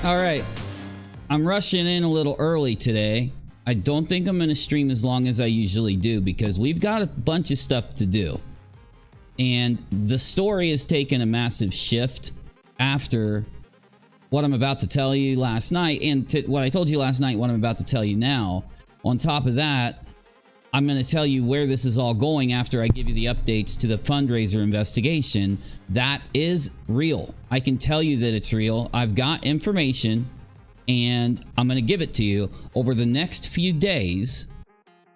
All right, I'm rushing in a little early today. I don't think I'm going to stream as long as I usually do because we've got a bunch of stuff to do. And the story has taken a massive shift after what I'm about to tell you last night and what I told you last night, what I'm about to tell you now. On top of that, I'm going to tell you where this is all going after I give you the updates to the fundraiser investigation. That is real. I can tell you that it's real. I've got information and I'm going to give it to you over the next few days.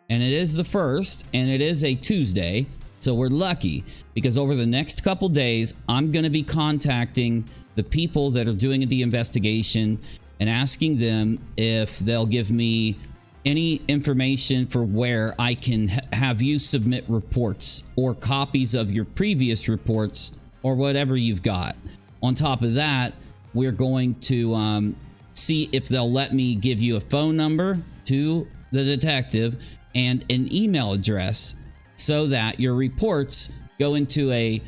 And it is the 1st and it is a Tuesday. So we're lucky because over the next couple days, I'm going to be contacting the people that are doing the investigation and asking them if they'll give me any information for where I can have you submit reports or copies of your previous reports or whatever you've got. On top of that, we're going to see if they'll let me give you a phone number to the detective and an email address so that your reports go into a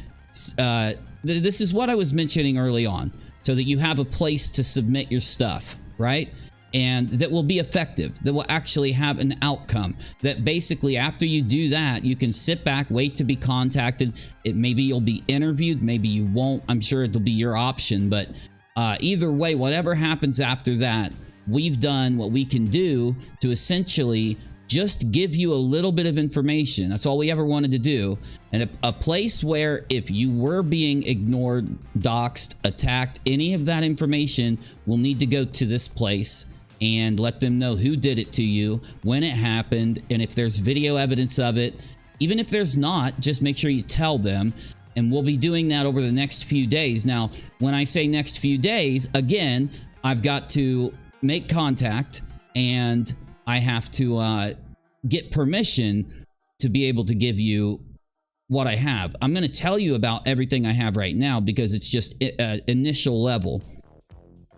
this is what I was mentioning early on, so that you have a place to submit your stuff, right? And that will be effective, that will actually have an outcome, that basically after you do that, you can sit back, wait to be contacted. Maybe you'll be interviewed, maybe you won't. I'm sure it'll be your option, but either way, whatever happens after that, we've done what we can do to essentially just give you a little bit of information. That's all we ever wanted to do. And a place where if you were being ignored, doxxed, attacked, any of that information will need to go to this place and let them know who did it to you, when it happened, and if there's video evidence of it. Even if there's not, just make sure you tell them. And we'll be doing that over the next few days. Now, when I say next few days, again, I've got to make contact and I have to get permission to be able to give you what I have. I'm going to tell you about everything I have right now because it's just initial level.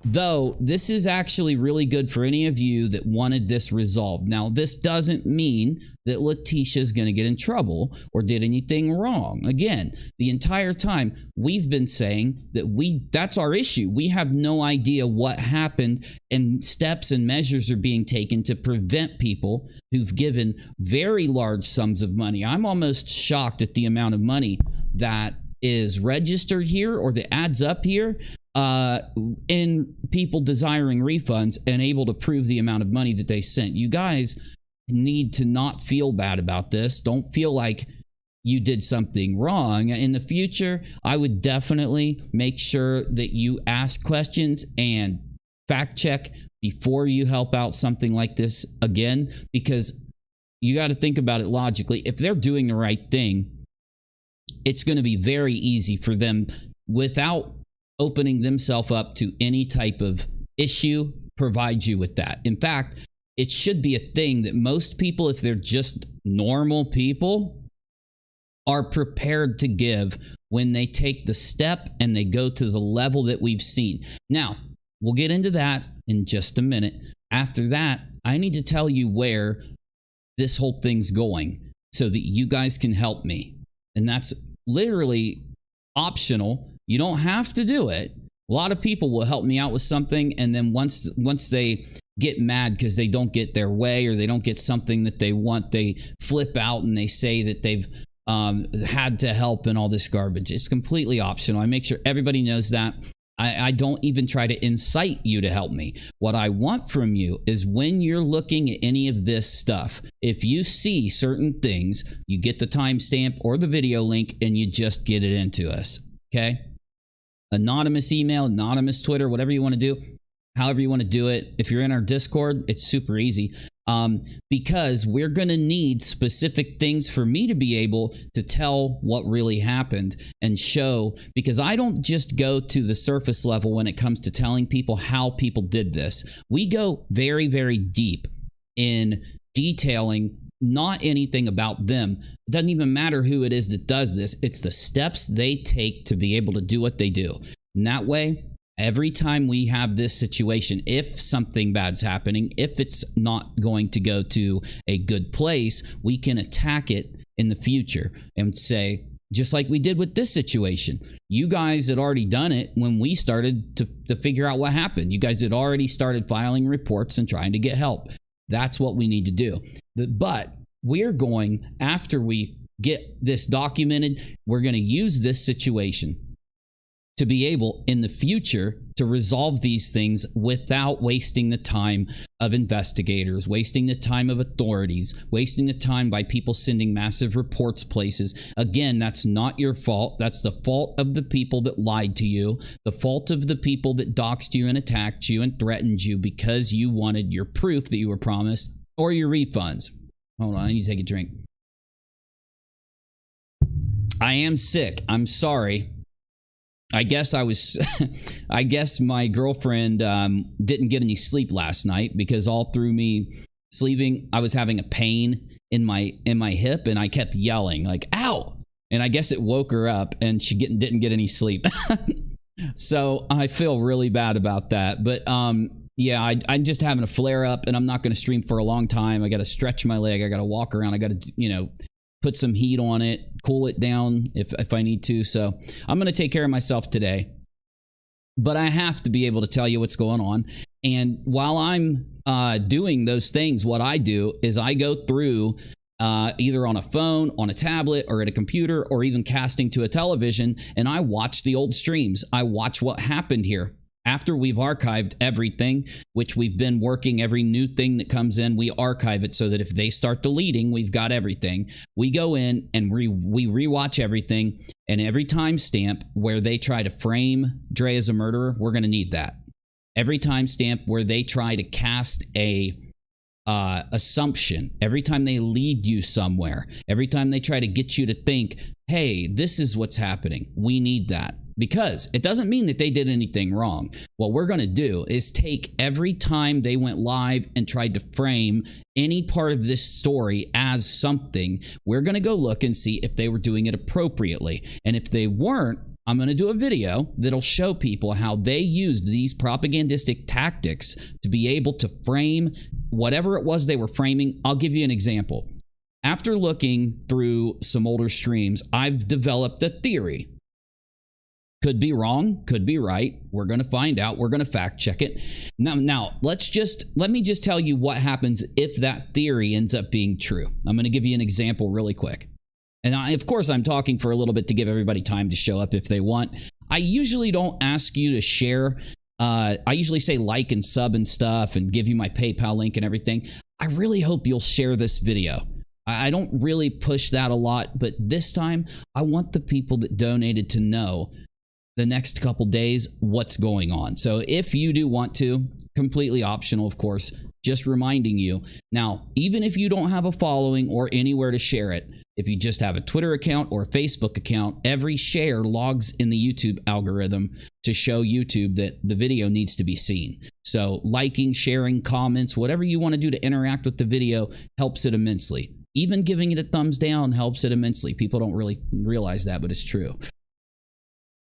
Though this is actually really good for any of you that wanted this resolved. Now, this doesn't mean that Latisha is going to get in trouble or did anything wrong. Again, the entire time we've been saying that that's our issue. We have no idea what happened, and steps and measures are being taken to prevent people who've given very large sums of money. I'm almost shocked at the amount of money that is registered here or that adds up here in people desiring refunds and able to prove the amount of money that they sent. You guys need to not feel bad about this. Don't feel like you did something wrong. In the future, I would definitely make sure that you ask questions and fact check before you help out something like this again, because you got to think about it logically. If they're doing the right thing, it's going to be very easy for them without opening themselves up to any type of issue, provide you with that. In fact, it should be a thing that most people, if they're just normal people, are prepared to give when they take the step and they go to the level that we've seen. Now, we'll get into that in just a minute. After that, I need to tell you where this whole thing's going so that you guys can help me. And that's literally optional. You don't have to do it. A lot of people will help me out with something, and then once they get mad because they don't get their way or they don't get something that they want, they flip out and they say that they've had to help and all this garbage. It's completely optional. I make sure everybody knows that. I don't even try to incite you to help me. What I want from you is when you're looking at any of this stuff, if you see certain things, you get the timestamp or the video link and you just get it into us. Okay? Anonymous email, anonymous Twitter, whatever you want to do, however you want to do it. If you're in our Discord, it's super easy because we're going to need specific things for me to be able to tell what really happened and show, because I don't just go to the surface level when it comes to telling people how people did this. We go very, very deep in detailing not anything about them. It doesn't even matter who it is that does this. It's the steps they take to be able to do what they do. And that way, every time we have this situation, if something bad's happening, if it's not going to go to a good place, we can attack it in the future and say, Just like we did with this situation. You guys had already done it when we started to figure out what happened. You guys had already started filing reports and trying to get help. That's what we need to do. But we're going, after we get this documented, we're going to use this situation to be able in the future to resolve these things without wasting the time of investigators, wasting the time of authorities, wasting the time by people sending massive reports places. Again, that's not your fault. That's the fault of the people that lied to you, the fault of the people that doxed you and attacked you and threatened you because you wanted your proof that you were promised or your refunds. Hold on, I need to take a drink. I am sick. I'm sorry. I guess I guess my girlfriend didn't get any sleep last night because all through me sleeping, I was having a pain in my hip and I kept yelling like, ow. And I guess it woke her up and she didn't get any sleep. So I feel really bad about that. But yeah, I'm just having a flare up and I'm not going to stream for a long time. I got to stretch my leg. I got to walk around. I got to, put some heat on it, cool it down if I need to. So I'm going to take care of myself today. But I have to be able to tell you what's going on. And while I'm doing those things, what I do is I go through either on a phone, on a tablet, or at a computer, or even casting to a television, and I watch the old streams. I watch what happened here. After we've archived everything, which we've been working, every new thing that comes in, we archive it so that if they start deleting, we've got everything. We go in and we rewatch everything, and every timestamp where they try to frame Dre as a murderer, we're going to need that. Every timestamp where they try to cast a assumption, every time they lead you somewhere, every time they try to get you to think, hey, this is what's happening, we need that. Because it doesn't mean that they did anything wrong. What we're going to do is take every time they went live and tried to frame any part of this story as something, we're going to go look and see if they were doing it appropriately. And if they weren't, I'm going to do a video that'll show people how they used these propagandistic tactics to be able to frame whatever it was they were framing. I'll give you an example. After looking through some older streams, I've developed a theory. Could be wrong, could be right. We're going to find out. We're going to fact check it. Now, let me just tell you what happens if that theory ends up being true. I'm going to give you an example really quick. And of course, I'm talking for a little bit to give everybody time to show up if they want. I usually don't ask you to share. I usually say like and sub and stuff and give you my PayPal link and everything. I really hope you'll share this video. I don't really push that a lot, but this time I want the people that donated to know the next couple days what's going on. So if you do want to, completely optional, of course, just reminding you. Now, even if you don't have a following or anywhere to share it, if you just have a Twitter account or a Facebook account, every share logs in the YouTube algorithm to show YouTube that the video needs to be seen. So liking, sharing, comments, whatever you want to do to interact with the video helps it immensely. Even giving it a thumbs down helps it immensely. People don't really realize that, but it's true.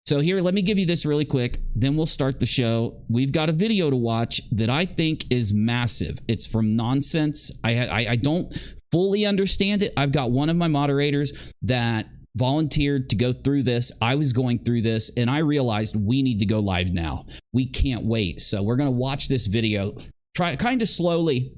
So here, let me give you this really quick, then we'll start the show. We've got a video to watch that I think is massive. It's from Nonsense. I don't fully understand it. I've got one of my moderators that volunteered to go through this. I was going through this, and I realized we need to go live now. We can't wait. So we're going to watch this video. Try kind of slowly.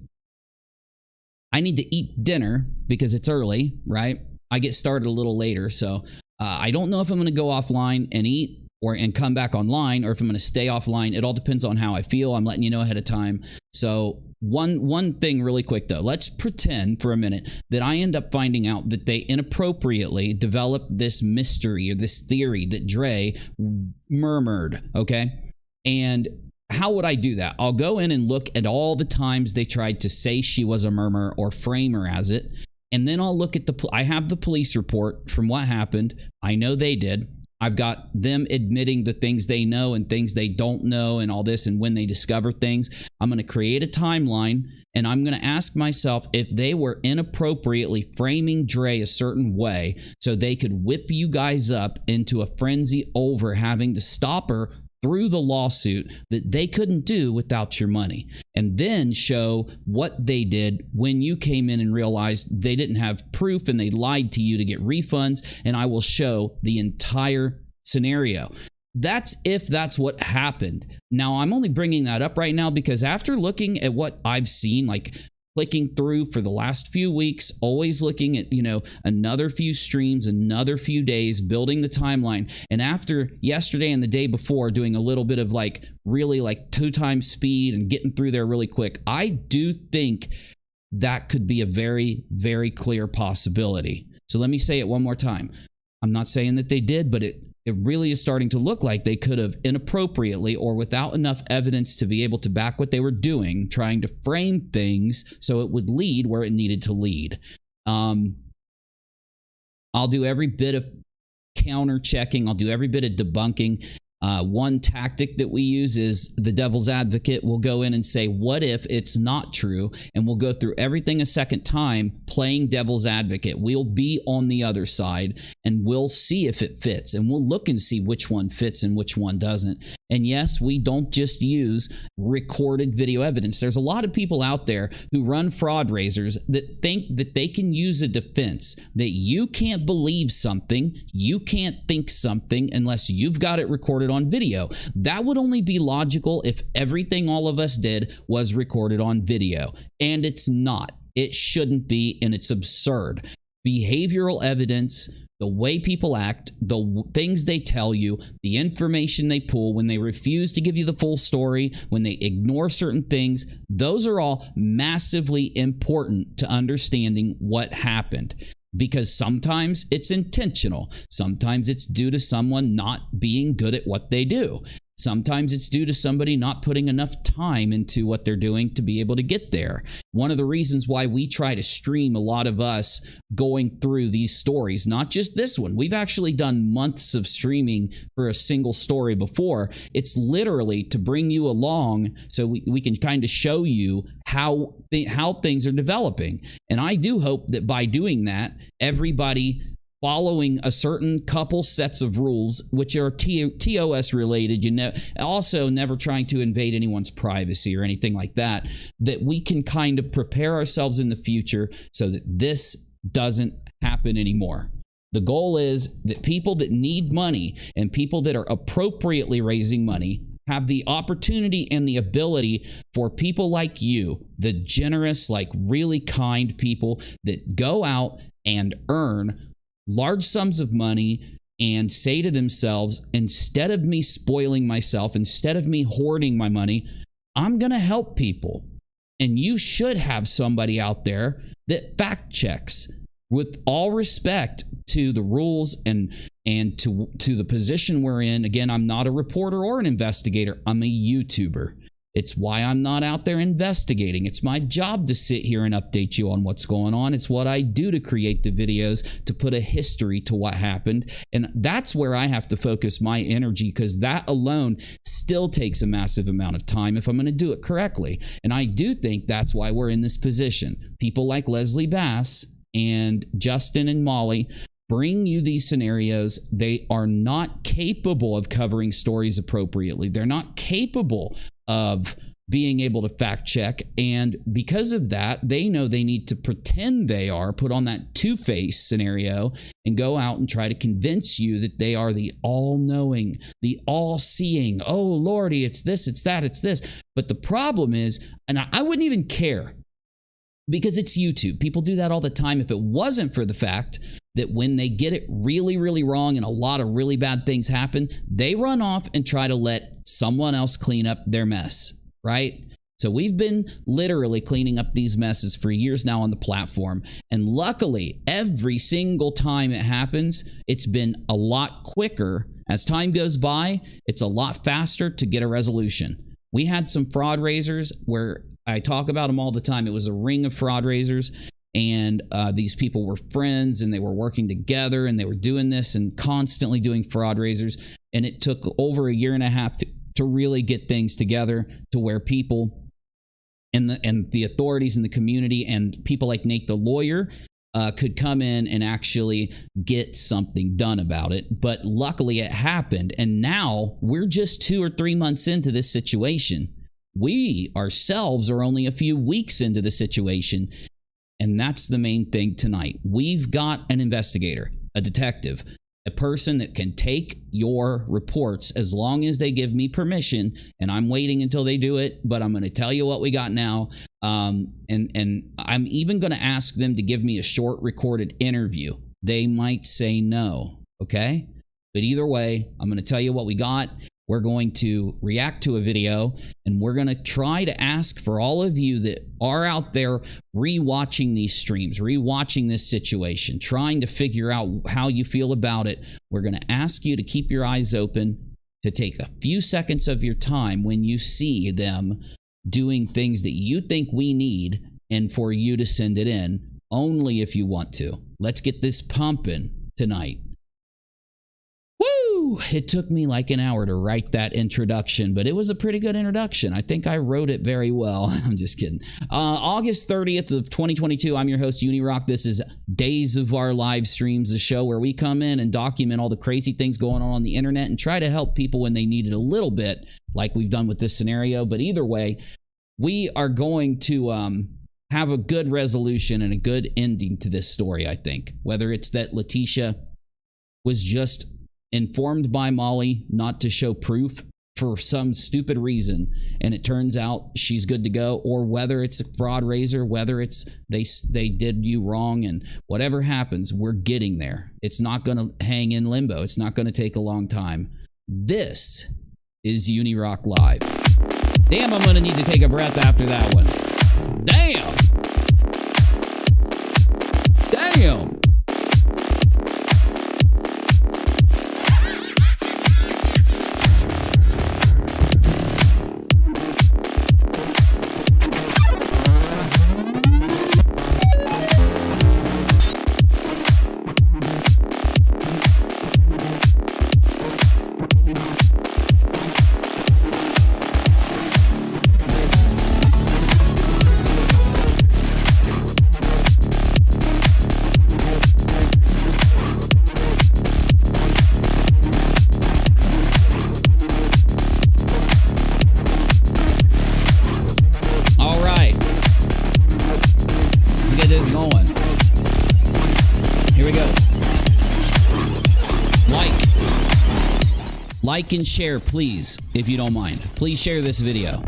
I need to eat dinner because it's early, right? I get started a little later, so I don't know if I'm going to go offline and eat and come back online, or if I'm going to stay offline. It all depends on how I feel. I'm letting you know ahead of time. So one thing really quick, though. Let's pretend for a minute that I end up finding out that they inappropriately developed this mystery or this theory that Dre murmured, okay? And how would I do that? I'll go in and look at all the times they tried to say she was a murmur or frame her as it. And then I'll look at I have the police report from what happened. I know they did. I've got them admitting the things they know and things they don't know and all this, and when they discover things. I'm going to create a timeline, and I'm going to ask myself if they were inappropriately framing Dre a certain way so they could whip you guys up into a frenzy over having to stop her through the lawsuit that they couldn't do without your money, and then show what they did when you came in and realized they didn't have proof and they lied to you to get refunds, and I will show the entire scenario. That's if that's what happened. Now, I'm only bringing that up right now because after looking at what I've seen, like clicking through for the last few weeks, always looking at, another few streams, another few days, building the timeline. And after yesterday and the day before doing a little bit of really 2 times speed and getting through there really quick, I do think that could be a very, very clear possibility. So let me say it one more time. I'm not saying that they did, but it really is starting to look like they could have inappropriately or without enough evidence to be able to back what they were doing, trying to frame things so it would lead where it needed to lead. I'll do every bit of counter checking. I'll do every bit of debunking. One tactic that we use is the devil's advocate. We'll go in and say, what if it's not true? And we'll go through everything a second time playing devil's advocate. We'll be on the other side and we'll see if it fits. And we'll look and see which one fits and which one doesn't. And yes, we don't just use recorded video evidence. There's a lot of people out there who run fraud raisers that think that they can use a defense, that you can't believe something, you can't think something unless you've got it recorded on video. That would only be logical if everything all of us did was recorded on video. And it's not. It shouldn't be, and it's absurd. Behavioral evidence, the way people act, the things they tell you, the information they pull, when they refuse to give you the full story, when they ignore certain things, those are all massively important to understanding what happened. Because sometimes it's intentional. Sometimes it's due to someone not being good at what they do. Sometimes it's due to somebody not putting enough time into what they're doing to be able to get there. One of the reasons why we try to stream a lot of us going through these stories, not just this one. We've actually done months of streaming for a single story before. It's literally to bring you along so we can kind of show you how things are developing. And I do hope that by doing that, everybody following a certain couple sets of rules, which are TOS related, also never trying to invade anyone's privacy or anything like that, that we can kind of prepare ourselves in the future so that this doesn't happen anymore. The goal is that people that need money and people that are appropriately raising money have the opportunity and the ability for people like you, the generous, really kind people that go out and earn large sums of money and say to themselves, instead of me spoiling myself, instead of me hoarding my money, I'm going to help people. And you should have somebody out there that fact checks with all respect to the rules and to the position we're in. Again, I'm not a reporter or an investigator. I'm a YouTuber. It's why I'm not out there investigating. It's my job to sit here and update you on what's going on. It's what I do to create the videos, to put a history to what happened. And that's where I have to focus my energy, because that alone still takes a massive amount of time if I'm going to do it correctly. And I do think that's why we're in this position. People like Leslie Bass and Justin and Molly bring you these scenarios. They are not capable of covering stories appropriately. They're not capable of being able to fact check. And because of that, they know they need to pretend they are, put on that two-face scenario and go out and try to convince you that they are the all-knowing, the all-seeing. Oh, Lordy, it's this, it's that, it's this. But the problem is, and I wouldn't even care, because it's YouTube. People do that all the time. If it wasn't for the fact that when they get it really, really wrong and a lot of really bad things happen, they run off and try to let someone else clean up their mess, right? So we've been literally cleaning up these messes for years now on the platform. And luckily, every single time it happens, it's been a lot quicker. As time goes by, it's a lot faster to get a resolution. We had some fraud raisers where I talk about them all the time. It was a ring of fraud raisers, and these people were friends and they were working together and they were doing this and constantly doing fraud raisers. And it took over a year and a half to really get things together to where people and the authorities in the community and people like Nate the lawyer could come in and actually get something done about it. But luckily it happened. And now we're just 2 or 3 months into this situation. We ourselves are only a few weeks into the situation. And that's the main thing tonight. We've got an investigator, a detective, a person that can take your reports as long as they give me permission. And I'm waiting until they do it, but I'm going to tell you what we got now. And I'm even going to ask them to give me a short recorded interview. They might say no, okay? But either way, I'm going to tell you what we got. We're going to react to a video, and we're going to try to ask for all of you that are out there rewatching these streams, rewatching this situation, trying to figure out how you feel about it. We're going to ask you to keep your eyes open, to take a few seconds of your time when you see them doing things that you think we need, and for you to send it in only if you want to. Let's get this pumping tonight. Woo! It took me like an hour to write that introduction, but it was a pretty good introduction. I think I wrote it very well. I'm just kidding. August 30th of 2022, I'm your host, UniRock. This is Days of Our Live Streams, the show where we come in and document all the crazy things going on the internet and try to help people when they need it a little bit, like we've done with this scenario. But either way, we are going to have a good resolution and a good ending to this story, I think. Whether it's that Latisha was just informed by Molly not to show proof for some stupid reason, and it turns out she's good to go, or whether it's a fraud raiser, whether it's they did you wrong, and whatever happens, we're getting there. It's not going to hang in limbo. It's not going to take a long time. This is UniRock Live. Damn, I'm going to need to take a breath after that one. Damn. Damn. Like and share, please, if you don't mind. Please share this video.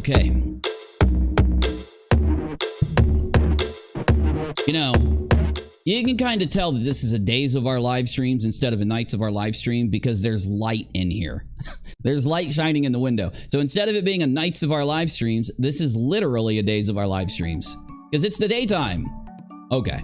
Okay. You know, you can kind of tell that this is a Days of Our Live Streams instead of a Nights of Our Live Stream because there's light in here. There's light shining in the window. So instead of it being a Nights of Our Live Streams, this is literally a Days of Our Live Streams because it's the daytime. Okay.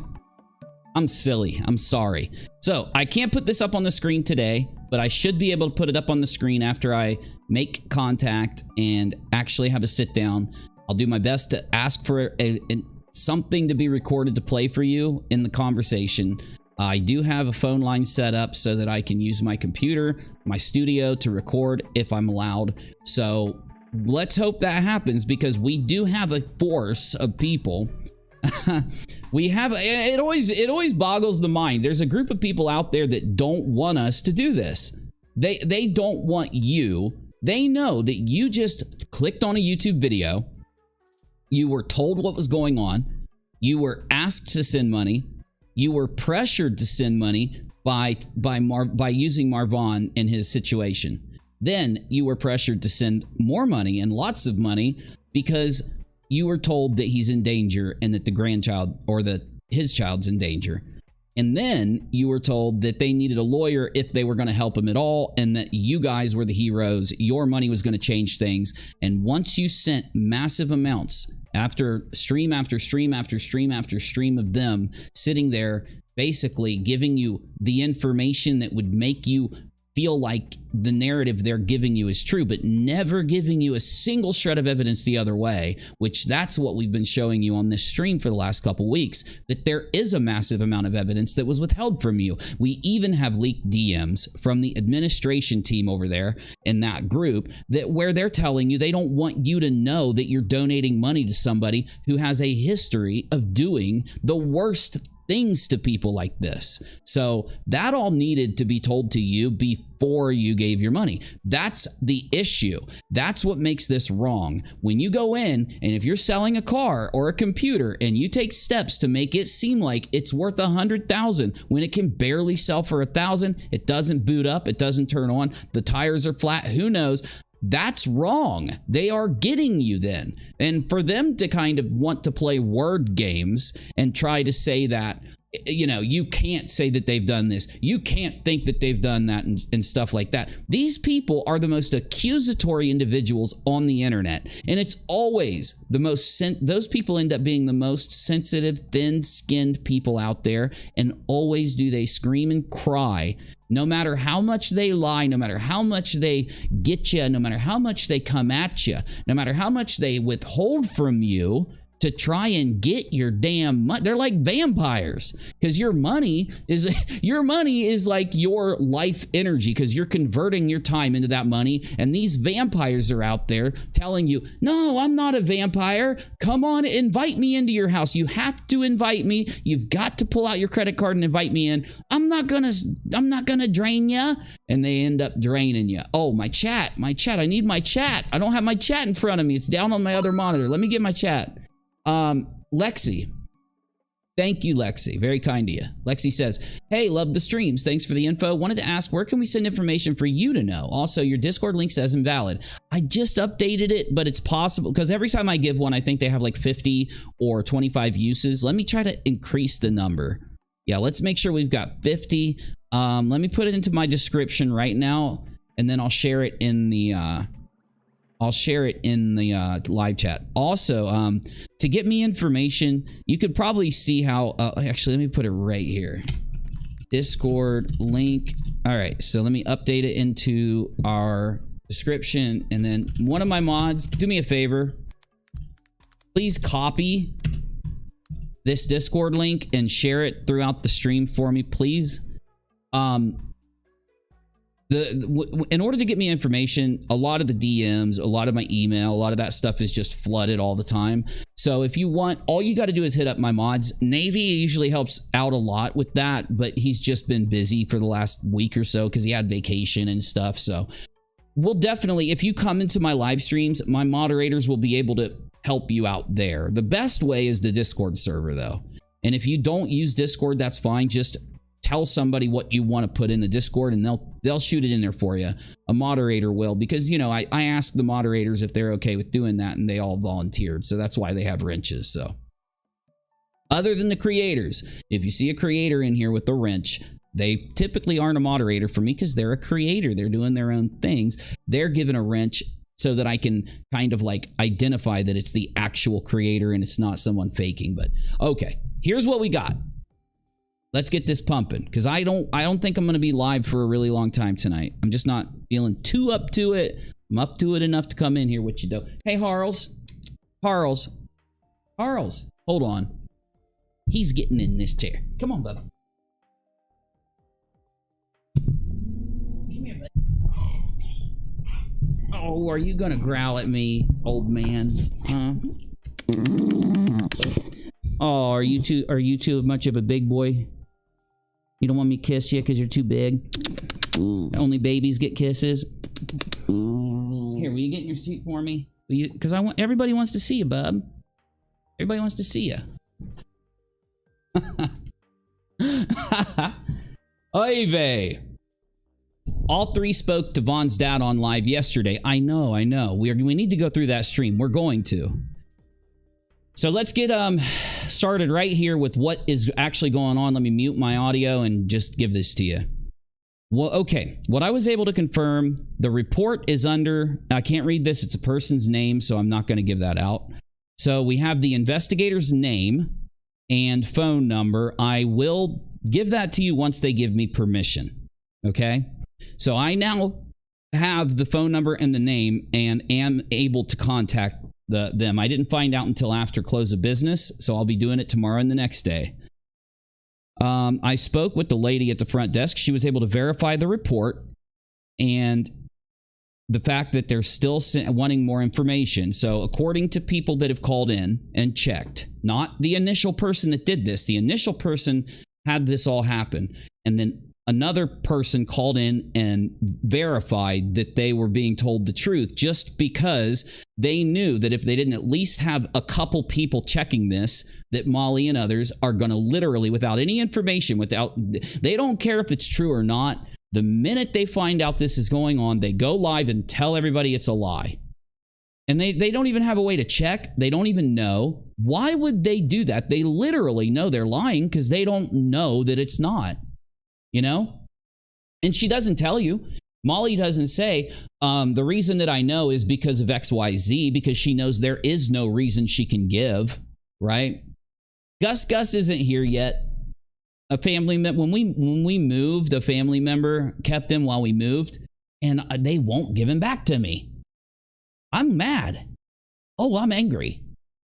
I'm silly. I'm sorry. So I can't put this up on the screen today, but I should be able to put it up on the screen after I make contact and actually have a sit down. I'll do my best to ask for something to be recorded to play for you in the conversation. I do have a phone line set up so that I can use my computer, my studio to record if I'm allowed. So let's hope that happens because we do have a force of people. We have it always boggles the mind. There's a group of people out there that don't want us to do this. They don't want you. They know that you just clicked on a YouTube video. You were told what was going on. You were asked to send money. You were pressured to send money by using Marvon in his situation. Then you were pressured to send more money and lots of money because you were told that he's in danger and that the grandchild or that his child's in danger. And then you were told that they needed a lawyer if they were going to help them at all, and that you guys were the heroes. Your money was going to change things. And once you sent massive amounts after stream after stream after stream after stream of them sitting there basically giving you the information that would make you feel like the narrative they're giving you is true, but never giving you a single shred of evidence the other way, which that's what we've been showing you on this stream for the last couple weeks, that there is a massive amount of evidence that was withheld from you. We even have leaked DMs from the administration team over there in that group that where they're telling you they don't want you to know that you're donating money to somebody who has a history of doing the worst things to people like this. So that all needed to be told to you before you gave your money. That's the issue. That's what makes this wrong. When you go in and if you're selling a car or a computer and you take steps to make it seem like it's worth $100,000 when it can barely sell for $1,000, it doesn't boot up, it doesn't turn on, the tires are flat, who knows? That's wrong. They are getting you then. And for them to kind of want to play word games and try to say that, you know, you can't say that they've done this. You can't think that they've done that and stuff like that. These people are the most accusatory individuals on the internet. And it's always the most, those people end up being the most sensitive, thin-skinned people out there. And always do they scream and cry. No matter how much they lie, no matter how much they get you, no matter how much they come at you, no matter how much they withhold from you to try and get your damn money. They're like vampires because your money is like your life energy because you're converting your time into that money. And these vampires are out there telling you, no, I'm not a vampire. Come on, invite me into your house. You have to invite me. You've got to pull out your credit card and invite me in. I'm not gonna drain you. And they end up draining you. Oh, my chat. I need my chat. I don't have my chat in front of me. It's down on my other monitor. Let me get my chat. Lexi. Thank you, Lexi. Very kind to you. Lexi says, hey, love the streams. Thanks for the info. Wanted to ask, where can we send information for you to know? Also, your Discord link says invalid. I just updated it, but it's possible because every time I give one, I think they have like 50 or 25 uses. Let me try to increase the number. Yeah, let's make sure we've got 50. Let me put it into my description right now, and then I'll share it in the live chat. Also, to get me information, you could probably see how, actually, let me put it right here. Discord link. All right, so let me update it into our description. And then one of my mods, do me a favor. Please copy this Discord link and share it throughout the stream for me, please. In order to get me information, a lot of the DMs, a lot of my email, a lot of that stuff is just flooded all the time. So if you want, all you got to do is hit up my mods. Navy usually helps out a lot with that, but he's just been busy for the last week or so because he had vacation and stuff. So we'll definitely, if you come into my live streams, my moderators will be able to help you out there. The best way is the Discord server though. And if you don't use Discord, that's fine. Just tell somebody what you want to put in the Discord and they'll shoot it in there for you. A moderator will, because, you know, I asked the moderators if they're okay with doing that and they all volunteered. So that's why they have wrenches. So other than the creators, if you see a creator in here with the wrench, they typically aren't a moderator for me because they're a creator. They're doing their own things. They're given a wrench so that I can kind of like identify that it's the actual creator and it's not someone faking. But okay, here's what we got. Let's get this pumping because I don't think I'm going to be live for a really long time tonight. I'm just not feeling too up to it. I'm up to it enough to come in here with you though. Hey, Harls, hold on. He's getting in this chair. Come on, Bubba. Come here, buddy. Oh, are you going to growl at me, old man? Huh? Oh, are you too much of a big boy? You don't want me to kiss you because you're too big? Only babies get kisses? Here, will you get in your seat for me? Because everybody wants to see you, bub. Everybody wants to see you. Oy vey. All three spoke to Von's dad on live yesterday. I know. We need to go through that stream. We're going to. So let's get started right here with what is actually going on. Let me mute my audio and just give this to you. Well, okay, what I was able to confirm, the report is under, I can't read this, it's a person's name, so I'm not going to give that out. So we have the investigator's name and phone number. I will give that to you once they give me permission, okay? So I now have the phone number and the name and am able to contact them. I didn't find out until after close of business, so I'll be doing it tomorrow and the next day. I spoke with the lady at the front desk. She was able to verify the report and the fact that they're still wanting more information. So according to people that have called in and checked, not the initial person that did this, the initial person had this all happen, and then another person called in and verified that they were being told the truth, just because they knew that if they didn't at least have a couple people checking this, that Molly and others are going to literally, without any information, they don't care if it's true or not, the minute they find out this is going on, they go live and tell everybody it's a lie. And they don't even have a way to check. They don't even know. Why would they do that? They literally know they're lying because they don't know that it's not. You know? And she doesn't tell you. Molly doesn't say, the reason that I know is because of XYZ, because she knows there is no reason she can give, right? Gus isn't here yet. A family member, when we moved, a family member kept him while we moved, and they won't give him back to me. I'm mad. Oh, I'm angry.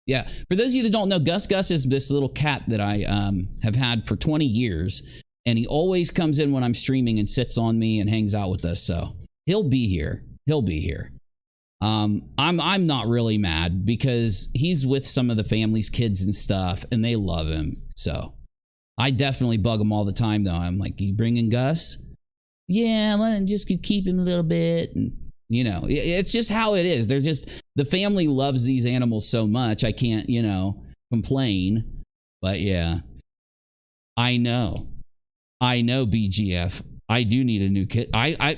Yeah. For those of you that don't know, Gus is this little cat that I have had for 20 years. And he always comes in when I'm streaming and sits on me and hangs out with us. So he'll be here. He'll be here. I'm not really mad because he's with some of the family's kids and stuff, and they love him. So I definitely bug him all the time, though. I'm like, you bringing Gus? Yeah, well, just could keep him a little bit. And, you know, it's just how it is. The family loves these animals so much. I can't, complain. But yeah, I know, BGF. I do need a new kid. I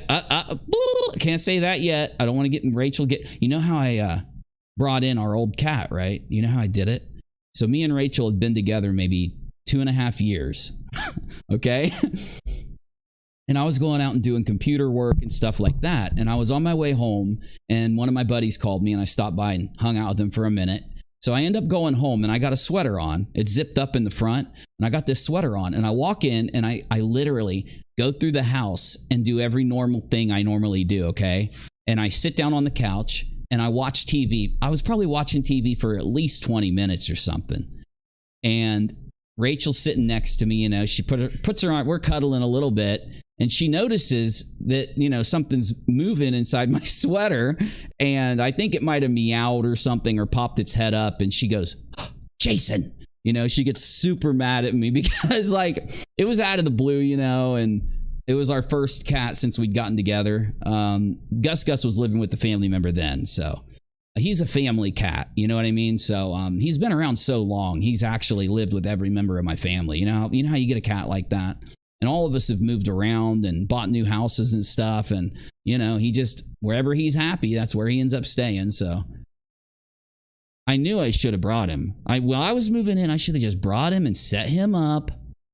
can't say that yet. I don't want to get in Rachel. You know how I brought in our old cat, right? You know how I did it? So me and Rachel had been together maybe 2.5 years. Okay? And I was going out and doing computer work and stuff like that. And I was on my way home, and one of my buddies called me, and I stopped by and hung out with him for a minute. So I end up going home, and I got a sweater on. It's zipped up in the front, and I got this sweater on, and I walk in, and I literally go through the house and do every normal thing I normally do, okay? And I sit down on the couch, and I watch TV. I was probably watching TV for at least 20 minutes or something. And Rachel's sitting next to me, she puts her on, we're cuddling a little bit, and she notices that, something's moving inside my sweater, and I think it might have meowed or something or popped its head up, and she goes, oh, Jason. She gets super mad at me because, it was out of the blue, and it was our first cat since we'd gotten together. Gus was living with the family member then, so he's a family cat, you know what I mean? So he's been around so long, he's actually lived with every member of my family. You know how you get a cat like that? And all of us have moved around and bought new houses and stuff. And, he just, wherever he's happy, that's where he ends up staying. So I knew I should have brought him. While I was moving in, I should have just brought him and set him up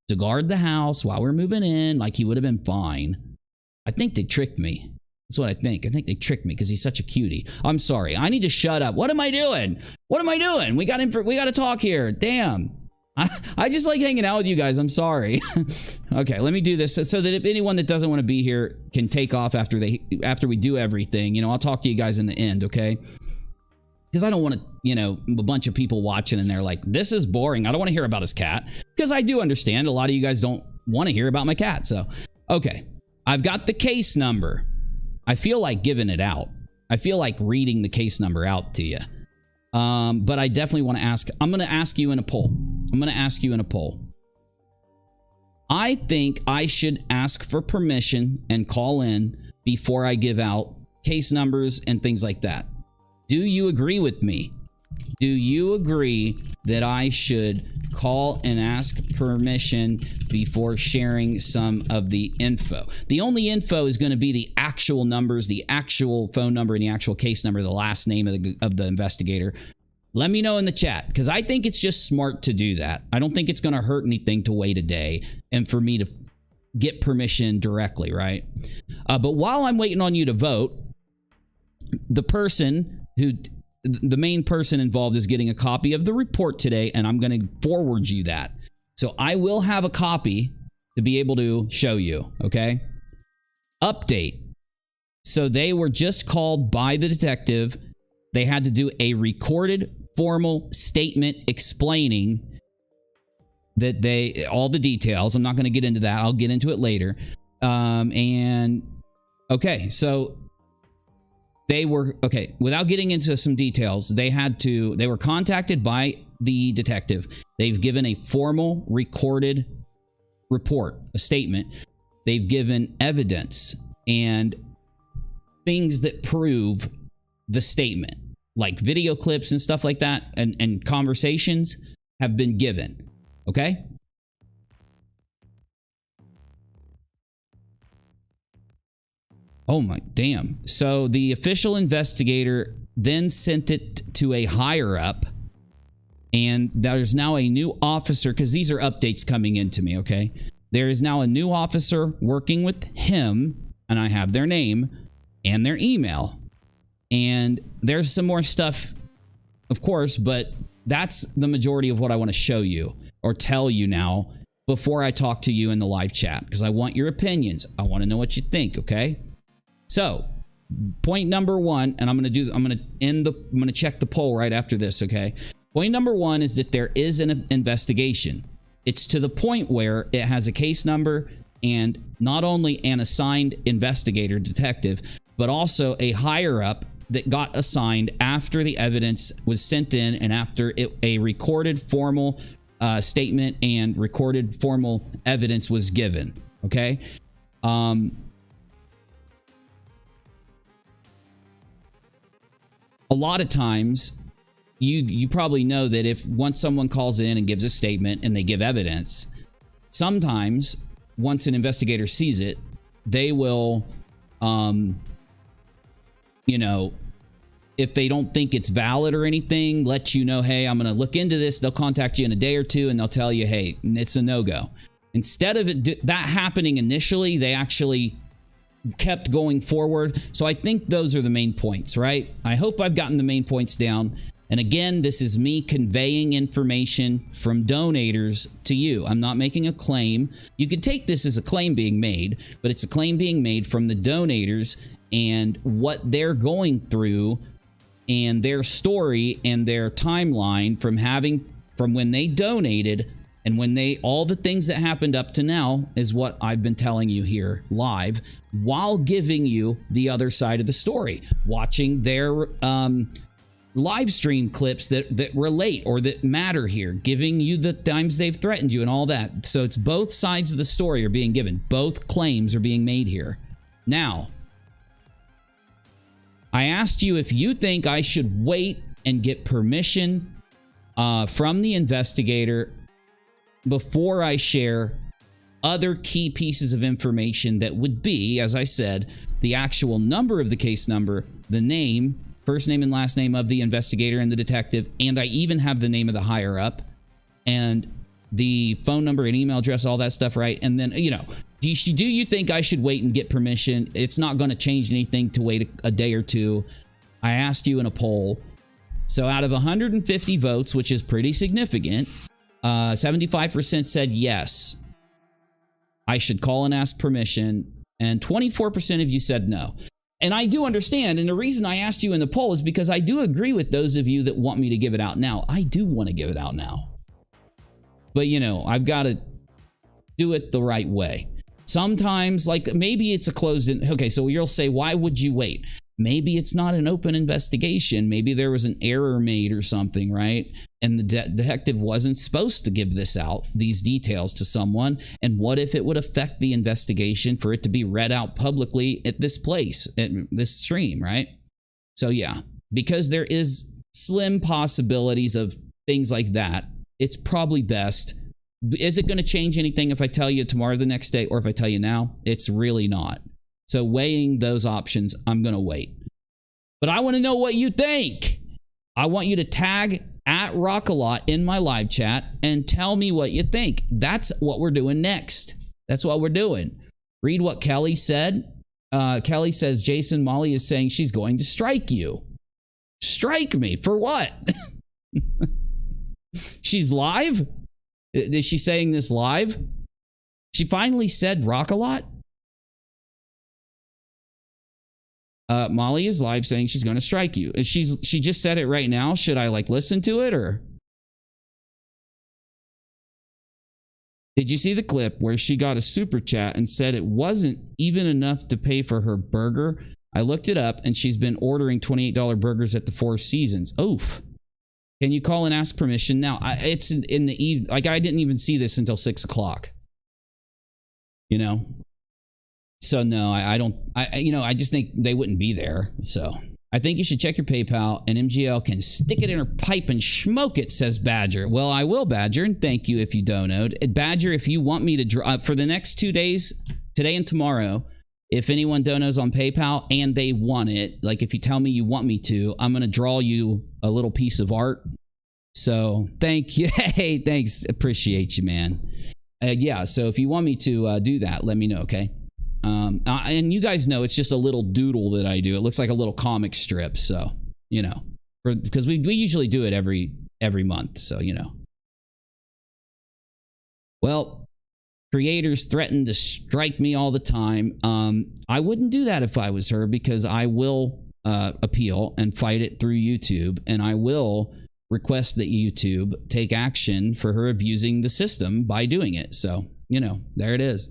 to guard the house while we're moving in. Like, he would have been fine. I think they tricked me. That's what I think. I think they tricked me because he's such a cutie. I'm sorry. I need to shut up. What am I doing? We got to talk here. Damn. I just like hanging out with you guys. I'm sorry. Okay, let me do this so that if anyone that doesn't want to be here can take off after we do everything. I'll talk to you guys in the end, okay? Because I don't want to, a bunch of people watching and they're like, this is boring. I don't want to hear about his cat. Because I do understand a lot of you guys don't want to hear about my cat. So, okay, I've got the case number. I feel like giving it out. I feel like reading the case number out to you. But I definitely want to ask. I'm going to ask you in a poll. I think I should ask for permission and call in before I give out case numbers and things like that. Do you agree with me? Do you agree that I should call and ask permission before sharing some of the info? The only info is going to be the actual numbers, the actual phone number, and the actual case number, the last name of the investigator. Let me know in the chat, because I think it's just smart to do that. I don't think it's going to hurt anything to wait a day and for me to get permission directly, right? But while I'm waiting on you to vote, the main person involved is getting a copy of the report today, and I'm going to forward you that. So I will have a copy to be able to show you, okay? Update. So they were just called by the detective. They had to do a recorded formal statement explaining that all the details. I'm not going to get into that. I'll get into it later. Okay, so without getting into some details, they were contacted by the detective. They've given a formal recorded report, a statement. They've given evidence and things that prove the statement, like video clips and stuff like that, and conversations have been given. Okay? Oh my damn. So the official investigator then sent it to a higher up, and there's now a new officer, because these are updates coming into me, okay? There is now a new officer working with him, and I have their name and their email. And there's some more stuff, of course, but that's the majority of what I want to show you or tell you now before I talk to you in the live chat, because I want your opinions. I want to know what you think, okay? So, point number one, and I'm going to check the poll right after this, okay? Point number one is that there is an investigation. It's to the point where it has a case number and not only an assigned investigator, detective, but also a higher up that got assigned after the evidence was sent in and after a recorded formal statement and recorded formal evidence was given. Okay. A lot of times you probably know that if once someone calls in and gives a statement and they give evidence, sometimes once an investigator sees it, they will, you know, if they don't think it's valid or anything, let you know, hey, I'm going to look into this. They'll contact you in a day or two and they'll tell you, hey, it's a no-go. Instead of that happening initially, they actually kept going forward. So I think those are the main points, right? I hope I've gotten the main points down. And again, this is me conveying information from donators to you. I'm not making a claim. You could take this as a claim being made, but it's a claim being made from the donators and what they're going through and their story and their timeline from when they donated and all the things that happened up to now is what I've been telling you here live, while giving you the other side of the story, watching their live stream clips that relate or that matter here, giving you the times they've threatened you and all that. So it's both sides of the story are being given. Both claims are being made here. Now, I asked you if you think I should wait and get permission from the investigator before I share other key pieces of information that would be, as I said, the actual number of the case number, the name, first name and last name of the investigator and the detective, and I even have the name of the higher up, and the phone number and email address, all that stuff, right? And then, you know, do you think I should wait and get permission? It's not going to change anything to wait a day or two. I asked you in a poll. So out of 150 votes, which is pretty significant, 75% said yes, I should call and ask permission, and 24% of you said no. And I do understand, and the reason I asked you in the poll is because I do agree with those of you that want me to give it out now. I do want to give it out now. But, you know, I've got to do it the right way. Sometimes, like, maybe it's a closed... Okay, so you'll say, why would you wait? Maybe it's not an open investigation. Maybe there was an error made or something, right? And the detective wasn't supposed to give this out, these details to someone. And what if it would affect the investigation for it to be read out publicly at this place, at this stream, right? So yeah, because there is slim possibilities of things like that, it's probably best. Is it going to change anything if I tell you tomorrow, the next day, or if I tell you now? It's really not. So weighing those options, I'm going to wait. But I want to know what you think. I want you to tag at rockAlot in my live chat and tell me what you think. That's what we're doing next. That's what we're doing. Read what Kelly said. Kelly says, Jason, Molly is saying she's going to strike you. Strike me? For what? She's live? Is she saying this live? She finally said rockAlot? Molly is live saying she's going to strike you. She just said it right now. Should I like listen to it or? Did you see the clip where she got a super chat and said it wasn't even enough to pay for her burger? I looked it up and she's been ordering $28 burgers at the Four Seasons. Oof. Can you call and ask permission? Now, it's in the evening. Like, I didn't even see this until 6 o'clock. You know? So, no, I don't. I just think they wouldn't be there. So, I think you should check your PayPal and MGL can stick it in her pipe and smoke it, says Badger. Well, I will, Badger, and thank you if you donate. Badger, if you want me to for the next 2 days, today and tomorrow, if anyone donates on PayPal and they want it, like if you tell me you want me to, I'm going to draw you a little piece of art. So thank you. Hey, thanks. Appreciate you, man. Yeah, so if you want me to do that, let me know, okay? And you guys know it's just a little doodle that I do. It looks like a little comic strip. So, you know, because we usually do it every month. So, you know. Well, creators threaten to strike me all the time. I wouldn't do that if I was her, because I will appeal and fight it through YouTube, and I will request that YouTube take action for her abusing the system by doing it. So, you know, there it is.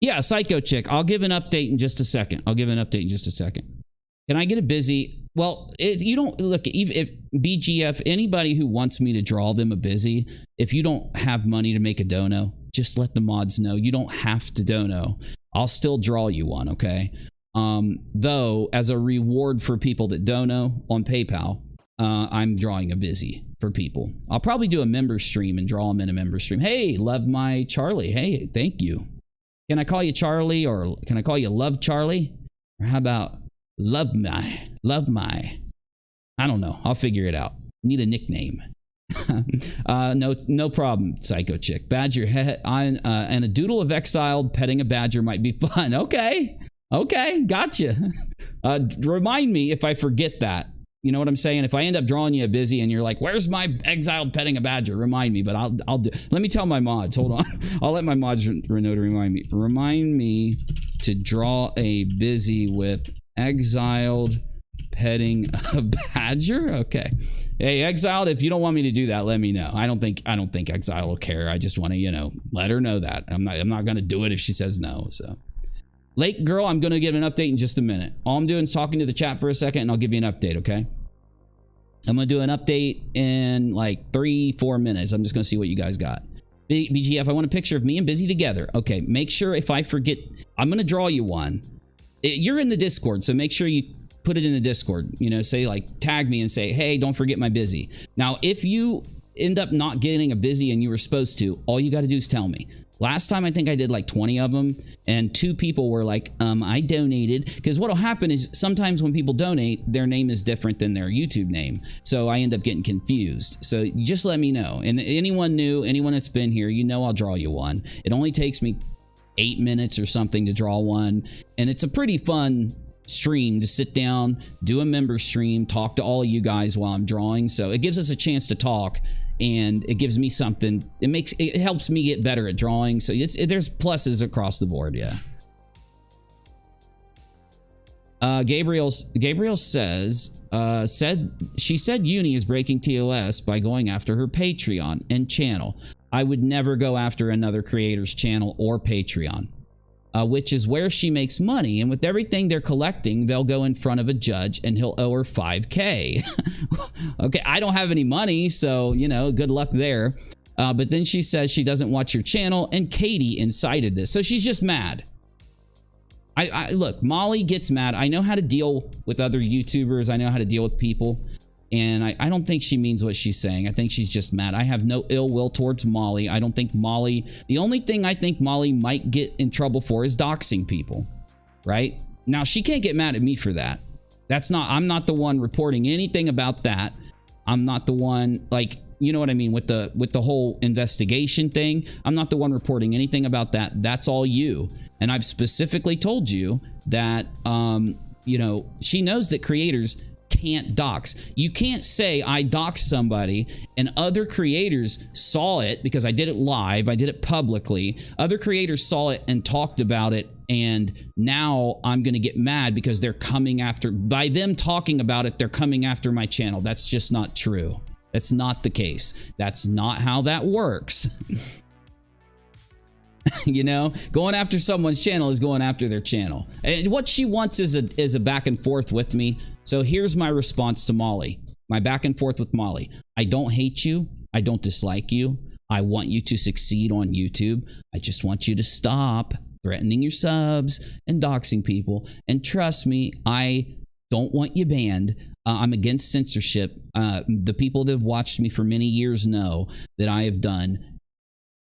Yeah, Psycho Chick. I'll give an update in just a second. Can I get a busy? Well, you don't look. If BGF, anybody who wants me to draw them a busy, if you don't have money to make a dono, just let the mods know. You don't have to dono. I'll still draw you one, okay? Though, as a reward for people that dono on PayPal, I'm drawing a busy for people. I'll probably do a member stream and draw them in a member stream. Hey, love my Charlie. Hey, thank you. Can I call you Charlie, or can I call you Love Charlie? Or how about Love My? I don't know. I'll figure it out. Need a nickname. No problem, Psycho Chick. Badger and a doodle of exiled petting a badger might be fun. Okay, gotcha. Remind me if I forget that. You know what I'm saying? If I end up drawing you a busy and you're like, where's my exiled petting a badger? Remind me, but I'll do. Let me tell my mods. Hold on. I'll let my mods know to remind me. Remind me to draw a busy with exiled petting a badger. Okay. Hey, exiled, if you don't want me to do that, let me know. I don't think exiled will care. I just want to, you know, let her know that. I'm not going to do it if she says no. So, Lake Girl, I'm going to give an update in just a minute. All I'm doing is talking to the chat for a second, and I'll give you an update, okay? I'm going to do an update in like 3-4 minutes. I'm just going to see what you guys got. BGF, I want a picture of me and Busy together. Okay, make sure if I forget, I'm going to draw you one. You're in the Discord, so make sure you put it in the Discord. You know, say like, tag me and say, hey, don't forget my Busy. Now, if you end up not getting a Busy and you were supposed to, all you got to do is tell me. Last time, I think I did like 20 of them, and 2 people were like, I donated. Because what'll happen is sometimes when people donate, their name is different than their YouTube name. So I end up getting confused. So just let me know. And anyone new, anyone that's been here, you know I'll draw you one. It only takes me 8 minutes or something to draw one. And it's a pretty fun stream to sit down, do a member stream, talk to all of you guys while I'm drawing. So it gives us a chance to talk. And it gives me something. It helps me get better at drawing. So there's pluses across the board. Yeah. Gabriel says she said Uni is breaking TOS by going after her Patreon and channel. I would never go after another creator's channel or Patreon, which is where she makes money. And with everything they're collecting, they'll go in front of a judge and he'll owe her $5K. Okay, I don't have any money, so, you know, good luck there. But then she says she doesn't watch your channel, and Katie incited this. So she's just mad. Look, Molly gets mad. I know how to deal with other YouTubers. I know how to deal with people. And I don't think she means what she's saying. I think she's just mad. I have no ill will towards Molly. I don't think Molly... The only thing I think Molly might get in trouble for is doxing people. Right? Now, she can't get mad at me for that. That's not, I'm not the one reporting anything about that. I'm not the one, like, you know what I mean, with the whole investigation thing. I'm not the one reporting anything about that. That's all you. And I've specifically told you that, you know, she knows that creators can't dox. You can't say I doxed somebody and other creators saw it because I did it live, I did it publicly. Other creators saw it and talked about it, and now I'm going to get mad because they're coming after, by them talking about it, they're coming after my channel. That's just not true. That's not the case. That's not how that works. You know, going after someone's channel is going after their channel. And what she wants is a back and forth with me. So here's my response to Molly. My back and forth with Molly. I don't hate you. I don't dislike you. I want you to succeed on YouTube. I just want you to stop threatening your subs and doxing people. And trust me, I don't want you banned. I'm against censorship. The people that have watched me for many years know that I have done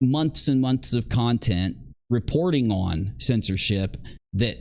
months and months of content reporting on censorship that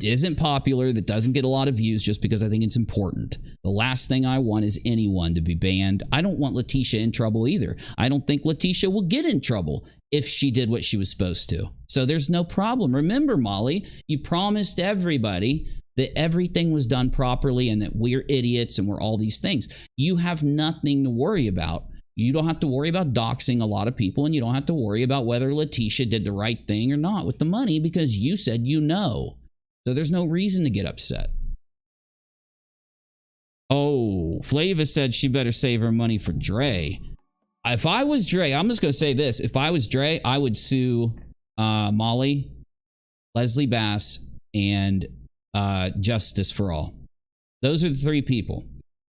isn't popular, that doesn't get a lot of views just because I think it's important. The last thing I want is anyone to be banned. I don't want Latisha in trouble either. I don't think Latisha will get in trouble if she did what she was supposed to. So there's no problem. Remember, Molly, you promised everybody that everything was done properly and that we're idiots and we're all these things. You have nothing to worry about. You don't have to worry about doxing a lot of people, and you don't have to worry about whether Latisha did the right thing or not with the money because you said you know. So there's no reason to get upset. Oh, Flava said she better save her money for Dre. If I was Dre, I'm just going to say this. If I was Dre, I would sue Molly, Leslie Bass, and Justice for All. Those are the three people.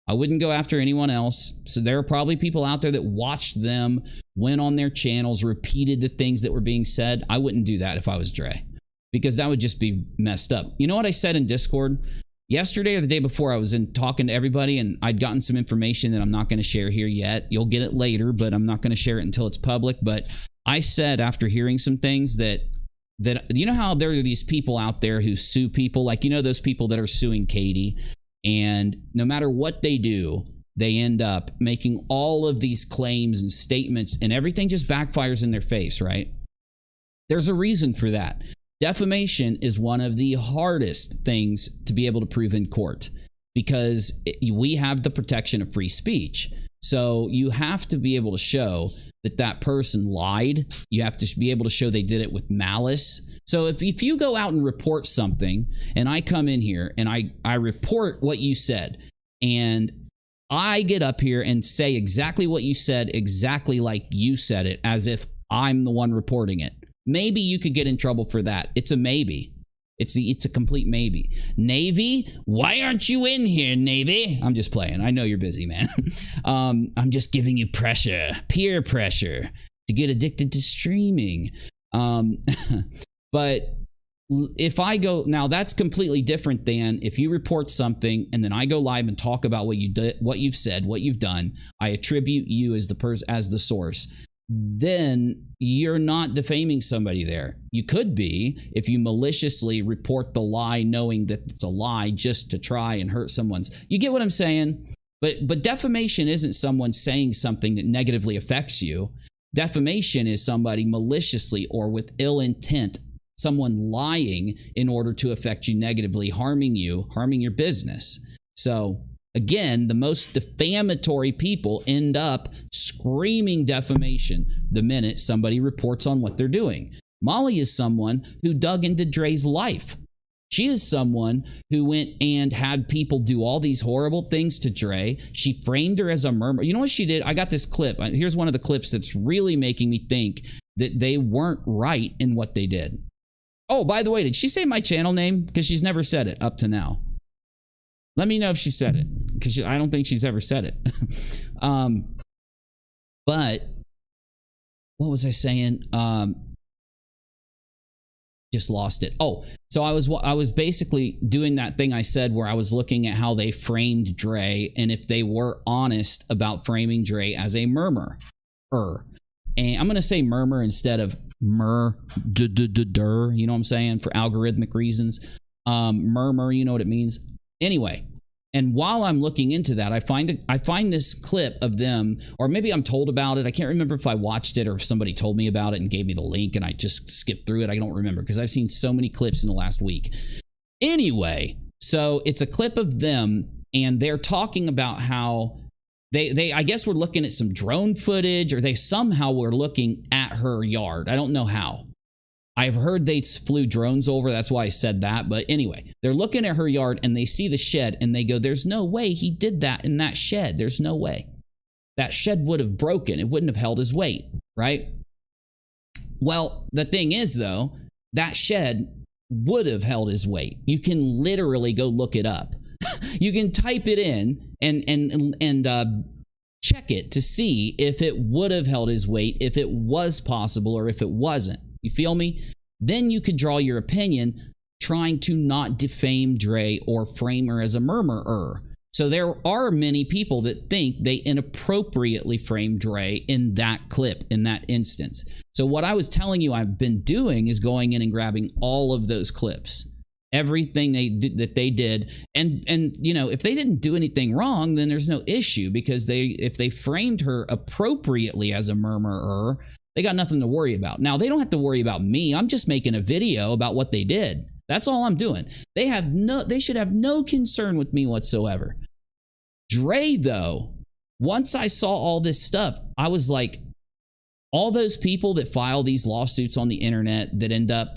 I wouldn't go after anyone else. So there are probably people out there that watched them, went on their channels, repeated the things that were being said. I wouldn't do that if I was Dre, because that would just be messed up. You know what I said in Discord? Yesterday or the day before, I was in talking to everybody, and I'd gotten some information that I'm not going to share here yet. You'll get it later, but I'm not going to share it until it's public. But I said, after hearing some things, that you know how there are these people out there who sue people, like, you know, those people that are suing Katie, and no matter what they do, they end up making all of these claims and statements, and everything just backfires in their face, right? There's a reason for that. Defamation is one of the hardest things to be able to prove in court because we have the protection of free speech. So you have to be able to show that that person lied. You have to be able to show they did it with malice. So if you go out and report something, and I come in here and I report what you said, and I get up here and say exactly what you said, exactly like you said it, as if I'm the one reporting it, maybe you could get in trouble for that. It's a maybe. It's a complete maybe. Navy, why aren't you in here, Navy? I'm just playing. I know you're busy, man. I'm just giving you pressure, peer pressure to get addicted to streaming. But if I go, now that's completely different than if you report something and then I go live and talk about what you did, what you've said, what you've done. I attribute you as the source. Then you're not defaming somebody there. You could be if you maliciously report the lie knowing that it's a lie just to try and hurt someone's. You get what I'm saying? But defamation isn't someone saying something that negatively affects you. Defamation is somebody maliciously or with ill intent, someone lying in order to affect you negatively, harming you, harming your business. So again, the most defamatory people end up screaming defamation the minute somebody reports on what they're doing. Molly is someone who dug into Dre's life. She is someone who went and had people do all these horrible things to Dre. She framed her as a murderer. You know what she did? I got this clip. Here's one of the clips that's really making me think that they weren't right in what they did. Oh, by the way, did she say my channel name? Because she's never said it up to now. Let me know if she said it, because I don't think she's ever said it. But what was I saying? Just lost it. Oh, so I was basically doing that thing I said where I was looking at how they framed Dre and if they were honest about framing Dre as a murmurer. And I'm going to say murmur instead of you know what I'm saying, for algorithmic reasons. Murmur, you know what it means. Anyway, And while I'm looking into that, I find this clip of them, or maybe I'm told about it. I can't remember if I watched it or if somebody told me about it and gave me the link and I just skipped through it. I don't remember because I've seen so many clips in the last week. Anyway, so it's a clip of them and they're talking about how they I guess were looking at some drone footage, or they somehow were looking at her yard. I don't know how. I've heard they flew drones over. That's why I said that. But anyway, they're looking at her yard and they see the shed and they go, there's no way he did that in that shed. There's no way. That shed would have broken. It wouldn't have held his weight, right? Well, the thing is, though, that shed would have held his weight. You can literally go look it up. You can type it in and check it to see if it would have held his weight, if it was possible or if it wasn't. You feel me? Then you could draw your opinion trying to not defame Dre or frame her as a murmurer. So there are many people that think they inappropriately framed Dre in that clip, in that instance. So what I was telling you I've been doing is going in and grabbing all of those clips. Everything that they did, and you know, if they didn't do anything wrong, then there's no issue, because if they framed her appropriately as a murmurer, they got nothing to worry about. Now, they don't have to worry about me. I'm just making a video about what they did. That's all I'm doing. They should have no concern with me whatsoever. Dre, though, once I saw all this stuff, I was like, all those people that file these lawsuits on the internet that end up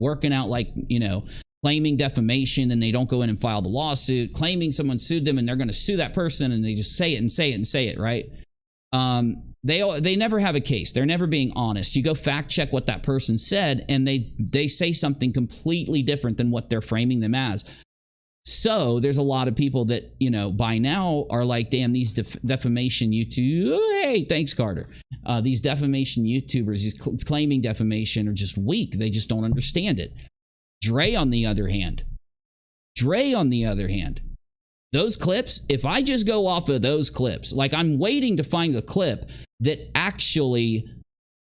working out, like, you know, claiming defamation, and they don't go in and file the lawsuit, claiming someone sued them and they're going to sue that person, and they just say it and say it and say it, right? They never have a case. They're never being honest. You go fact check what that person said, and they say something completely different than what they're framing them as. So there's a lot of people that, you know, by now are like, damn, these defamation YouTube. Hey, thanks, Carter. These defamation YouTubers, these claiming defamation, are just weak. They just don't understand it. Dre, on the other hand, those clips, if I just go off of those clips, like, I'm waiting to find a clip that actually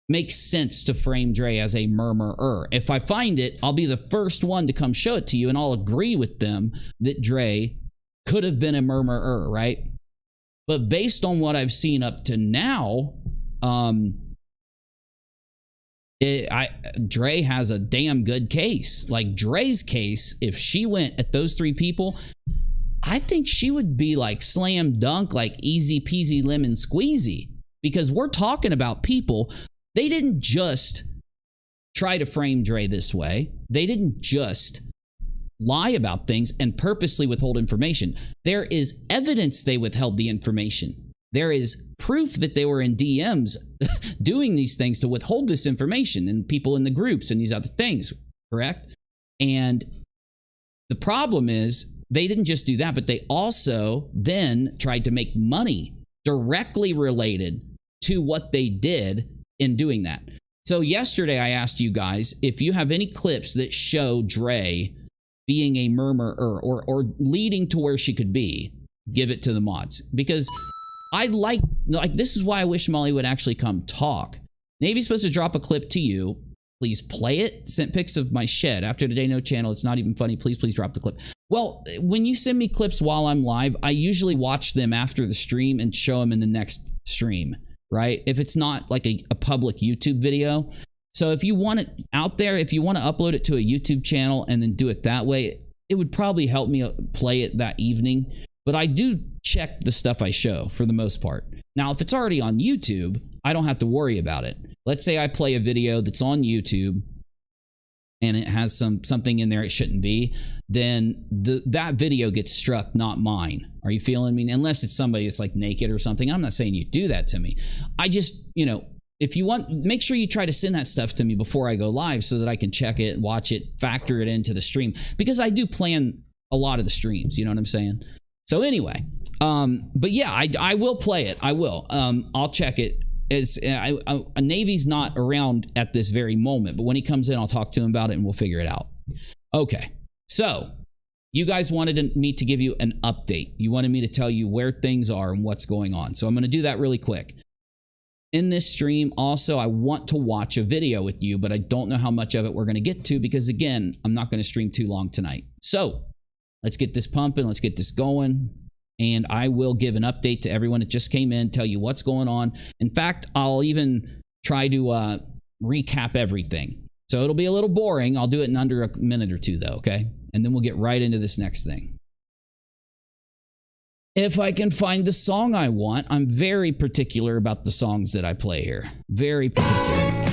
makes sense to frame Dre as a murmurer. If I find it, I'll be the first one to come show it to you, and I'll agree with them that Dre could have been a murmurer, right? But based on what I've seen up to now, Dre has a damn good case. Like, Dre's case, if she went at those three people, I think she would be like slam dunk, like easy peasy lemon squeezy, because we're talking about people. They didn't just try to frame Dre this way. They didn't just lie about things and purposely withhold information. There is evidence they withheld the information. There is proof that they were in DMs doing these things to withhold this information, and people in the groups and these other things, correct? And the problem is, they didn't just do that, but they also then tried to make money directly related to what they did in doing that. So yesterday I asked you guys if you have any clips that show Dre being a murmurer or leading to where she could be, give it to the mods. Because I like this is why I wish Molly would actually come talk. Navy's supposed to drop a clip to you. Please play it. Sent pics of my shed. After today, no channel. It's not even funny. Please drop the clip. Well, when you send me clips while I'm live, I usually watch them after the stream and show them in the next stream, right? If it's not like a public YouTube video. So if you want it out there, if you want to upload it to a YouTube channel and then do it that way, it would probably help me play it that evening. But I do check the stuff I show for the most part. Now, if it's already on YouTube, I don't have to worry about it. Let's say I play a video that's on YouTube and it has something in there it shouldn't be, then that video gets struck, not mine. Are you feeling me? Unless it's somebody that's like naked or something. I'm not saying you do that to me. I just, you know, if you want, make sure you try to send that stuff to me before I go live so that I can check it, watch it, factor it into the stream, because I do plan a lot of the streams. You know what I'm saying? So anyway, but yeah, I will play it. I will. I'll check it. Navy's not around at this very moment, but when he comes in, I'll talk to him about it and we'll figure it out. Okay. So you guys wanted me to give you an update. You wanted me to tell you where things are and what's going on. So I'm going to do that really quick. In this stream, also, I want to watch a video with you, but I don't know how much of it we're going to get to because, again, I'm not going to stream too long tonight. So Let's get this pumping. Let's get this going. And I will give an update to everyone that just came in, tell you what's going on. In fact, I'll even try to recap everything. So it'll be a little boring. I'll do it in under a minute or two, though, okay? And then we'll get right into this next thing. If I can find the song I want, I'm very particular about the songs that I play here. Very particular.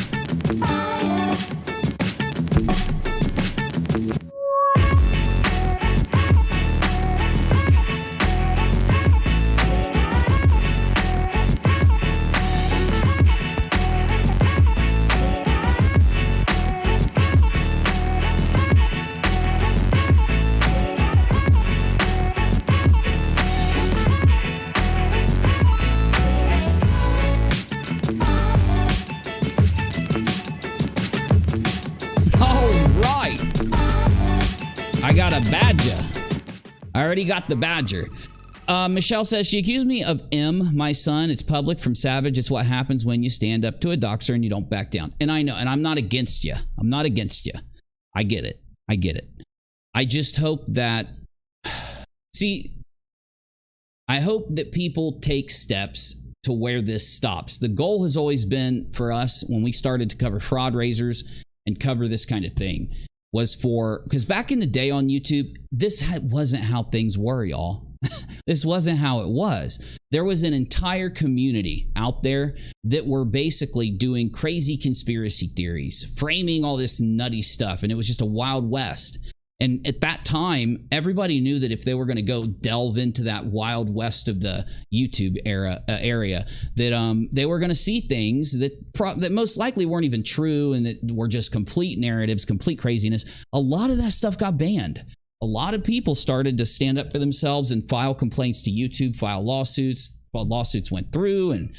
I got a badger. I already got the badger. Michelle says, she accused me of my son. It's public from Savage. It's what happens when you stand up to a doxer and you don't back down. And I know, and I'm not against you. I'm not against you. I get it. I get it. I just hope that, see, I hope that people take steps to where this stops. The goal has always been for us when we started to cover fraud raisers and cover this kind of thing was for, because back in the day on YouTube, this wasn't how things were, y'all. This wasn't how it was. There was an entire community out there that were basically doing crazy conspiracy theories, framing all this nutty stuff, and it was just a wild west. And at that time, everybody knew that if they were going to go delve into that wild west of the YouTube area, that they were going to see things that most likely weren't even true and that were just complete narratives, complete craziness. A lot of that stuff got banned. A lot of people started to stand up for themselves and file complaints to YouTube, file lawsuits. Well, lawsuits went through, and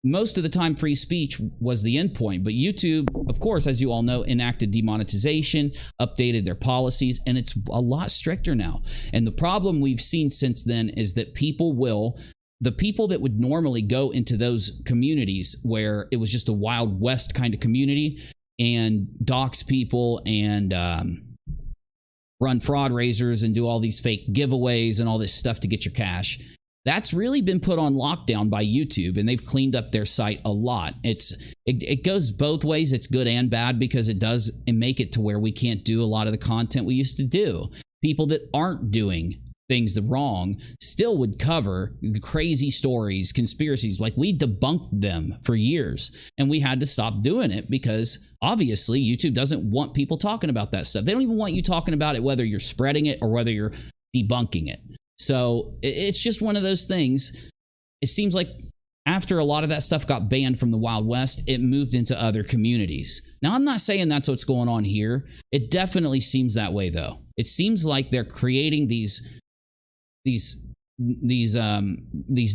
most of the time free speech was the end point. But YouTube, of course, as you all know, enacted demonetization, updated their policies, and it's a lot stricter now. And the problem we've seen since then is that the people that would normally go into those communities where it was just a Wild West kind of community and dox people and run fraud raisers and do all these fake giveaways and all this stuff to get your cash, that's really been put on lockdown by YouTube, and they've cleaned up their site a lot. It goes both ways. It's good and bad because it does make it to where we can't do a lot of the content we used to do. People that aren't doing things wrong still would cover crazy stories, conspiracies. Like, we debunked them for years, and we had to stop doing it because obviously YouTube doesn't want people talking about that stuff. They don't even want you talking about it, whether you're spreading it or whether you're debunking it. So it's just one of those things. It seems like after a lot of that stuff got banned from the Wild West, it moved into other communities. Now, I'm not saying that's what's going on here. It definitely seems that way, though. It seems like they're creating these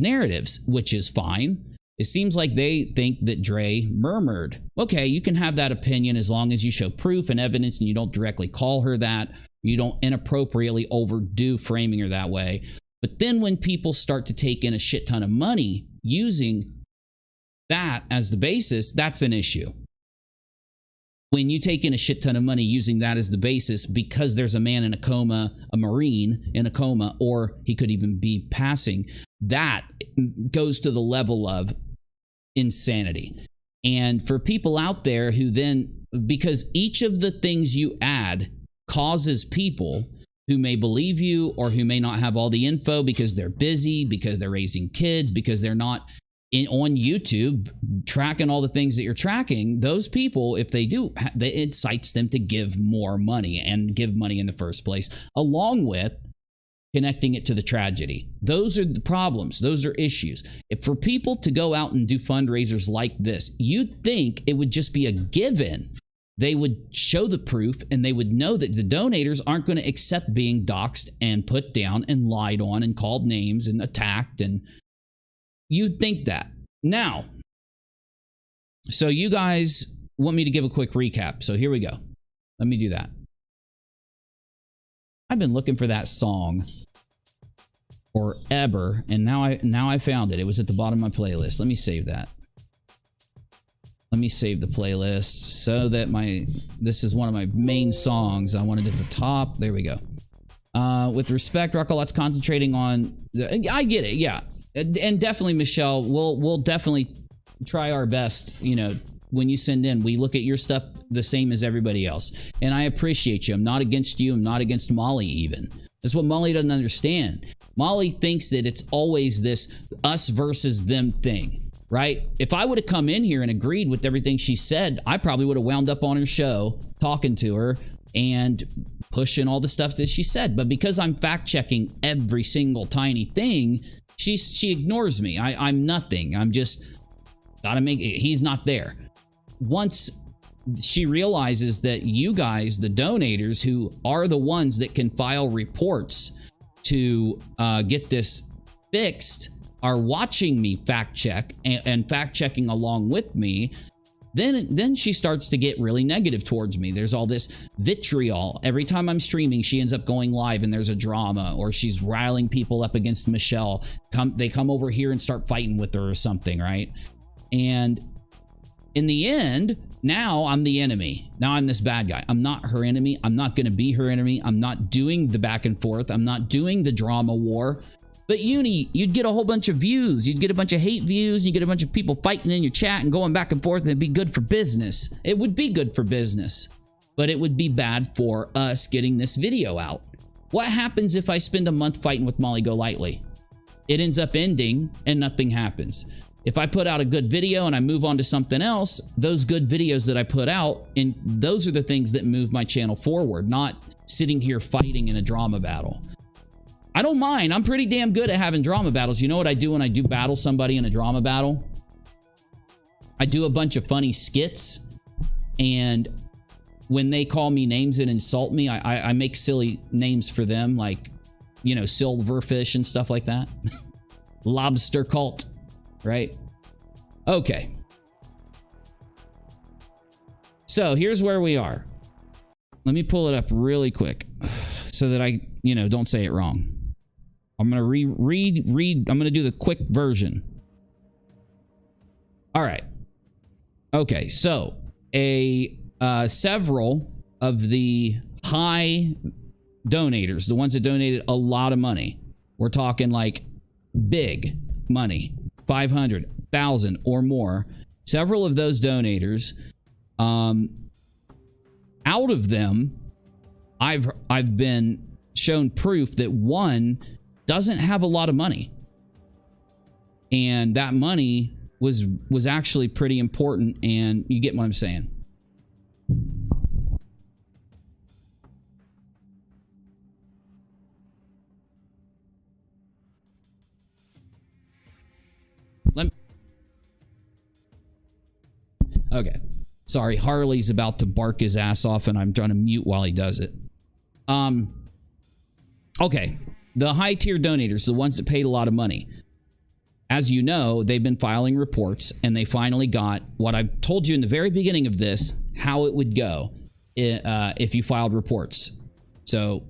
narratives, which is fine. It seems like they think that Dre murmured. Okay, you can have that opinion as long as you show proof and evidence and you don't directly call her that. You don't inappropriately overdo framing her that way. But then when people start to take in a shit ton of money using that as the basis, that's an issue. When you take in a shit ton of money using that as the basis because there's a man in a coma, a Marine in a coma, or he could even be passing, that goes to the level of insanity. And for people out there who then, because each of the things you add causes people who may believe you or who may not have all the info because they're busy, because they're raising kids, because they're not on YouTube tracking all the things that you're tracking, those people, if they do, it incites them to give more money and give money in the first place, along with connecting it to the tragedy. Those are the problems. Those are issues. If for people to go out and do fundraisers like this, you'd think it would just be a given. They would show the proof and they would know that the donators aren't going to accept being doxxed and put down and lied on and called names and attacked. And you'd think that. Now, so you guys want me to give a quick recap. So here we go. Let me do that. I've been looking for that song forever, and now I found it. It was at the bottom of my playlist. Let me save that. Let me save the playlist so that this is one of my main songs. I wanted it at the top. There we go. With respect, rockAlot's concentrating on... I get it, yeah. And definitely, Michelle, we'll definitely try our best, you know, when you send in. We look at your stuff the same as everybody else. And I appreciate you. I'm not against you. I'm not against Molly even. That's what Molly doesn't understand. Molly thinks that it's always this us versus them thing, right? If I would have come in here and agreed with everything she said, I probably would have wound up on her show talking to her and pushing all the stuff that she said. But because I'm fact-checking every single tiny thing, she ignores me. I'm nothing. I'm just gotta make it. He's not there. Once she realizes that you guys, the donators, who are the ones that can file reports to get this fixed, are watching me fact check and fact checking along with me, then she starts to get really negative towards me. There's all this vitriol. Every time I'm streaming, she ends up going live and there's a drama, or she's riling people up against Michelle. They come over here and start fighting with her or something, right? And in the end, now I'm the enemy. Now I'm this bad guy. I'm not her enemy. I'm not going to be her enemy. I'm not doing the back and forth. I'm not doing the drama war. But Uni, you'd get a whole bunch of views. You'd get a bunch of hate views. You get a bunch of people fighting in your chat and going back and forth, and it'd be good for business. It would be good for business, but it would be bad for us getting this video out. What happens if I spend a month fighting with Molly Golightly? It ends up ending and nothing happens. If I put out a good video and I move on to something else, those good videos that I put out, and those are the things that move my channel forward, not sitting here fighting in a drama battle. I don't mind. I'm pretty damn good at having drama battles. You know what I do when I do battle somebody in a drama battle? I do a bunch of funny skits, and when they call me names and insult me, I make silly names for them, like, you know, silverfish and stuff like that. Lobster cult. Right? Okay. So here's where we are. Let me pull it up really quick so that I, you know, don't say it wrong. I'm going to read. I'm going to do the quick version. All right. Okay. So several of the high donators, the ones that donated a lot of money, we're talking like big money, 500,000 or more. Several of those donators, out of them, I've been shown proof that one doesn't have a lot of money, and that money was actually pretty important. And you get what I'm saying. Okay. Sorry, Harley's about to bark his ass off, and I'm trying to mute while he does it. Okay. The high-tier donators, the ones that paid a lot of money. As you know, they've been filing reports, and they finally got what I told you in the very beginning of this, how it would go if you filed reports. So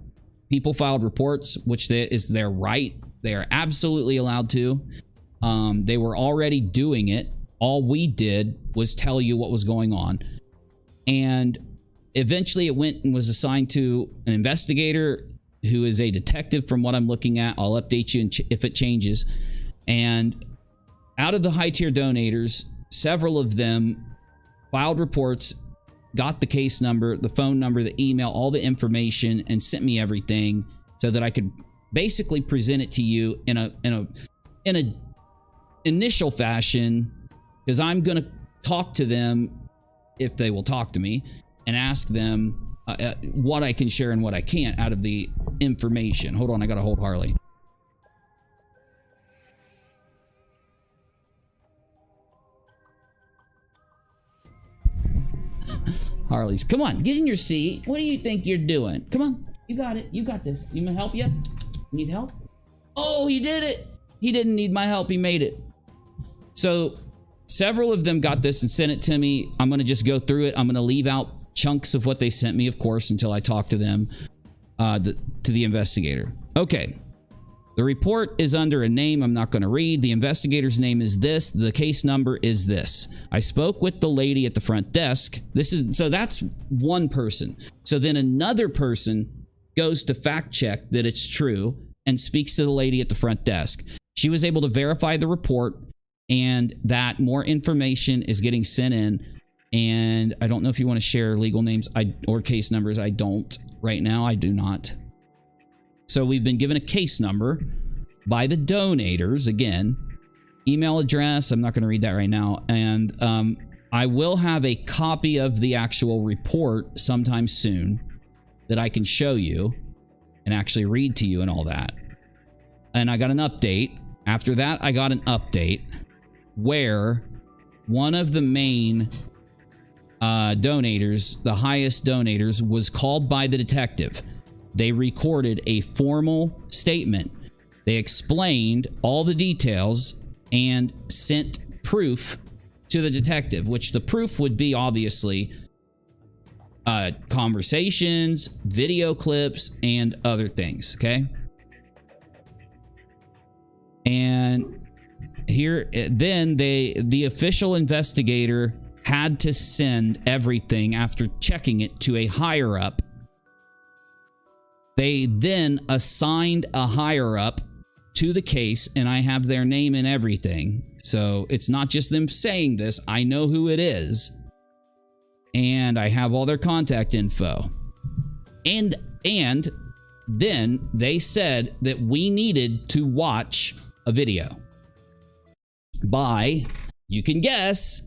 people filed reports, which is their right. They are absolutely allowed to. They were already doing it. All we did was tell you what was going on. And eventually it went and was assigned to an investigator who is a detective from what I'm looking at. I'll update you if it changes. And out of the high-tier donators, several of them filed reports, got the case number, the phone number, the email, all the information, and sent me everything so that I could basically present it to you in a initial fashion, because I'm going to talk to them, if they will talk to me, and ask them what I can share and what I can't out of the information. Hold on, I got to hold Harley. Harley's, come on, get in your seat. What do you think you're doing? Come on, you got it. You got this. You want help yet? Need help? Oh, he did it. He didn't need my help. He made it. So several of them got this and sent it to me. I'm going to just go through it. I'm going to leave out chunks of what they sent me, of course, until I talk to them, to the investigator. Okay. The report is under a name I'm not going to read. The investigator's name is this. The case number is this. I spoke with the lady at the front desk. So that's one person. So then another person goes to fact check that it's true and speaks to the lady at the front desk. She was able to verify the report and that more information is getting sent in. And I don't know if you want to share legal names or case numbers. I don't right now. I do not. So we've been given a case number by the donators. Again, email address. I'm not going to read that right now. And I will have a copy of the actual report sometime soon that I can show you and actually read to you and all that. And I got an update. After that, I got an update where one of the main donators, the highest donators, was called by the detective. They recorded a formal statement. They explained all the details and sent proof to the detective, which the proof would be obviously conversations, video clips, and other things, okay? And here, then the official investigator had to send everything after checking it to a higher up. They then assigned a higher up to the case, and I have their name and everything. So it's not just them saying this. I know who it is. And I have all their contact info. And then they said that we needed to watch a video by, you can guess,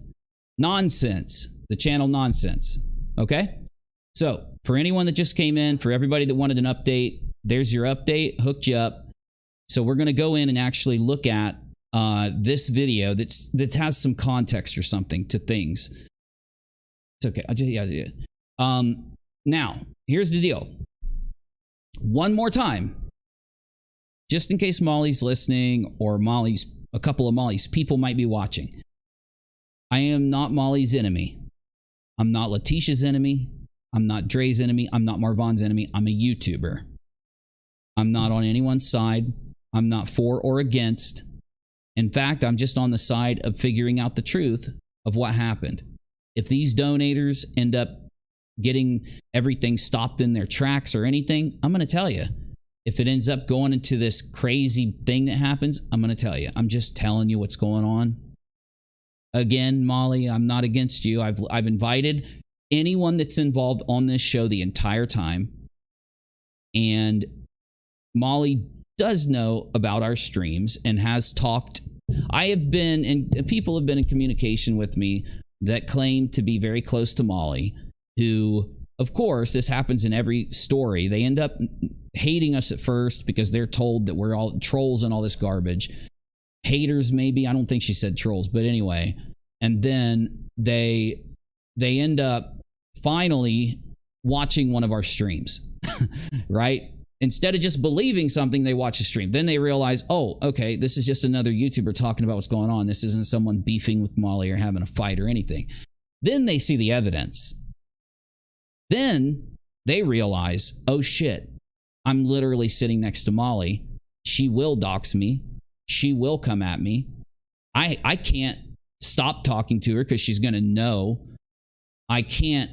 Nonsense, the channel Nonsense. Okay? So, for anyone that just came in, for everybody that wanted an update, there's your update, hooked you up. So we're going to go in and actually look at this video that has some context or something to things. It's okay. Yeah. Now, here's the deal. One more time, just in case Molly's listening or a couple of Molly's people might be watching. I am not Molly's enemy. I'm not Latisha's enemy. I'm not Dre's enemy. I'm not Marvon's enemy. I'm a YouTuber. I'm not on anyone's side. I'm not for or against. In fact, I'm just on the side of figuring out the truth of what happened. If these donators end up getting everything stopped in their tracks or anything, I'm going to tell you. If it ends up going into this crazy thing that happens, I'm going to tell you. I'm just telling you what's going on. Again, Molly, I'm not against you. I've invited anyone that's involved on this show the entire time. And Molly does know about our streams and has talked. I have been, and people have been in communication with me that claim to be very close to Molly, who, of course, this happens in every story. They end up hating us at first because they're told that we're all trolls and all this garbage. Haters, maybe. I don't think she said trolls, but anyway. And then they end up finally watching one of our streams, right? Instead of just believing something, they watch a stream. Then they realize, oh, okay, this is just another YouTuber talking about what's going on. This isn't someone beefing with Molly or having a fight or anything. Then they see the evidence. Then they realize, oh shit, I'm literally sitting next to Molly. She will dox me. She will come at me. I can't stop talking to her because she's going to know. I can't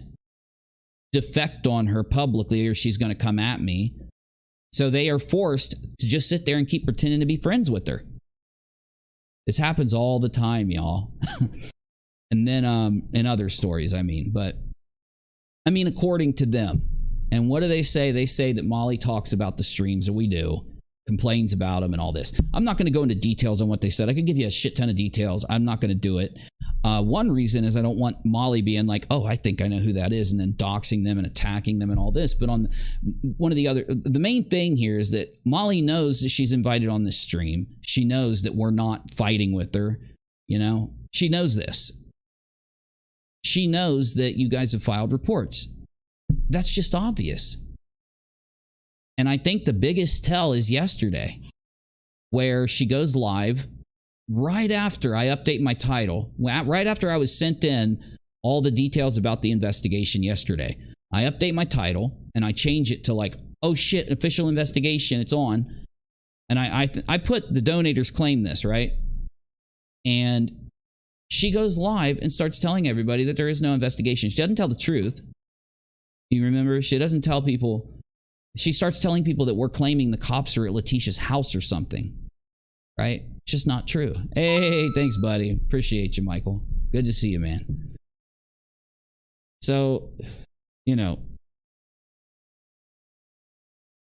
defect on her publicly or she's going to come at me. So they are forced to just sit there and keep pretending to be friends with her. This happens all the time, y'all. And then in other stories, but according to them. And what do they say? They say that Molly talks about the streams, and we do. Complains about them and all this. I'm not going to go into details on what they said. I could give you a shit ton of details. I'm not going to do it. One reason is I don't want Molly being like, oh, I think I know who that is, and then doxing them and attacking them and all this. But on the main thing here is that Molly knows that she's invited on this stream. She knows that we're not fighting with her. You know, she knows this. She knows that you guys have filed reports. That's just obvious. And I think the biggest tell is yesterday, where she goes live right after I update my title, right after I was sent in all the details about the investigation yesterday. I update my title and I change it to like, oh shit, official investigation, it's on. And I put the donators claim this, right? And she goes live and starts telling everybody that there is no investigation. She doesn't tell the truth. You remember? She doesn't tell people she starts telling people that we're claiming the cops are at Latisha's house or something. Right? It's just not true. Hey, thanks, buddy. Appreciate you, Michael. Good to see you, man. So, you know,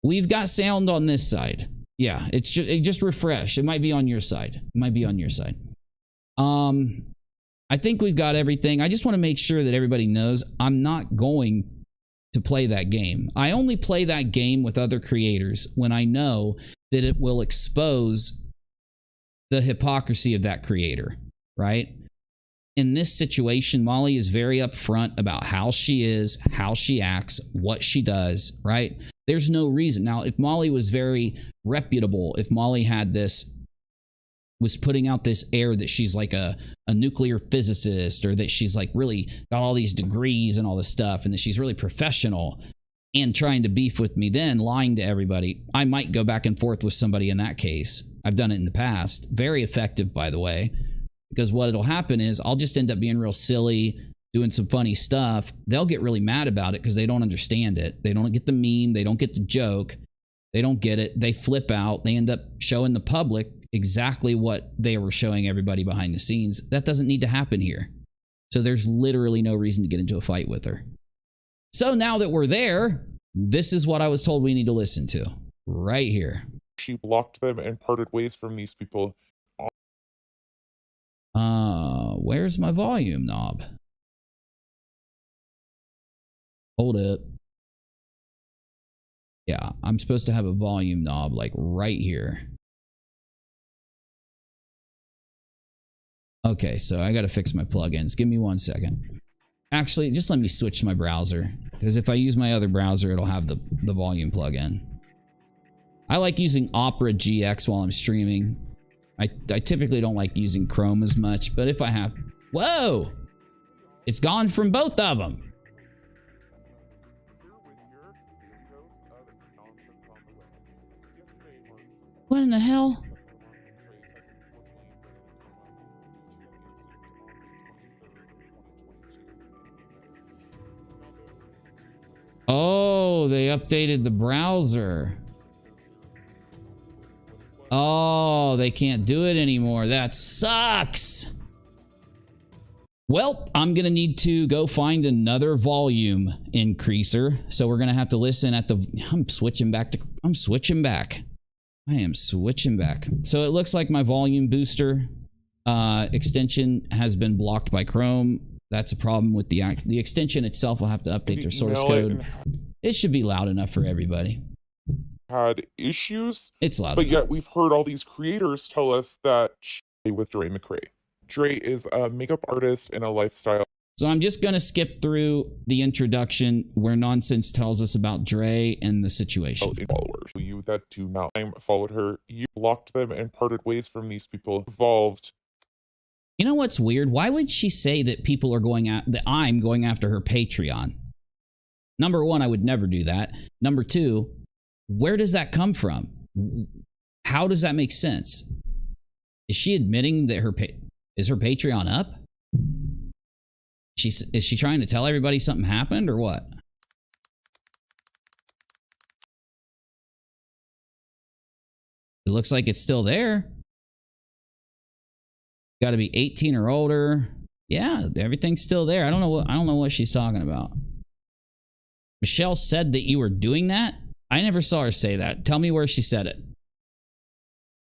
we've got sound on this side. Yeah, it just refresh. It might be on your side. It might be on your side. I think we've got everything. I just want to make sure that everybody knows I'm not going to play that game. I only play that game with other creators when I know that it will expose the hypocrisy of that creator, right? In this situation, Molly is very upfront about how she is, how she acts, what she does, right? There's no reason. Now, if Molly was very reputable, if Molly had this, was putting out this air that she's like a nuclear physicist, or that she's like really got all these degrees and all this stuff, and that she's really professional and trying to beef with me, then lying to everybody, I might go back and forth with somebody in that case. I've done it in the past. Very effective, by the way. Because what'll happen is I'll just end up being real silly, doing some funny stuff. They'll get really mad about it because they don't understand it. They don't get the meme. They don't get the joke. They don't get it. They flip out. They end up showing the public exactly what they were showing everybody behind the scenes. That doesn't need to happen here. So there's literally no reason to get into a fight with her. So now that we're there, this is what I was told we need to listen to right here. She blocked them and parted ways from these people. Where's my volume knob? Hold it. Yeah, I'm supposed to have a volume knob like right here. Okay, so I gotta fix my plugins. Give me 1 second. Actually, just let me switch to my browser, because if I use my other browser, it'll have the volume plugin. I like using Opera GX while I'm streaming. I typically don't like using Chrome as much, but if I have... Whoa! It's gone from both of them. What in the hell? Oh, they updated the browser. Oh, they can't do it anymore. That sucks. Well, I'm going to need to go find another volume increaser. So we're going to have to listen at the... I'm switching back. I am switching back. So it looks like my volume booster extension has been blocked by Chrome. That's a problem with the extension itself. Will have to update their source code. It should be loud enough for everybody. Had issues. It's loud. But yet we've heard all these creators tell us that with Dre McCray. Dre is a makeup artist and a lifestyle. So I'm just going to skip through the introduction where Nonsense tells us about Dre and the situation. Followers, you that do not followed her, you blocked them and parted ways from these people involved. You know what's weird? Why would she say that people are going at that I'm going after her Patreon? Number one, I would never do that. Number two, where does that come from? How does that make sense? Is she admitting that her Patreon up? Is she trying to tell everybody something happened or what? It looks like it's still there. Got to be 18 or older. Yeah, everything's still there. I don't know what she's talking about. Michelle said that you were doing that. I never saw her say that. Tell me where she said it.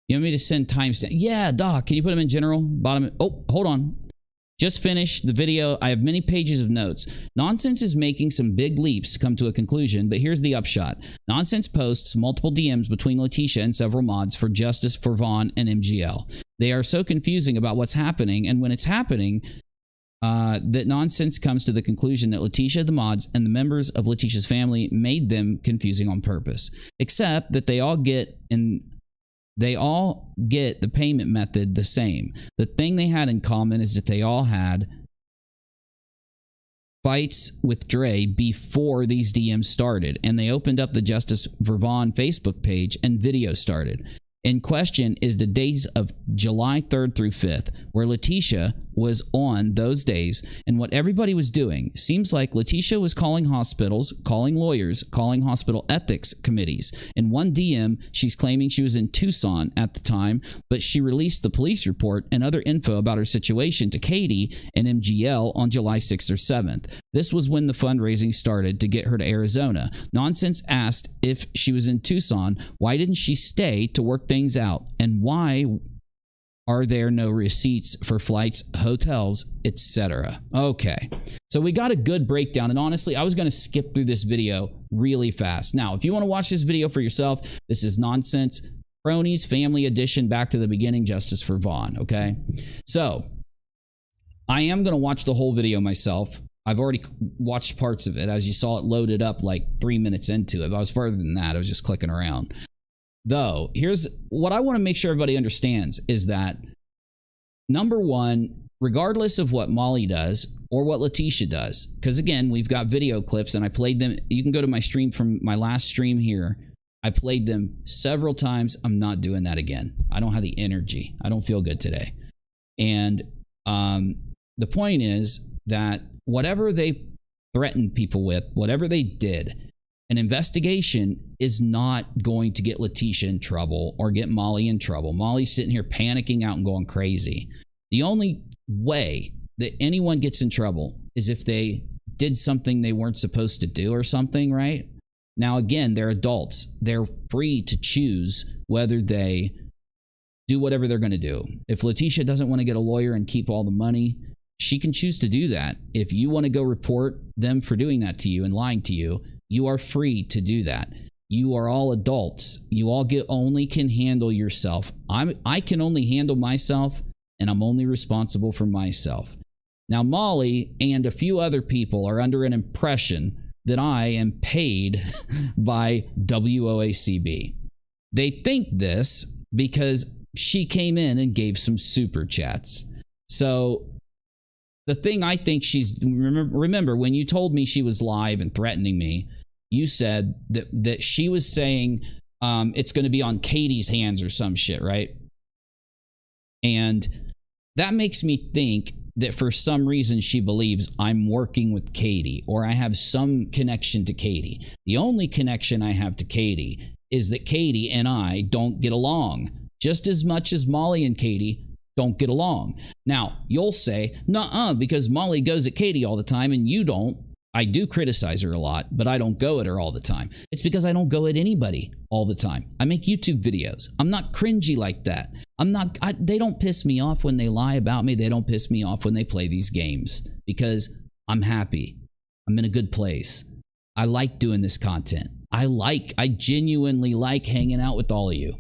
You want me to send timestamp? Yeah, Doc. Can you put them in general? Bottom. Oh, hold on. Just finished the video. I have many pages of notes. Nonsense is making some big leaps to come to a conclusion, but here's the upshot. Nonsense posts multiple DMs between Latisha and several mods for JUSTICEforVON and MGL. They are so confusing about what's happening, and when it's happening, that Nonsense comes to the conclusion that Latisha, the mods, and the members of Latisha's family made them confusing on purpose. Except that they all get the payment method the same. The thing they had in common is that they all had fights with Dre before these DMs started, and they opened up the JUSTICEforVON Facebook page and video started. In question is the days of July 3rd through 5th, where Latisha was on those days and what everybody was doing. Seems like Latisha was calling hospitals, calling lawyers, calling hospital ethics committees. In one DM, she's claiming she was in Tucson at the time, but she released the police report and other info about her situation to Katie and MGL on July 6th or 7th. This was when the fundraising started to get her to Arizona. Nonsense asked if she was in Tucson, why didn't she stay to work things out? And why are there no receipts for flights, hotels, etc.? Okay, so we got a good breakdown, and honestly, I was going to skip through this video really fast. Now, if you want to watch this video for yourself, this is Nonsense Cronies Family Edition, back to the beginning, Justice for Vaughn, okay? So, I am going to watch the whole video myself. I've already watched parts of it. As you saw, it loaded up like 3 minutes into it. If I was further than that, I was just clicking around. Though, here's what I want to make sure everybody understands is that, number one, regardless of what Molly does or what Latisha does, because again, we've got video clips and I played them. You can go to my stream from my last stream here. I played them several times. I'm not doing that again. I don't have the energy. I don't feel good today. And the point is that whatever they threatened people with, whatever they did, an investigation is not going to get Latisha in trouble or get Molly in trouble. Molly's sitting here panicking out and going crazy. The only way that anyone gets in trouble is if they did something they weren't supposed to do or something, right? Now, again, they're adults. They're free to choose whether they do whatever they're going to do. If Latisha doesn't want to get a lawyer and keep all the money, she can choose to do that. If you want to go report them for doing that to you and lying to you, you are free to do that. You are all adults. You all only can handle yourself. I can only handle myself, and I'm only responsible for myself. Now, Molly and a few other people are under an impression that I am paid by WOACB. They think this because she came in and gave some super chats. So the thing I think she's, remember when you told me she was live and threatening me, you said that she was saying it's going to be on Katie's hands or some shit, right? And that makes me think that for some reason she believes I'm working with Katie or I have some connection to Katie. The only connection I have to Katie is that Katie and I don't get along just as much as Molly and Katie don't get along. Now, you'll say, nuh-uh, because Molly goes at Katie all the time and you don't. I do criticize her a lot, but I don't go at her all the time. It's because I don't go at anybody all the time. I make YouTube videos. I'm not cringy like that. They don't piss me off when they lie about me. They don't piss me off when they play these games because I'm happy. I'm in a good place. I like doing this content. I genuinely like hanging out with all of you.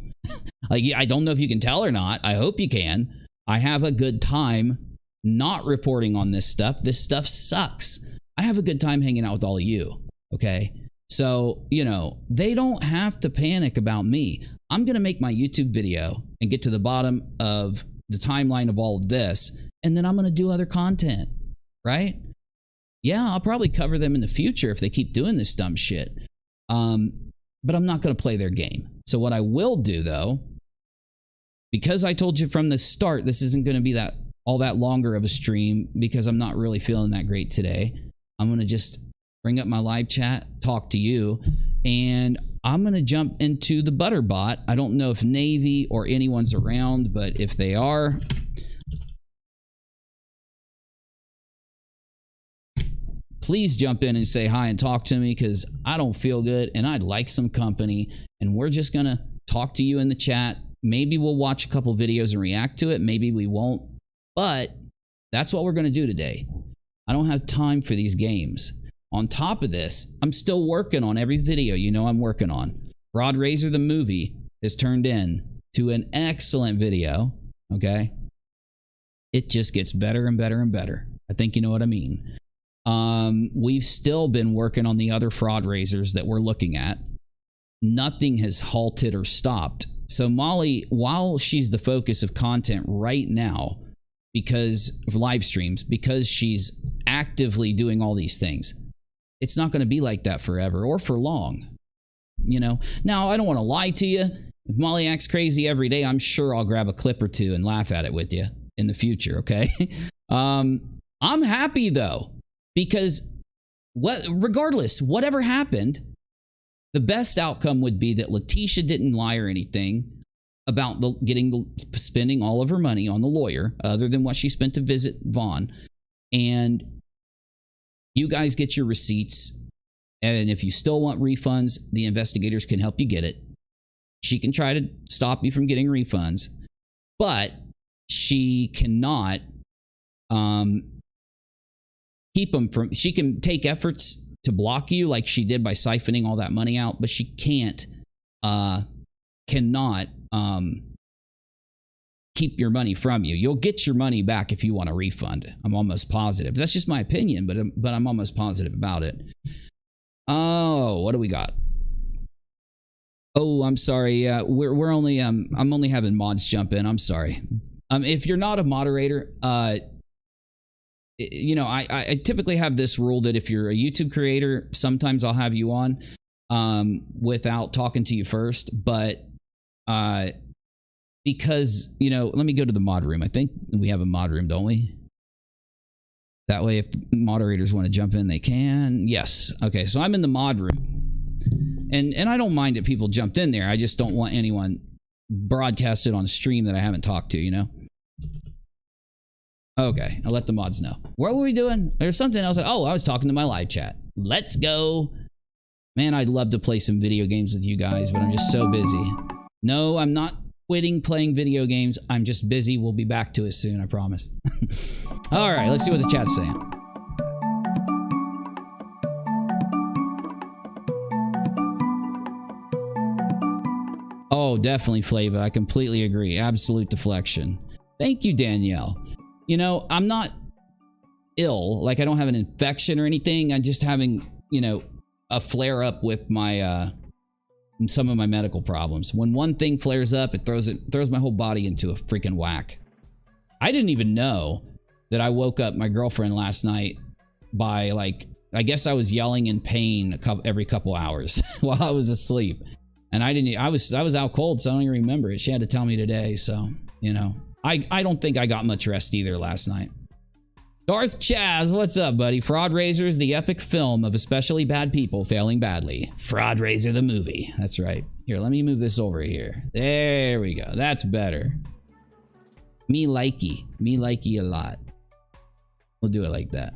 Like, I don't know if you can tell or not. I hope you can. I have a good time not reporting on this stuff. This stuff sucks. I have a good time hanging out with all of you, okay? So, you know, they don't have to panic about me. I'm going to make my YouTube video and get to the bottom of the timeline of all of this, and then I'm going to do other content, right? Yeah, I'll probably cover them in the future if they keep doing this dumb shit. But I'm not going to play their game. So what I will do, though, because I told you from the start this isn't going to be all that longer of a stream because I'm not really feeling that great today, I'm going to just bring up my live chat, talk to you, and I'm going to jump into the Butterbot. I don't know if Navy or anyone's around, but if they are, please jump in and say hi and talk to me because I don't feel good and I'd like some company, and we're just going to talk to you in the chat. Maybe we'll watch a couple videos and react to it. Maybe we won't, but that's what we're going to do today. I don't have time for these games. On top of this, I'm still working on every video you know I'm working on. FRAUDRAISER the movie is turned in to an excellent video, okay? It just gets better and better and better. I think you know what I mean. We've still been working on the other FRAUDRAISERs that we're looking at. Nothing has halted or stopped. So Molly, while she's the focus of content right now, because of live streams, because she's actively doing all these things, it's not going to be like that forever or for long, you know? Now, I don't want to lie to you. If Molly acts crazy every day, I'm sure I'll grab a clip or two and laugh at it with you in the future, okay? I'm happy though, because regardless, whatever happened, the best outcome would be that Latisha didn't lie or anything about spending all of her money on the lawyer, other than what she spent to visit Vaughn. And you guys get your receipts. And if you still want refunds, the investigators can help you get it. She can try to stop you from getting refunds, but she cannot keep them from. She can take efforts to block you like she did by siphoning all that money out, but she cannot keep your money from you. You'll get your money back if you want a refund. I'm almost positive. That's just my opinion, but I'm almost positive about it. Oh, what do we got? Oh, I'm sorry. We're only I'm only having mods jump in. I'm sorry. If you're not a moderator, you know, I typically have this rule that if you're a YouTube creator, sometimes I'll have you on without talking to you first, but because, you know, let me go to the mod room. I think we have a mod room, don't we? That way, if the moderators want to jump in, they can. Yes. Okay, so I'm in the mod room. And I don't mind that people jumped in there. I just don't want anyone broadcasted on stream that I haven't talked to, you know? Okay, I'll let the mods know. What were we doing? There's something else. Oh, I was talking to my live chat. Let's go. Man, I'd love to play some video games with you guys, but I'm just so busy. No, I'm not quitting playing video games. I'm just busy. We'll be back to it soon, I promise. All right, let's see what the chat's saying. Oh, definitely, Flava. I completely agree. Absolute deflection. Thank you, Danielle. You know, I'm not ill. Like, I don't have an infection or anything. I'm just having, you know, a flare up with my some of my medical problems. When one thing flares up, it throws my whole body into a freaking whack. I didn't even know that I woke up my girlfriend last night by, like, I guess I was yelling in pain every couple hours while I was asleep. And I was out cold, so I don't even remember it. She had to tell me today, so, you know. I don't think I got much rest either last night. Darth Chaz, what's up, buddy? Fraudraisers, the epic film of especially bad people failing badly. Fraudraiser the movie. That's right. Here, let me move this over here. There we go. That's better. Me likey. Me likey a lot. We'll do it like that.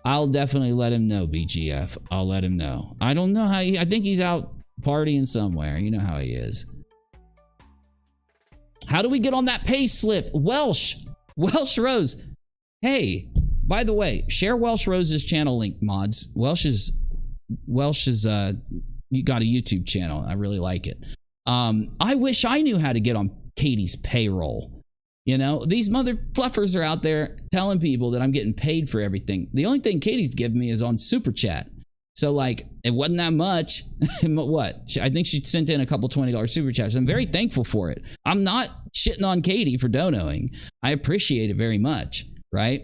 I'll definitely let him know, BGF. I'll let him know. I don't know how I think he's out partying somewhere. You know how he is. How do we get on that pay slip? Welsh Rose. Hey, by the way, share Welsh Rose's channel link, mods. Welsh is you got a YouTube channel. I really like it. I wish I knew how to get on Katie's payroll. You know, these mother fluffers are out there telling people that I'm getting paid for everything. The only thing Katie's giving me is on Super Chat. So, like, it wasn't that much. What? I think she sent in a couple $20 Super Chats. I'm very thankful for it. I'm not shitting on Katie for donoing. I appreciate it very much, right?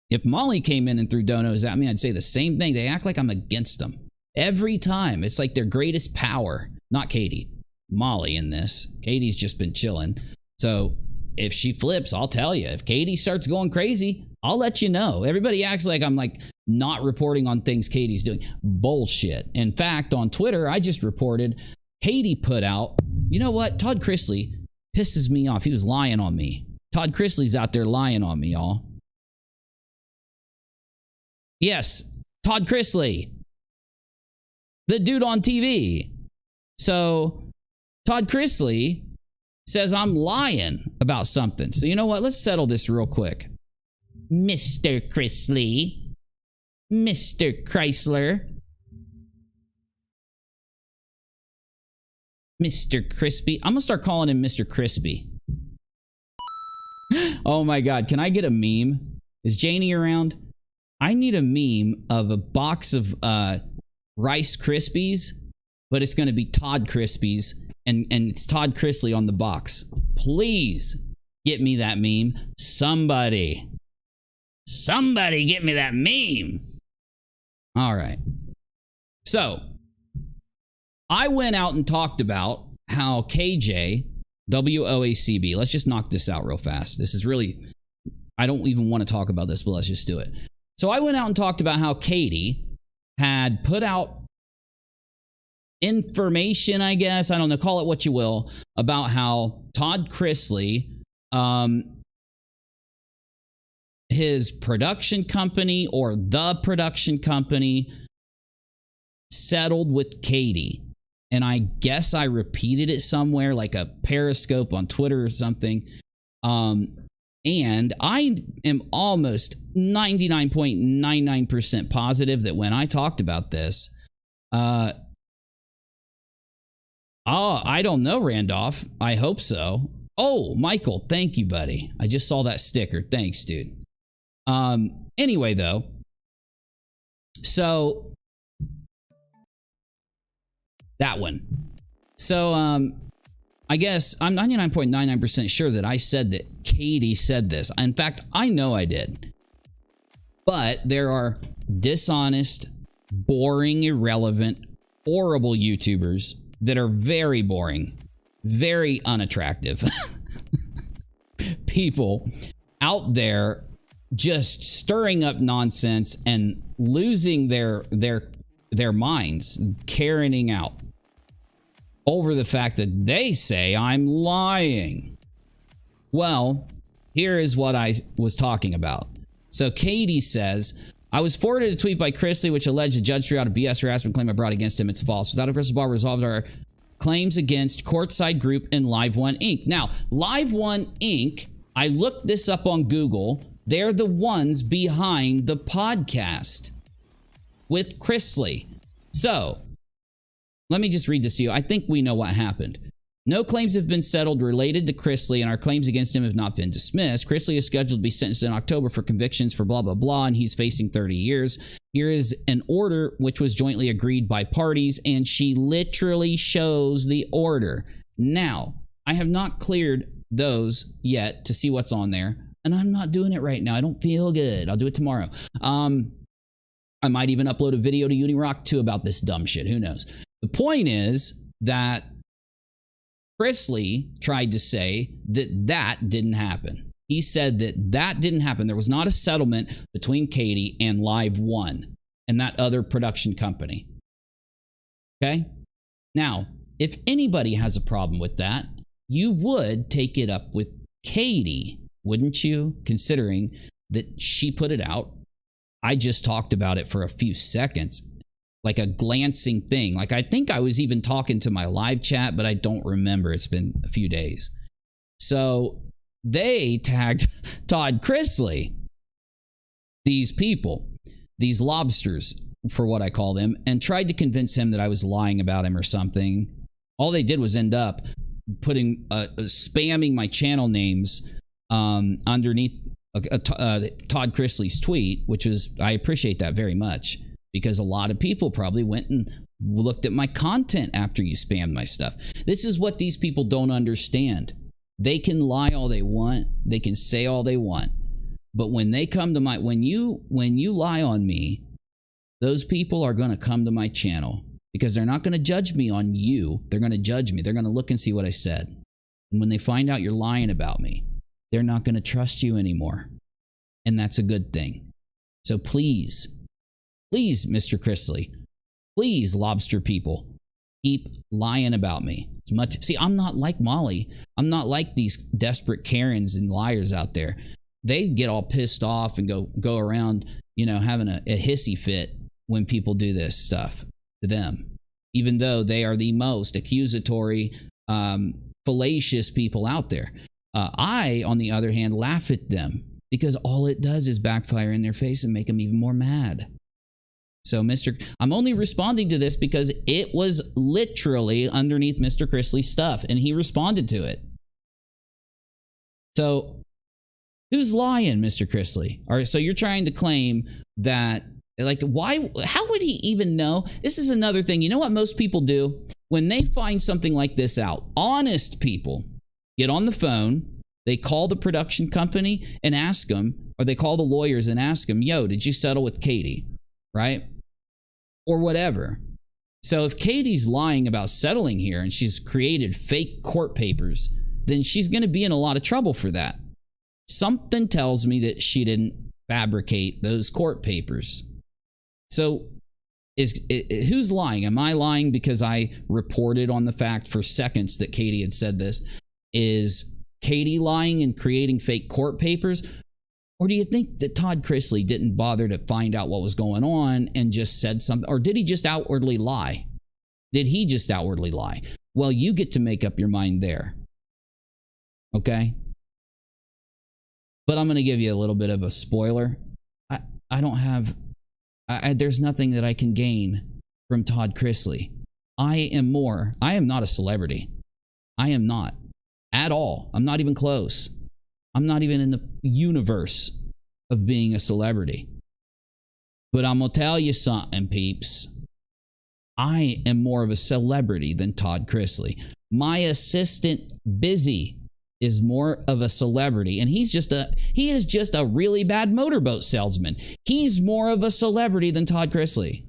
If Molly came in and threw donos at me, I'd say the same thing. They act like I'm against them. Every time. It's like their greatest power. Not Katie. Molly in this. Katie's just been chilling. So if she flips, I'll tell you. If Katie starts going crazy, I'll let you know. Everybody acts like I'm like not reporting on things Katie's doing. Bullshit. In fact, on Twitter, I just reported Katie put out, you know what? Todd Chrisley pisses me off. He was lying on me. Todd Chrisley's out there lying on me, y'all. Yes, Todd Chrisley. The dude on TV. So Todd Chrisley says I'm lying about something. So you know what? Let's settle this real quick. Mr. Chrisley. Mr. Chrysler. Mr. Crispy. I'm gonna start calling him Mr. Crispy. Oh my God. Can I get a meme? Is Janie around? I need a meme of a box of Rice Krispies, but it's gonna be Todd Krispies. And it's Todd Chrisley on the box. Please get me that meme. Somebody get me that meme. All right. So I went out and talked about how KJ WOACB. Let's just knock this out real fast. This is really, I don't even want to talk about this, but let's just do it. So I went out and talked about how Katie had put out information, I guess, I don't know, call it what you will, about how Todd Chrisley, his production company or the production company settled with Katie. And I guess I repeated it somewhere, like a Periscope on Twitter or something. And I am almost 99.99% positive that when I talked about this, I don't know, Randolph. I hope so. Oh, Michael, thank you, buddy. I just saw that sticker. Thanks, dude. Anyway, though, so that one. So, I guess I'm 99.99% sure that I said that Katie said this. In fact, I know I did. But there are dishonest, boring, irrelevant, horrible YouTubers that are very boring, very unattractive people out there just stirring up nonsense and losing their minds, carrying out over the fact that they say I'm lying. Well, here is what I was talking about. So Katie says, I was forwarded a tweet by Chrisley which alleged a judge threw out a BS harassment claim I brought against him. It's false. Without a crystal ball, resolved our claims against Courtside Group and Live One Inc. Now, Live One Inc., I looked this up on Google. They're the ones behind the podcast with Chrisley. So, let me just read this to you. I think we know what happened. No claims have been settled related to Chrisley, and our claims against him have not been dismissed. Chrisley is scheduled to be sentenced in October for convictions for blah, blah, blah, and he's facing 30 years. Here is an order which was jointly agreed by parties, and she literally shows the order. Now, I have not cleared those yet to see what's on there, and I'm not doing it right now. I don't feel good. I'll do it tomorrow. I might even upload a video to Unirock too about this dumb shit. Who knows? The point is that Chrisley tried to say that that didn't happen. He said that that didn't happen. There was not a settlement between Katie and Live One and that other production company. Okay? Now, if anybody has a problem with that, you would take it up with Katie, wouldn't you? Considering that she put it out. I just talked about it for a few seconds. Like a glancing thing. Like I think I was even talking to my live chat, but I don't remember. It's been a few days. So they tagged Todd Chrisley, these people, these lobsters for what I call them, and tried to convince him that I was lying about him or something. All they did was end up putting spamming my channel names underneath Todd Chrisley's tweet, which was, I appreciate that very much. Because a lot of people probably went and looked at my content after you spammed my stuff. This is what these people don't understand. They can lie all they want. They can say all they want. But when they come to my, when you lie on me, those people are going to come to my channel because they're not going to judge me on you. They're going to judge me. They're going to look and see what I said. And when they find out you're lying about me, they're not going to trust you anymore. And that's a good thing. So please, Mr. Chrisley, please, lobster people, keep lying about me. As much, see, I'm not like Molly. I'm not like these desperate Karens and liars out there. They get all pissed off and go around, you know, having a hissy fit when people do this stuff to them, even though they are the most accusatory, fallacious people out there. I, on the other hand, laugh at them because all it does is backfire in their face and make them even more mad. So, I'm only responding to this because it was literally underneath Mr. Chrisley's stuff, and he responded to it. So, who's lying, Mr. Chrisley? All right, so you're trying to claim that, like, why? How would he even know? This is another thing. You know what most people do? When they find something like this out, honest people get on the phone, they call the production company and ask them, or they call the lawyers and ask them, yo, did you settle with Katie? Right? Or whatever. So if Katie's lying about settling here and she's created fake court papers then she's going to be in a lot of trouble for that. Something tells me that she didn't fabricate those court papers. So who's lying? Am I lying because I reported on the fact for seconds that Katie had said this? Is Katie lying and creating fake court papers? Or do you think that Todd Chrisley didn't bother to find out what was going on and just said something? Or did he just outwardly lie? Did he just outwardly lie? Well, you get to make up your mind there. Okay? But I'm going to give you a little bit of a spoiler. I don't have... there's nothing that I can gain from Todd Chrisley. I am not a celebrity. I am not. At all. I'm not even close. I'm not even in the universe of being a celebrity. But I'm going to tell you something, peeps. I am more of a celebrity than Todd Chrisley. My assistant, Busy, is more of a celebrity. And he is just a really bad motorboat salesman. He's more of a celebrity than Todd Chrisley.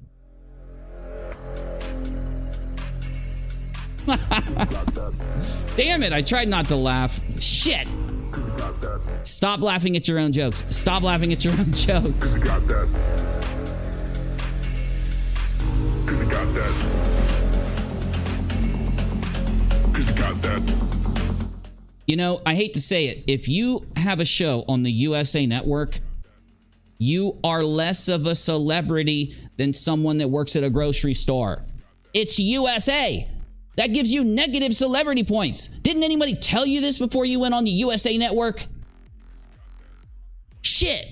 Damn it, I tried not to laugh. Shit. Stop laughing at your own jokes. Stop laughing at your own jokes. You know, I hate to say it. If you have a show on the USA Network, you are less of a celebrity than someone that works at a grocery store. It's USA. That gives you negative celebrity points. Didn't anybody tell you this before you went on the USA Network? Shit.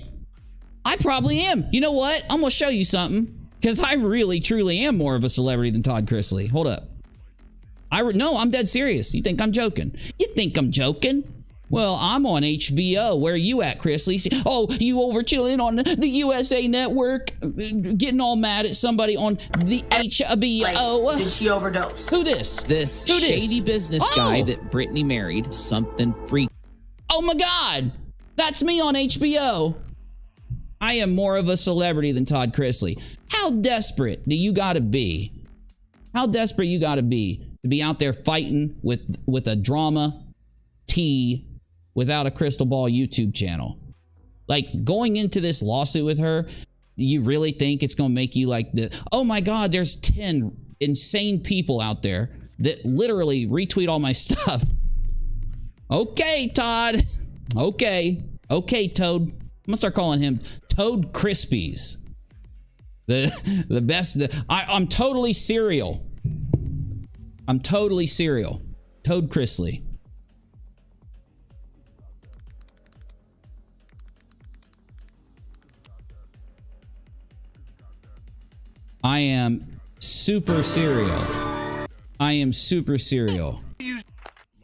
I probably am. You know what? I'm going to show you something. Because I really, truly am more of a celebrity than Todd Chrisley. Hold up. No, I'm dead serious. You think I'm joking? You think I'm joking? Well, I'm on HBO. Where are you at, Chrisley? Oh, you over chilling on the USA Network, getting all mad at somebody on the HBO. Like, did she overdose? Who this? This shady business guy that Brittany married, something freak. Oh my God, that's me on HBO. I am more of a celebrity than Todd Chrisley. How desperate do you got to be? How desperate you got to be out there fighting with a drama T without a crystal ball YouTube channel? Like, going into this lawsuit with her, you really think it's going to make you like oh my God, there's 10 insane people out there that literally retweet all my stuff. Okay, Todd. Okay, Toad. I'm gonna start calling him Toad Krispies. The best. I'm totally cereal. I'm totally cereal. Toad Chrisley. I am super cereal. I am super cereal.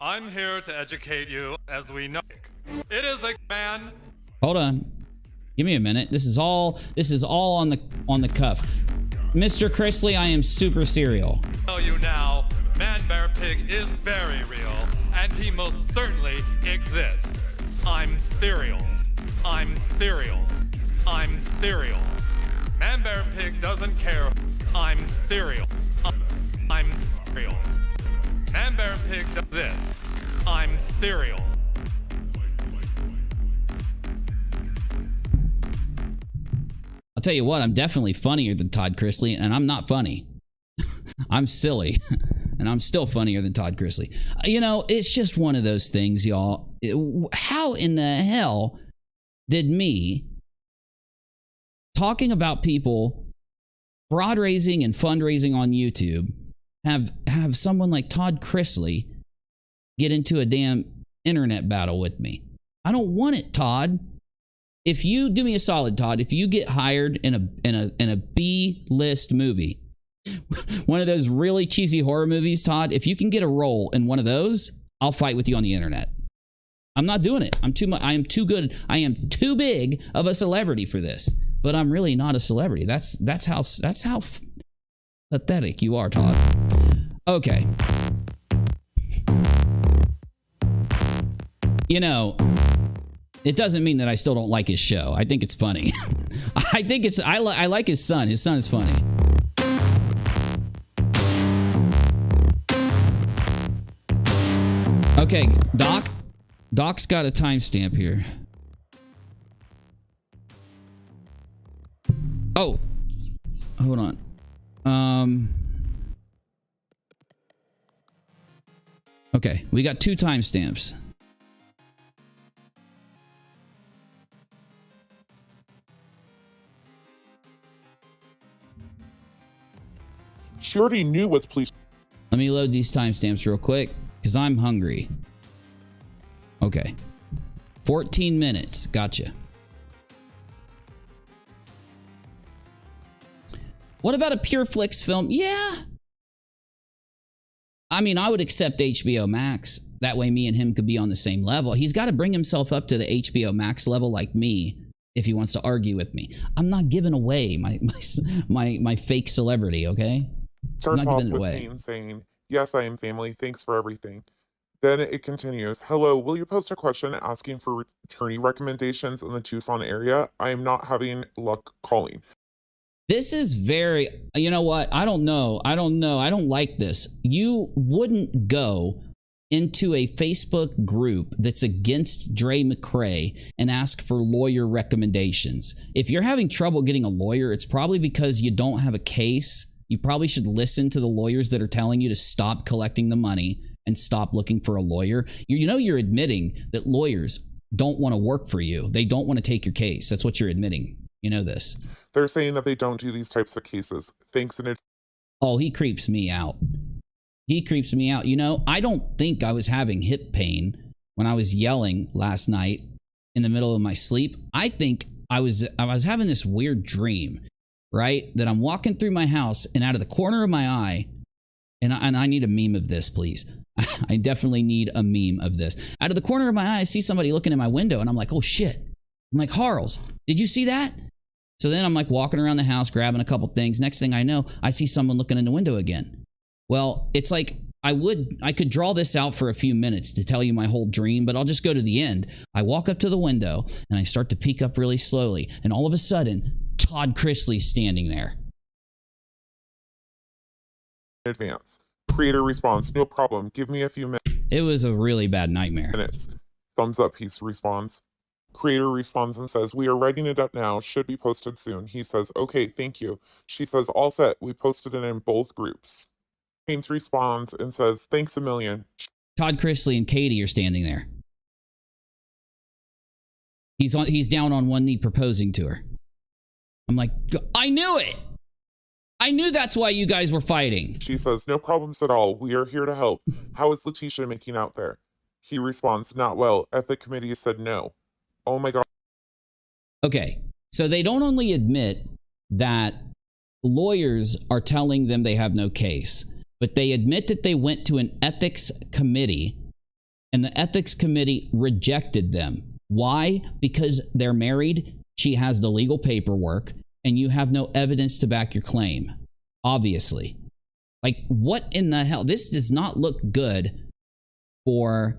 I'm here to educate you as we know. It is a man. Hold on. Give me a minute. This is all on the cuff. Mr. Chrisley, I am super cereal. Tell you now, Man Bear Pig is very real, and he most certainly exists. I'm cereal. I'm cereal. I'm cereal. Man Bear Pig doesn't care. I'm cereal. I'm cereal. Man Bear Pig does this. I'm cereal. I'll tell you what, I'm definitely funnier than Todd Chrisley, and I'm not funny. I'm silly, and I'm still funnier than Todd Chrisley. You know, it's just one of those things, y'all. How in the hell did me talking about people fraud raising and fundraising on YouTube have someone like Todd Chrisley get into a damn internet battle with me? I don't want it, Todd. If you do me a solid, Todd, if you get hired in a B-list movie, one of those really cheesy horror movies, Todd, if you can get a role in one of those, I'll fight with you on the internet. I'm not doing it. I am too good. I am too big of a celebrity for this. But I'm really not a celebrity. That's how pathetic you are, Todd. Okay. You know, it doesn't mean that I still don't like his show. I think it's funny. I like his son. His son is funny. Okay, Doc's got a timestamp here. Oh, hold on. Okay, we got 2 timestamps. She already knew what the police. Let me load these timestamps real quick because I'm hungry. Okay. 14 minutes. Gotcha. What about a Pure Flix film? Yeah. I mean, I would accept HBO Max. That way me and him could be on the same level. He's got to bring himself up to the HBO Max level like me if he wants to argue with me. I'm not giving away my fake celebrity, okay? Starts off with Payne saying, "Yes, I am family. Thanks for everything." Then it continues, "Hello, will you post a question asking for attorney recommendations in the Tucson area? I am not having luck calling." This is very, you know what? I don't know. I don't like this. You wouldn't go into a Facebook group that's against Dre McCray and ask for lawyer recommendations. If you're having trouble getting a lawyer, it's probably because you don't have a case. You probably should listen to the lawyers that are telling you to stop collecting the money and stop looking for a lawyer. You know, you're admitting that lawyers don't want to work for you. They don't want to take your case. That's what you're admitting. You know this. They're saying that they don't do these types of cases. Thanks in advance. Oh, he creeps me out. He creeps me out. You know, I don't think I was having hip pain when I was yelling last night in the middle of my sleep. I think I was having this weird dream, right? That I'm walking through my house and out of the corner of my eye, and I need a meme of this, please. I definitely need a meme of this. Out of the corner of my eye, I see somebody looking in my window, and I'm like, oh shit. I'm like, Harles, did you see that? So then I'm like walking around the house, grabbing a couple things. Next thing I know, I see someone looking in the window again. Well, it's like I could draw this out for a few minutes to tell you my whole dream, but I'll just go to the end. I walk up to the window and I start to peek up really slowly. And all of a sudden, Todd Chrisley's standing there. In advance. Creator response, "No problem. Give me a few minutes." It was a really bad nightmare. Thumbs up, he responds. Creator responds and says, "We are writing it up now. Should be posted soon." He says, "Okay, thank you." She says, "All set. We posted it in both groups." Haynes responds and says, "Thanks a million." Todd Chrisley and Katie are standing there. He's down on one knee proposing to her. I'm like, I knew it. I knew that's why you guys were fighting. She says, "No problems at all. We are here to help. How is Latisha making out there?" He responds, "Not well. Ethic committee said no." Oh my God. Okay, so they don't only admit that lawyers are telling them they have no case, but they admit that they went to an ethics committee and the ethics committee rejected them. Why? Because they're married, she has the legal paperwork, and you have no evidence to back your claim. Obviously. Like, what in the hell? This does not look good for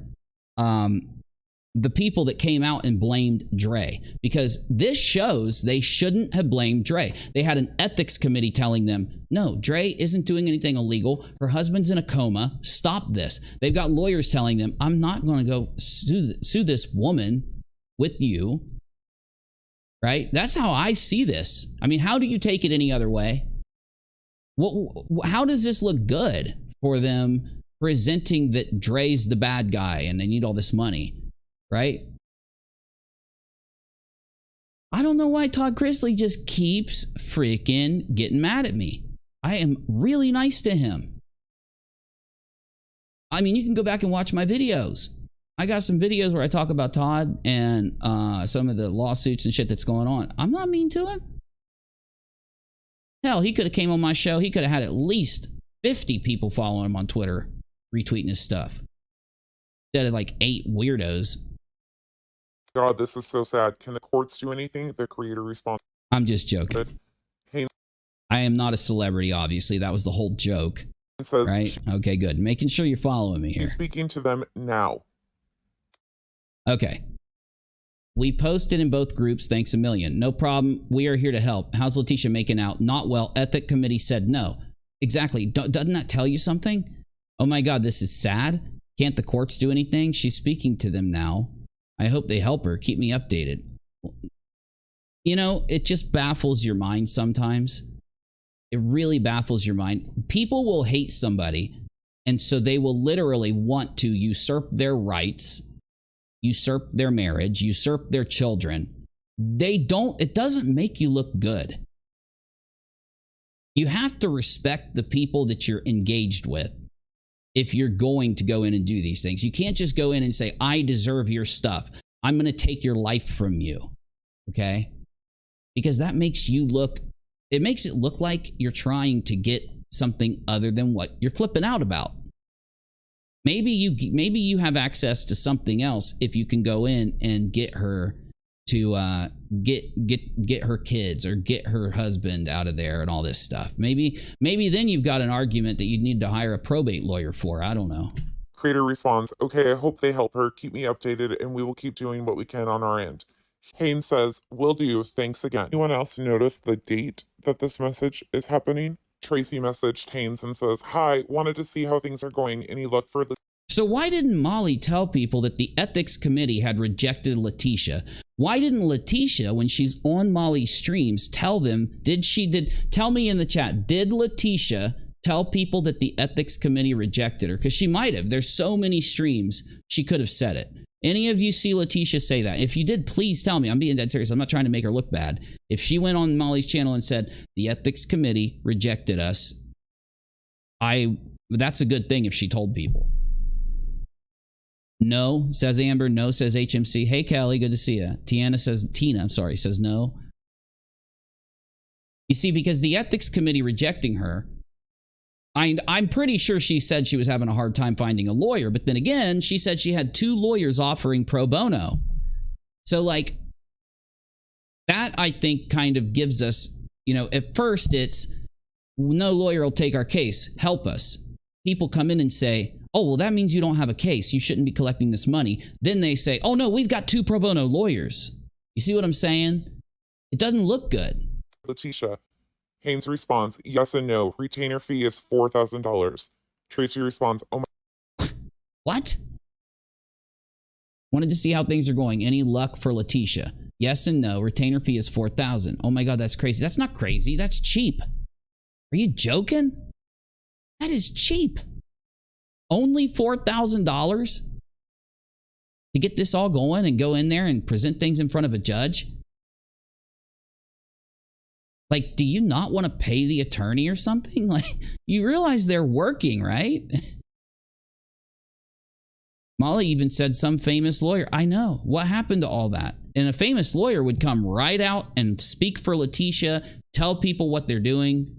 the people that came out and blamed Dre, because this shows they shouldn't have blamed Dre. They had an ethics committee telling them, no, Dre isn't doing anything illegal. Her husband's in a coma. Stop this. They've got lawyers telling them, I'm not going to go sue this woman with you. Right? That's how I see this. I mean, how do you take it any other way? How does this look good for them presenting that Dre's the bad guy and they need all this money? Right? I don't know why Todd Chrisley just keeps freaking getting mad at me. I am really nice to him. I mean, you can go back and watch my videos. I got some videos where I talk about Todd and some of the lawsuits and shit that's going on. I'm not mean to him. Hell, he could have came on my show. He could have had at least 50 people following him on Twitter, retweeting his stuff. Instead of like 8 weirdos. God, this is so sad. Can the courts do anything? The creator responds. I'm just joking. Hey, I am not a celebrity, obviously. That was the whole joke. Says right? Okay, good. Making sure you're following me here. He's speaking to them now. Okay. We posted in both groups. Thanks a million. No problem. We are here to help. How's Latisha making out? Not well. Ethic committee said no. Exactly. Doesn't that tell you something? Oh my God, this is sad. Can't the courts do anything? She's speaking to them now. I hope they help her. Keep me updated. You know, it just baffles your mind sometimes. It really baffles your mind. People will hate somebody, and so they will literally want to usurp their rights, usurp their marriage, usurp their children. It doesn't make you look good. You have to respect the people that you're engaged with if you're going to go in and do these things. You can't just go in and say, I deserve your stuff. I'm going to take your life from you. Okay? Because that makes you look, it makes it look like you're trying to get something other than what you're flipping out about. Maybe you have access to something else if you can go in and get her to get her kids or get her husband out of there and all this stuff. Maybe then you've got an argument that you need to hire a probate lawyer for. I don't know. Creator responds, okay, I hope they help her. Keep me updated and we will keep doing what we can on our end. Haynes says, will do. Thanks again. Anyone else notice the date that this message is happening? Tracy messaged Haynes and says, hi, wanted to see how things are going. Any luck for the... So why didn't Molly tell people that the ethics committee had rejected Latisha? Why didn't Latisha, when she's on Molly's streams, tell them, tell me in the chat, did Latisha tell people that the ethics committee rejected her? Because she might have. There's so many streams, she could have said it. Any of you see Latisha say that? If you did, please tell me. I'm being dead serious. I'm not trying to make her look bad. If she went on Molly's channel and said, the ethics committee rejected us, that's a good thing if she told people. No, says Amber. No, says HMC. Hey, Kelly, good to see you. Tina says no. You see, because the ethics committee rejecting her, I'm pretty sure she said she was having a hard time finding a lawyer. But then again, she said she had 2 lawyers offering pro bono. So, like, that I think kind of gives us, you know, at first it's no lawyer will take our case. Help us. People come in and say, oh, well, that means you don't have a case. You shouldn't be collecting this money. Then they say, oh, no, we've got 2 pro bono lawyers. You see what I'm saying? It doesn't look good. Latisha. Haynes responds, yes and no. Retainer fee is $4,000. Tracy responds, oh my... What? Wanted to see how things are going. Any luck for Latisha? Yes and no. Retainer fee is $4,000. Oh my God, that's crazy. That's not crazy. That's cheap. Are you joking? That is cheap. Only $4,000 to get this all going and go in there and present things in front of a judge? Like, do you not want to pay the attorney or something? Like, you realize they're working, right? Molly even said some famous lawyer. I know. What happened to all that? And a famous lawyer would come right out and speak for Latisha, tell people what they're doing.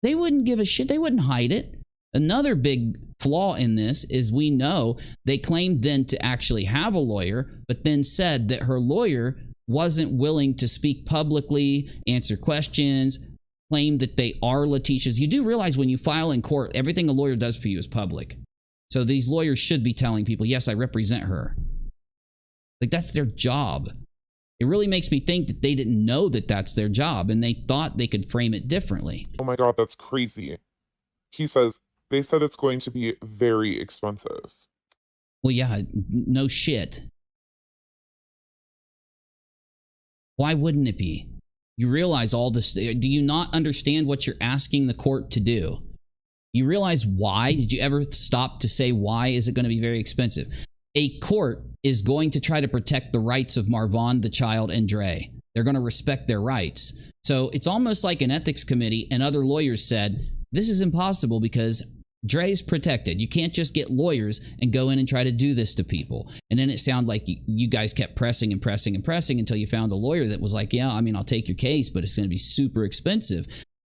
They wouldn't give a shit. They wouldn't hide it. Another big flaw in this is we know they claimed then to actually have a lawyer, but then said that her lawyer wasn't willing to speak publicly, answer questions, claim that they are Latisha's. You do realize when you file in court, everything a lawyer does for you is public. So these lawyers should be telling people, yes, I represent her. Like, that's their job. It really makes me think that they didn't know that that's their job and they thought they could frame it differently. Oh my God, that's crazy. He says, they said it's going to be very expensive. Well, yeah, no shit. Why wouldn't it be? You realize all this. Do you not understand what you're asking the court to do? You realize why? Did you ever stop to say, why is it going to be very expensive? A court is going to try to protect the rights of Marvon, the child, and Dre. They're going to respect their rights. So it's almost like an ethics committee and other lawyers said, this is impossible because Dre's protected. You can't just get lawyers and go in and try to do this to people. And then it sounded like you guys kept pressing and pressing and pressing until you found a lawyer that was like, yeah, I mean, I'll take your case, but it's going to be super expensive.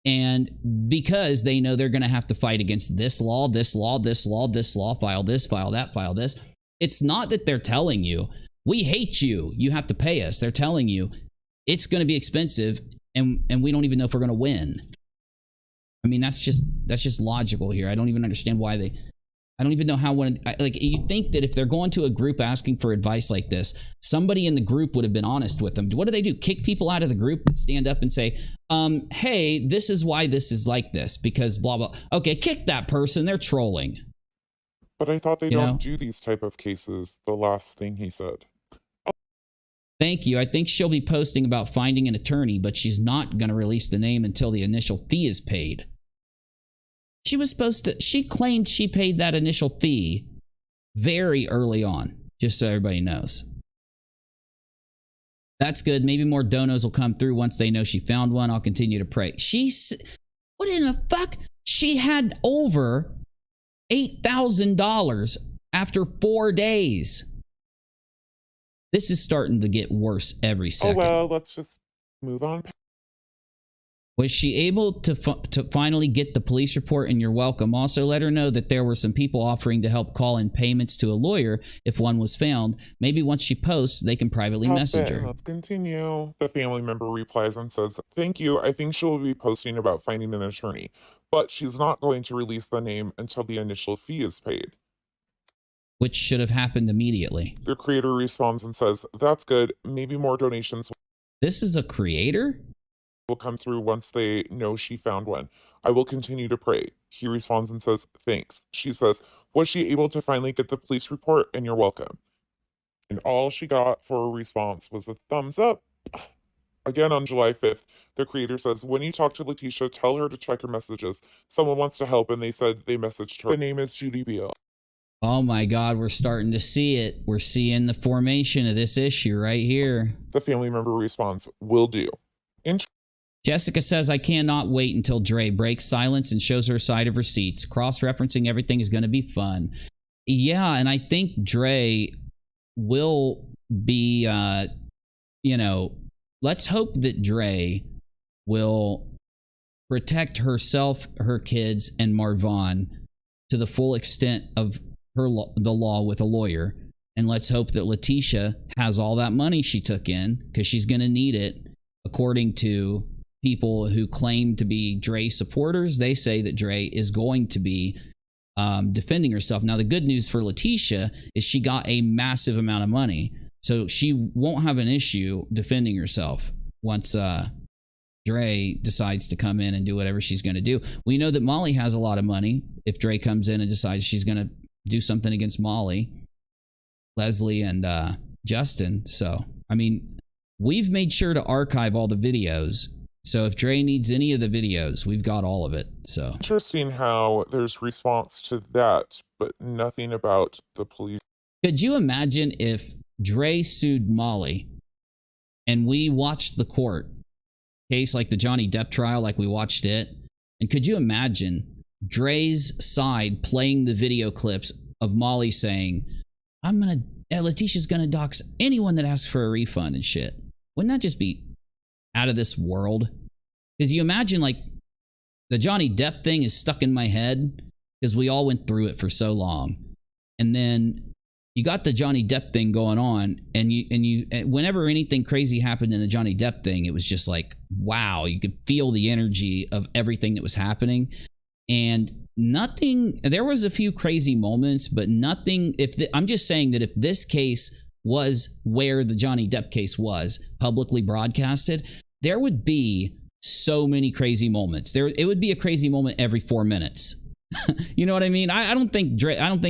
And because they know they're going to have to fight against this law, this law, this law, this law, file this, file that, file this. It's not that they're telling you, we hate you, you have to pay us. They're telling you it's going to be expensive and we don't even know if we're going to win. I mean, that's just logical here. I don't even understand why I don't even know how like, you think that if they're going to a group asking for advice like this, somebody in the group would have been honest with them. What do? Kick people out of the group and stand up and say, hey, this is why this is like this, because blah, blah. Okay, kick that person. They're trolling. But I thought they You know? don't do these type of cases, the last thing he said. Thank you. I think she'll be posting about finding an attorney, but she's not going to release the name until the initial fee is paid. She was supposed to, she claimed she paid that initial fee very early on, just so everybody knows. That's good. Maybe more donos will come through once they know she found one. I'll continue to pray. What in the fuck? She had over $8,000 after 4 days. This is starting to get worse every second. Oh, well, let's just move on. Was she able to finally get the police report? And you're welcome. Also, let her know that there were some people offering to help call in payments to a lawyer if one was found. Maybe once she posts, they can privately message her. Let's continue. The family member replies and says, thank you. I think she will be posting about finding an attorney, but she's not going to release the name until the initial fee is paid. Which should have happened immediately. The creator responds and says, that's good. Maybe more donations. This is a creator? Will come through once they know she found one. I will continue to pray. He responds and says, thanks. She says, was she able to finally get the police report? And you're welcome. And all she got for a response was a thumbs up. Again, on July 5th, the creator says, when you talk to Latisha, tell her to check her messages. Someone wants to help, and they said they messaged her. The name is Judy Beal. Oh my God, we're starting to see it. We're seeing the formation of this issue right here. The family member responds, will do. Jessica says, I cannot wait until Dre breaks silence and shows her side of receipts. Cross-referencing everything is going to be fun. Yeah, and I think Dre will be, you know, let's hope that Dre will protect herself, her kids, and Marvon to the full extent of the law with a lawyer. And let's hope that Latisha has all that money she took in, because she's going to need it. According to people who claim to be Dre supporters, they say that Dre is going to be defending herself. Now, the good news for Latisha is she got a massive amount of money, so she won't have an issue defending herself once Dre decides to come in and do whatever she's going to do. We know that Molly has a lot of money. If Dre comes in and decides she's going to do something against Molly, Leslie, and Justin. So, I mean, we've made sure to archive all the videos. So if Dre needs any of the videos, we've got all of it. So interesting how there's response to that, but nothing about the police. Could you imagine if Dre sued Molly and we watched the court case, like the Johnny Depp trial, like we watched it? And could you imagine Dre's side playing the video clips of Molly saying, Latisha's gonna dox anyone that asks for a refund and shit? Wouldn't that just be out of this world? Because you imagine, like, the Johnny Depp thing is stuck in my head because we all went through it for so long, and then you got the Johnny Depp thing going on, and whenever anything crazy happened in the Johnny Depp thing, it was just like, wow, you could feel the energy of everything that was happening. And nothing, there was a few crazy moments, but nothing. I'm just saying that if this case was where the Johnny Depp case was publicly broadcasted, there would be so many crazy moments. It would be a crazy moment every 4 minutes. You know what I mean? I don't think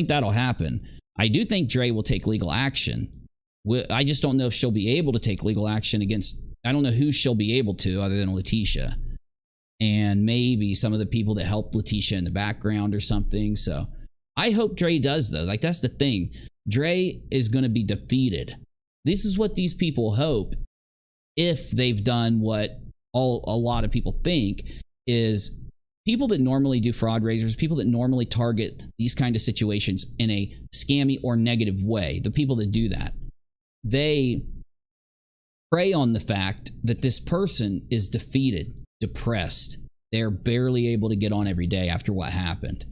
that'll happen. I do think Dre will take legal action. I just don't know if she'll be able to take legal action against, I don't know who she'll be able to other than Latisha. And maybe some of the people that helped Latisha in the background or something. So I hope Dre does, though. Like, that's the thing. Dre is going to be defeated. This is what these people hope, if they've done what a lot of people think, is people that normally do fraud raisers, people that normally target these kind of situations in a scammy or negative way, the people that do that, they prey on the fact that this person is defeated, depressed. They're barely able to get on every day after what happened.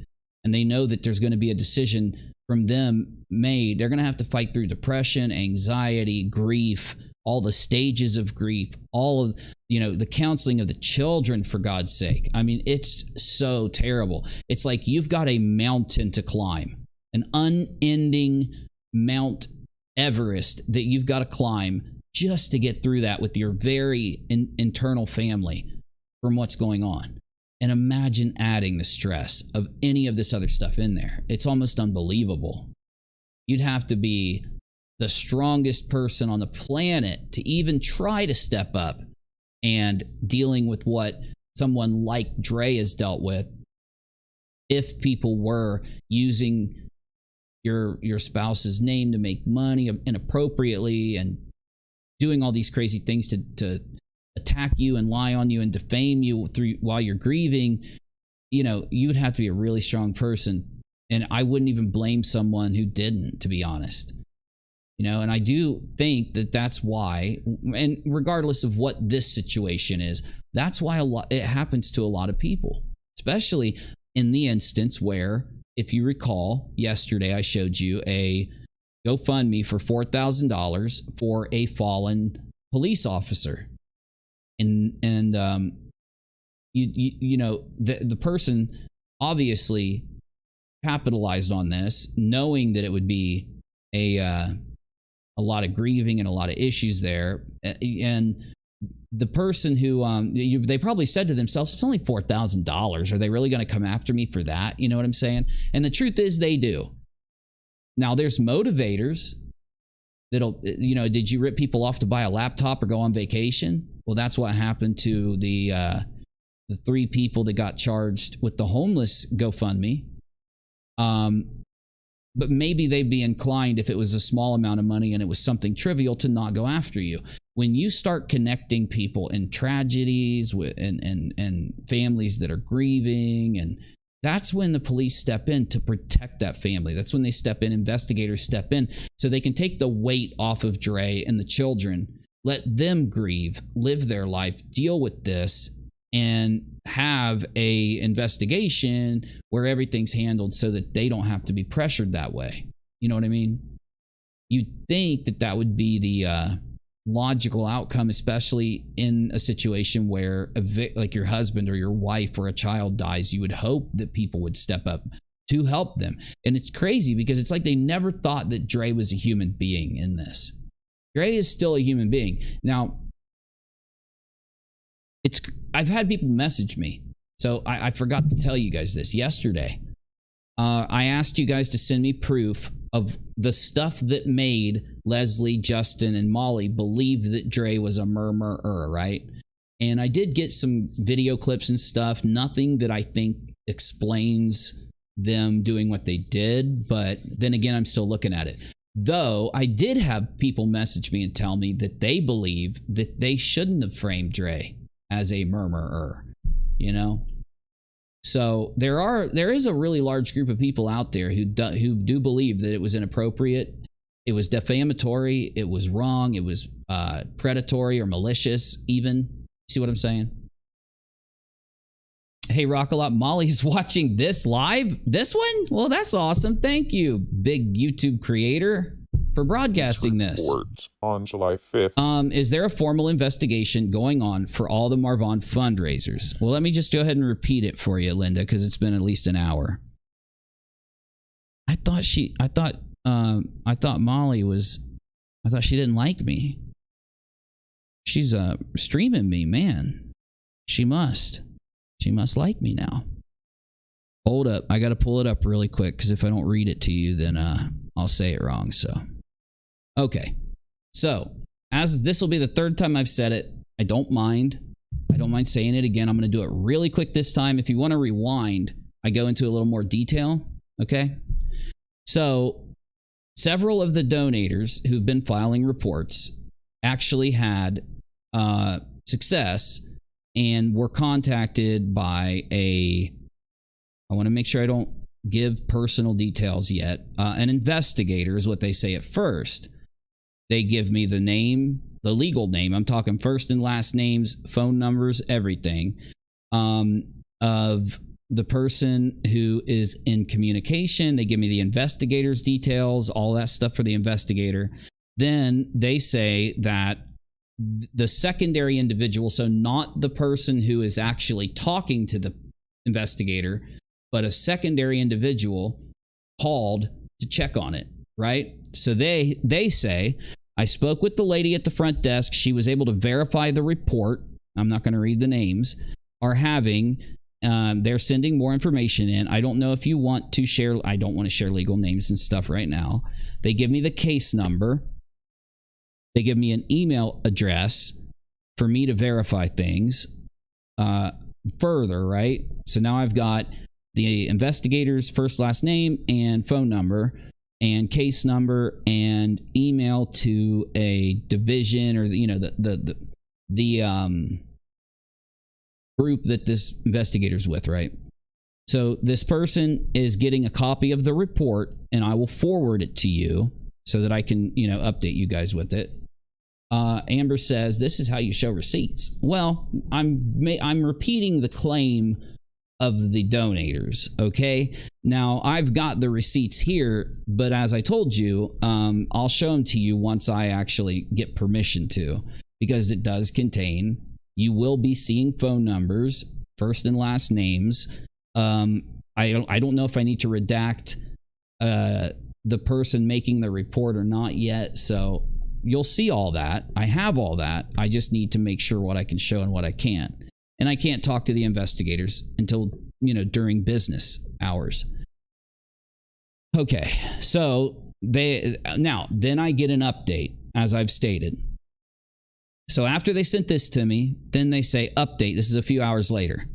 And they know that there's going to be a decision from them made. They're going to have to fight through depression, anxiety, grief, all the stages of grief, all of, the counseling of the children, for God's sake. I mean, it's so terrible. It's like you've got a mountain to climb, an unending Mount Everest that you've got to climb just to get through that with your very internal family from what's going on. And imagine adding the stress of any of this other stuff in there. It's almost unbelievable. You'd have to be the strongest person on the planet to even try to step up and dealing with what someone like Dre has dealt with if people were using your spouse's name to make money inappropriately and doing all these crazy things to attack you and lie on you and defame you while you're grieving. You know, you would have to be a really strong person. And I wouldn't even blame someone who didn't, to be honest. You know, and I do think that that's why, and regardless of what this situation is, that's why it happens to a lot of people, especially in the instance where, if you recall, yesterday I showed you a GoFundMe for $4,000 for a fallen police officer. And you know, the person obviously capitalized on this, knowing that it would be a lot of grieving and a lot of issues there. And the person who they probably said to themselves, it's only $4,000. Are they really going to come after me for that? You know what I'm saying? And the truth is they do. Now, there's motivators that'll, you know, did you rip people off to buy a laptop or go on vacation? Well, that's what happened to the 3 people that got charged with the homeless GoFundMe. But maybe they'd be inclined, if it was a small amount of money and it was something trivial, to not go after you. When you start connecting people in tragedies and families that are grieving, and that's when the police step in to protect that family. That's when they step in, investigators step in, so they can take the weight off of Dre and the children, let them grieve, live their life, deal with this, and have a investigation where everything's handled so that they don't have to be pressured that way. You know what I mean? You'd think that that would be the logical outcome, especially in a situation where like your husband or your wife or a child dies. You would hope that people would step up to help them. And it's crazy because it's like they never thought that Dre was a human being in this. Dre is still a human being. Now, I've had people message me. So I forgot to tell you guys this yesterday. I asked you guys to send me proof of the stuff that made Leslie, Justin, and Molly believe that Dre was a murderer, right? And I did get some video clips and stuff. Nothing that I think explains them doing what they did. But then again, I'm still looking at it. Though I did have people message me and tell me that they believe that they shouldn't have framed Dre as a murderer, you know? So there is a really large group of people out there who do believe that it was inappropriate, it was defamatory, it was wrong, it was predatory or malicious even. See what I'm saying? Hey, rockAlot, Molly's watching this live? This one? Well, that's awesome. Thank you, big YouTube creator, for broadcasting this. On July 5th. Is there a formal investigation going on for all the Marvon fundraisers? Well, let me just go ahead and repeat it for you, Linda, because it's been at least an hour. I thought she didn't like me. She's streaming me, man. She must like me now. Hold up, I gotta pull it up really quick, because if I don't read it to you, then I'll say it wrong. So okay, so as this will be the 3rd time I've said it, I don't mind saying it again. I'm going to do it really quick this time. If you want to rewind, I go into a little more detail. Okay, so several of the donators who've been filing reports actually had success and were contacted by I want to make sure I don't give personal details yet. An investigator is what they say at first. They give me the name, the legal name. I'm talking first and last names, phone numbers, everything, of the person who is in communication. They give me the investigator's details, all that stuff for the investigator. Then they say that the secondary individual, so not the person who is actually talking to the investigator, but a secondary individual called to check on it, right? So they say, I spoke with the lady at the front desk. She was able to verify the report. I'm not going to read the names. Are having They're sending more information in. I don't know if you want to share. I don't want to share legal names and stuff right now. They give me the case number. They give me an email address for me to verify things further, right? So now I've got the investigator's first, last name, and phone number, and case number, and email to a division, or the group that this investigator's with, right? So this person is getting a copy of the report, and I will forward it to you so that I can, update you guys with it. Amber says, this is how you show receipts. Well, I'm repeating the claim of the donators, okay? Now, I've got the receipts here, but as I told you, I'll show them to you once I actually get permission to, because it does contain, you will be seeing phone numbers, first and last names. I don't know if I need to redact the person making the report or not yet, so you'll see all that. I have all that. I just need to make sure what I can show and what I can't. And I can't talk to the investigators until, during business hours. Okay, so then I get an update, as I've stated. So after they sent this to me, then they say, update. This is a few hours later.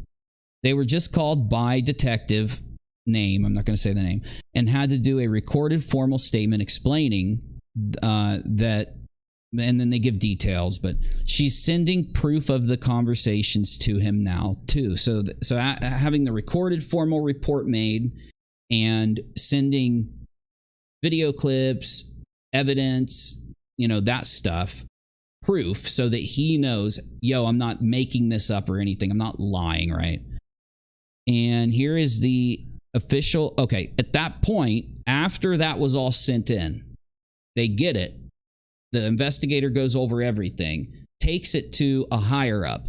They were just called by detective name, I'm not going to say the name, and had to do a recorded formal statement explaining that, and then they give details, but she's sending proof of the conversations to him now too. So having the recorded formal report made and sending video clips, evidence, that stuff, proof, so that he knows, I'm not making this up or anything. I'm not lying, right? And here is the official. Okay, at that point, after that was all sent in, they get it. The investigator goes over everything, takes it to a higher up.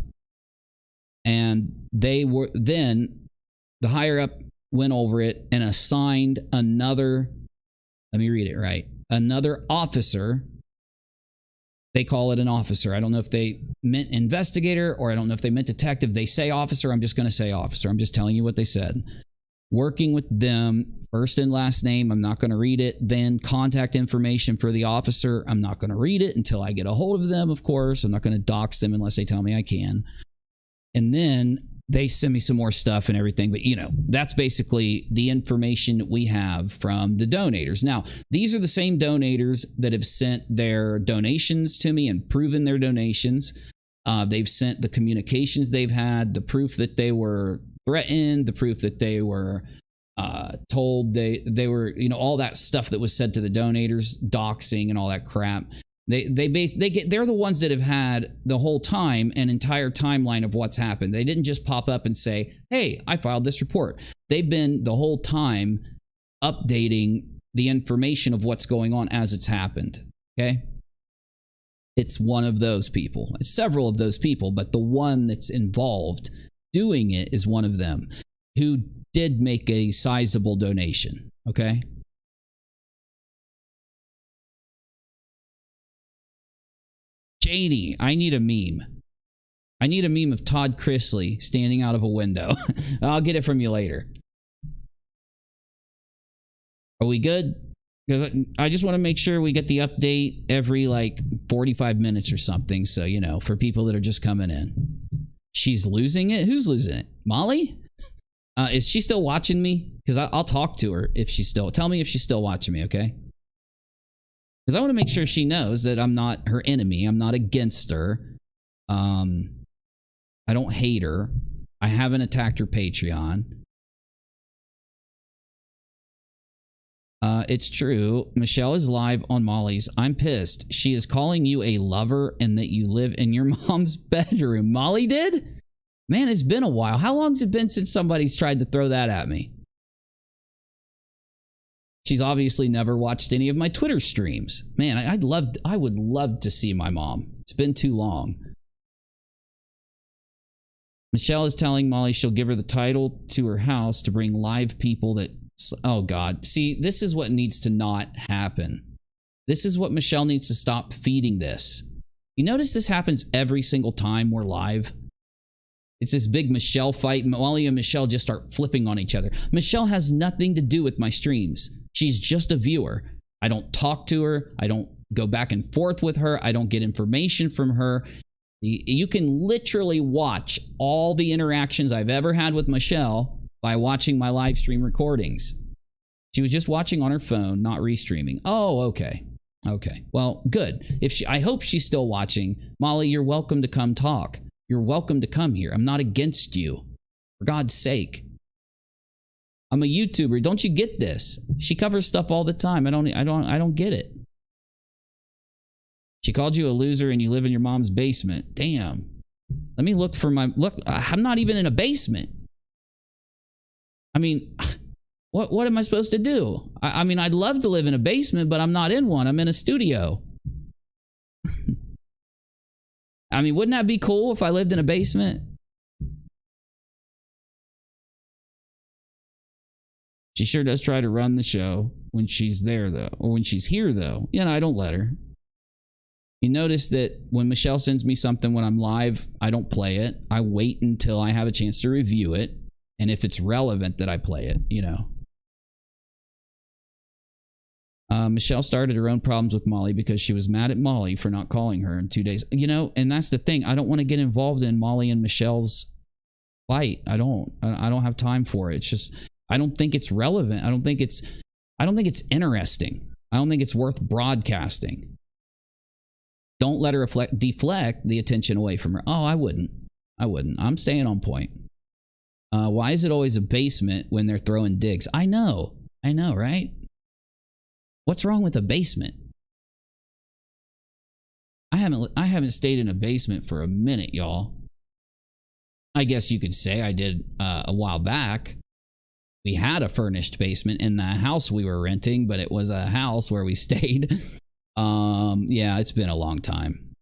And the higher up went over it and assigned another, let me read it right, another officer. They call it an officer. I don't know if they meant investigator, or I don't know if they meant detective. They say officer. I'm just going to say officer. I'm just telling you what they said. Working with them, first and last name. I'm not going to read it. Then contact information for the officer. I'm not going to read it until I get a hold of them, of course. I'm not going to dox them unless they tell me I can. And then they send me some more stuff and everything. But, that's basically the information that we have from the donators. Now, these are the same donators that have sent their donations to me and proven their donations. They've sent the communications they've had, the proof that they were threatened, the proof that they were told they were, all that stuff that was said to the donators, doxing and all that crap. They're the ones that have had the whole time an entire timeline of what's happened. They didn't just pop up and say, hey, I filed this report. They've been the whole time updating the information of what's going on as it's happened. Okay? It's one of those people. It's several of those people, but the one that's involved doing it is one of them who did make a sizable donation. Okay? Janie, I need a meme. I need a meme of Todd Chrisley standing out of a window. I'll get it from you later. Are we good? Because I just want to make sure we get the update every 45 minutes or something. So, for people that are just coming in. She's losing it? Who's losing it? Molly? Is she still watching me? Because I'll talk to her if she's still... Tell me if she's still watching me, okay? Because I want to make sure she knows that I'm not her enemy. I'm not against her. I don't hate her. I haven't attacked her Patreon. It's true. Michelle is live on Molly's. I'm pissed. She is calling you a lover and that you live in your mom's bedroom. Molly did? Man, it's been a while. How long has it been since somebody's tried to throw that at me? She's obviously never watched any of my Twitter streams. Man, I would love to see my mom. It's been too long. Michelle is telling Molly she'll give her the title to her house to bring live people that... Oh, God. See, this is what needs to not happen. This is what Michelle needs to stop feeding this. You notice this happens every single time we're live? It's this big Michelle fight. Molly and Michelle just start flipping on each other. Michelle has nothing to do with my streams. She's just a viewer. I don't talk to her. I don't go back and forth with her. I don't get information from her. You can literally watch all the interactions I've ever had with Michelle by watching my live stream recordings. She was just watching on her phone, not restreaming. Oh, okay. Okay. Well, good. I hope she's still watching. Molly, you're welcome to come talk. You're welcome to come here. I'm not against you. For God's sake. I'm a YouTuber. Don't you get this? She covers stuff all the time. I don't get it. She called you a loser and you live in your mom's basement. Damn. Let me look. I'm not even in a basement. I mean, what am I supposed to do? I mean, I'd love to live in a basement, but I'm not in one. I'm in a studio. I mean, wouldn't that be cool if I lived in a basement? She sure does try to run the show when she's there, though. Or when she's here, though. You know, I don't let her. You notice that when Michelle sends me something when I'm live, I don't play it. I wait until I have a chance to review it. And if it's relevant, that I play it, you know. Michelle started her own problems with Molly because she was mad at Molly for not calling her in 2 days. You know, and that's the thing. I don't want to get involved in Molly and Michelle's fight. I don't have time for it. It's just, I don't think it's relevant. I don't think it's interesting. I don't think it's worth broadcasting. Don't let her deflect the attention away from her. Oh, I wouldn't. I'm staying on point. Why is it always a basement when they're throwing digs? I know, right? What's wrong with a basement? I haven't stayed in a basement for a minute, y'all. I guess you could say I did a while back. We had a furnished basement in the house we were renting, but it was a house where we stayed. Yeah, it's been a long time.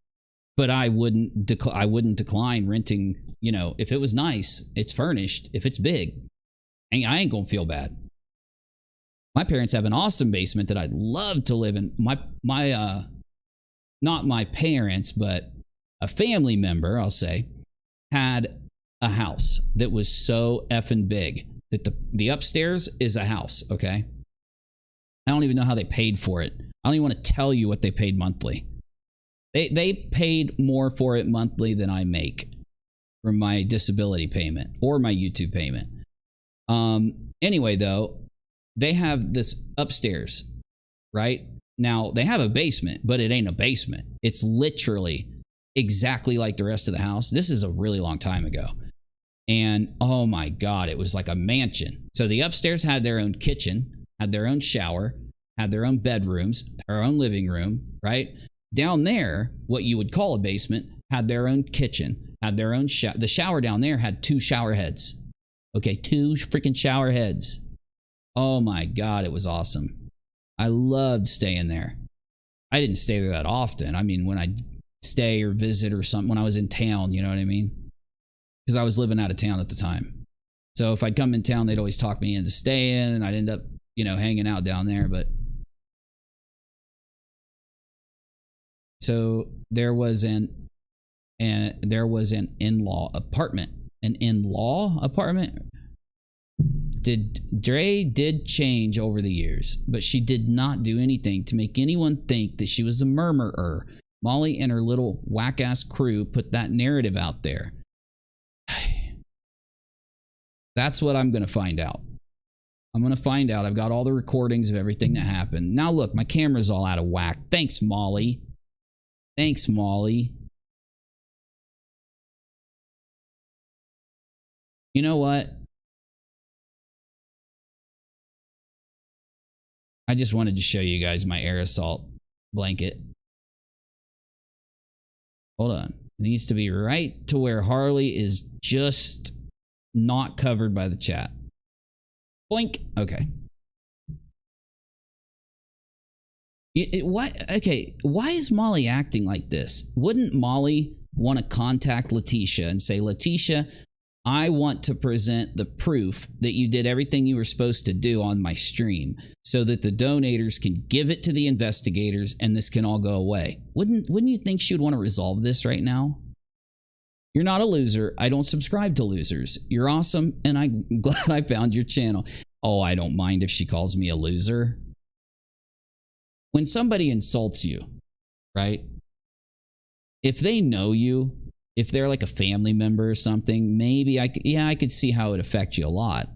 But I wouldn't decline renting, you know, if it was nice, it's furnished, if it's big. I ain't gonna feel bad. My parents have an awesome basement that I'd love to live in. Not my parents, but a family member, I'll say, had a house that was so effing big that the upstairs is a house, okay? I don't even know how they paid for it. I don't even want to tell you what they paid monthly. They paid more for it monthly than I make from my disability payment or my YouTube payment. Anyway, though, they have this upstairs, right? Now, they have a basement, but it ain't a basement. It's literally exactly like the rest of the house. This is a really long time ago. And oh my God, it was like a mansion. So the upstairs had their own kitchen, had their own shower, had their own bedrooms, their own living room, right? Down there, what you would call a basement, had their own kitchen, had their own shower. The shower down there had 2 shower heads. Okay, 2 freaking shower heads. Oh my God, it was awesome. I loved staying there. I didn't stay there that often. I mean, when I stay or visit or something, when I was in town, you know what I mean? Because I was living out of town at the time. So if I'd come in town, they'd always talk me into staying, and I'd end up, you know, hanging out down there. But so there was an in-law apartment. An in-law apartment? Dre did change over the years, but she did not do anything to make anyone think that she was a murmurer. Molly and her little whack-ass crew put that narrative out there. That's what I'm going to find out. I'm going to find out. I've got all the recordings of everything that happened. Now look, my camera's all out of whack. Thanks, Molly. Thanks, Molly. You know what? I just wanted to show you guys my air assault blanket. Hold on. It needs to be right to where Harley is just not covered by the chat. Boink. Okay. Okay, why is Molly acting like this? Wouldn't Molly want to contact Latisha and say, Latisha, I want to present the proof that you did everything you were supposed to do on my stream so that the donators can give it to the investigators and this can all go away. Wouldn't you think she would want to resolve this right now? You're not a loser. I don't subscribe to losers. You're awesome, and I'm glad I found your channel. Oh, I don't mind if she calls me a loser. When somebody insults you, right? If they know you, if they're like a family member or something, maybe I could see how it affect you a lot.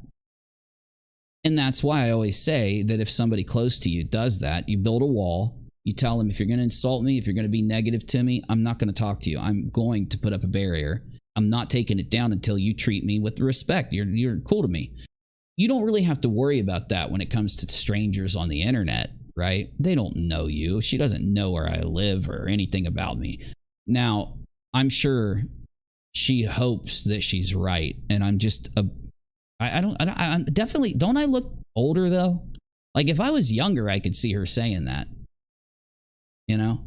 And that's why I always say that if somebody close to you does that, you build a wall. You tell them, if you're going to insult me, if you're going to be negative to me, I'm not going to talk to you. I'm going to put up a barrier. I'm not taking it down until you treat me with respect. You're cool to me. You don't really have to worry about that when it comes to strangers on the internet, right? They don't know you. She doesn't know where I live or anything about me. Now, I'm sure she hopes that she's right. And I'm just I'm definitely, don't I look older though? Like if I was younger, I could see her saying that. You know,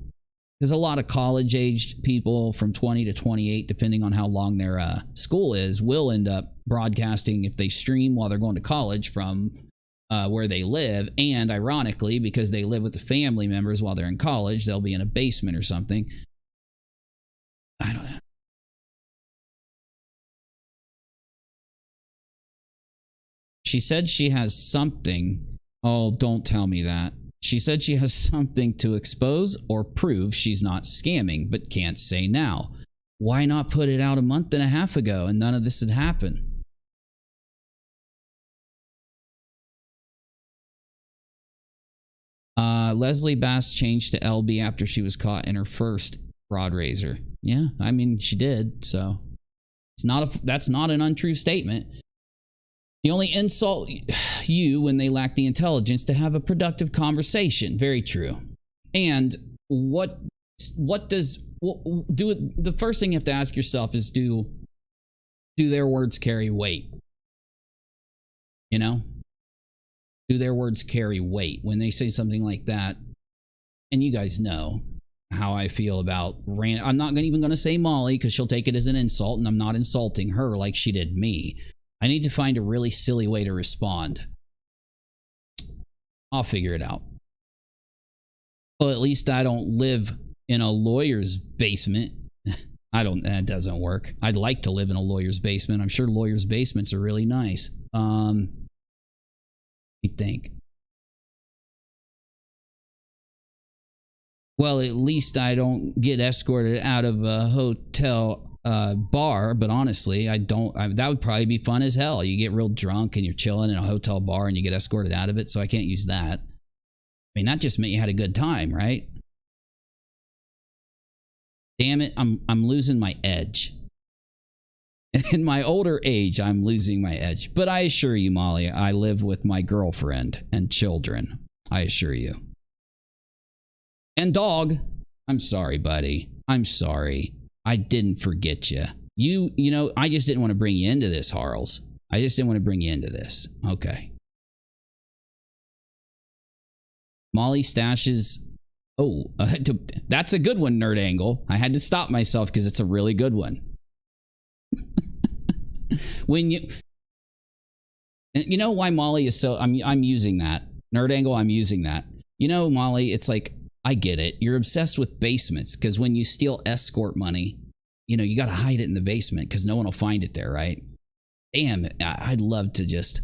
there's a lot of college-aged people from 20 to 28, depending on how long their school is, will end up broadcasting if they stream while they're going to college from where they live. And ironically, because they live with the family members while they're in college, they'll be in a basement or something. I don't know. She said she has something. Oh, don't tell me that. She said she has something to expose or prove she's not scamming, but can't say now. Why not put it out a month and a half ago and none of this had happened? Leslie Bass changed to LB after she was caught in her first fraud raiser. Yeah, I mean, she did, so that's not an untrue statement. You only insult you when they lack the intelligence to have a productive conversation. Very true. And what does the first thing you have to ask yourself is, do their words carry weight? You know? Do their words carry weight when they say something like that? And you guys know how I feel about I'm not even going to say Molly because she'll take it as an insult, and I'm not insulting her like she did me. I need to find a really silly way to respond. I'll figure it out. Well, at least I don't live in a lawyer's basement. That doesn't work. I'd like to live in a lawyer's basement. I'm sure lawyers' basements are really nice. You think? Well, at least I don't get escorted out of a hotel bar, but honestly, that would probably be fun as hell. You get real drunk and you're chilling in a hotel bar and you get escorted out of it, so I can't use that. I mean, that just meant you had a good time, right? Damn it, I'm losing my edge. In my older age, I'm losing my edge. But I assure you, Molly, I live with my girlfriend and children. I assure you. And dog. I'm sorry, buddy. I'm sorry. I didn't forget you. You know, I just didn't want to bring you into this, Harles. I just didn't want to bring you into this. Okay. Molly stashes. Oh, that's a good one, Nerd Angle. I had to stop myself because it's a really good one. When you know why Molly is so, I'm using that. Nerd Angle, I'm using that. You know, Molly, it's like, I get it. You're obsessed with basements because when you steal escort money, you know, you got to hide it in the basement because no one will find it there, right? Damn, I'd love to just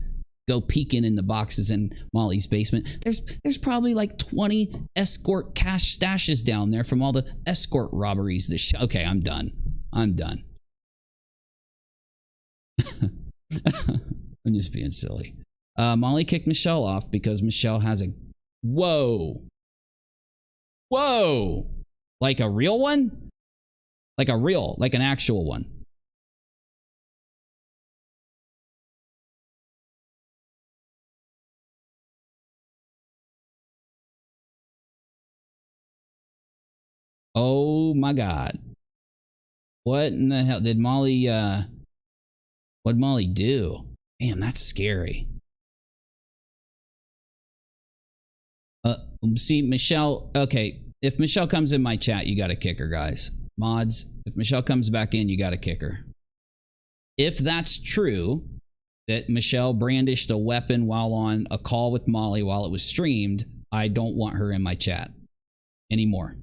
go peeking in the boxes in Molly's basement. There's probably like 20 escort cash stashes down there from all the escort robberies. Okay, I'm done. I'm done. I'm just being silly. Molly kicked Michelle off because Michelle has a... Whoa. Like a real one? Like an actual one. Oh my God. What in the hell did Molly, what'd Molly do? Damn, that's scary. See, Michelle, okay, if Michelle comes in my chat, you gotta kick her, guys. Mods, if Michelle comes back in, you gotta kick her. If that's true, that Michelle brandished a weapon while on a call with Molly while it was streamed, I don't want her in my chat anymore.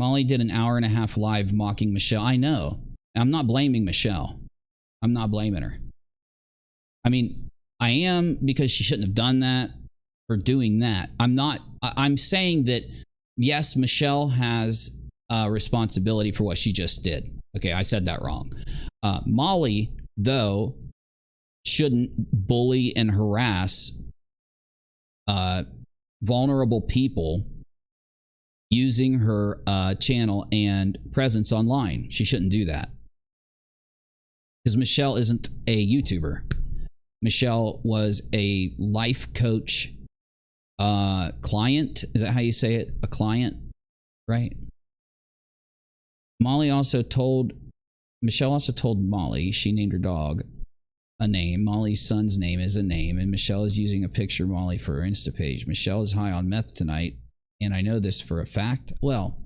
Molly did an hour-and-a-half live mocking Michelle. I know. I'm not blaming Michelle. I'm not blaming her. I mean, I am, because she shouldn't have done that for doing that. I'm saying that, yes, Michelle has responsibility for what she just did. Okay, I said that wrong. Molly, though, shouldn't bully and harass vulnerable people using her channel and presence online. She shouldn't do that. Because Michelle isn't a YouTuber. Michelle was a life coach client. Is that how you say it? A client, right? Michelle also told Molly, she named her dog a name. Molly's son's name is a name, and Michelle is using a picture of Molly for her Insta page. Michelle is high on meth tonight, and I know this for a fact. Well,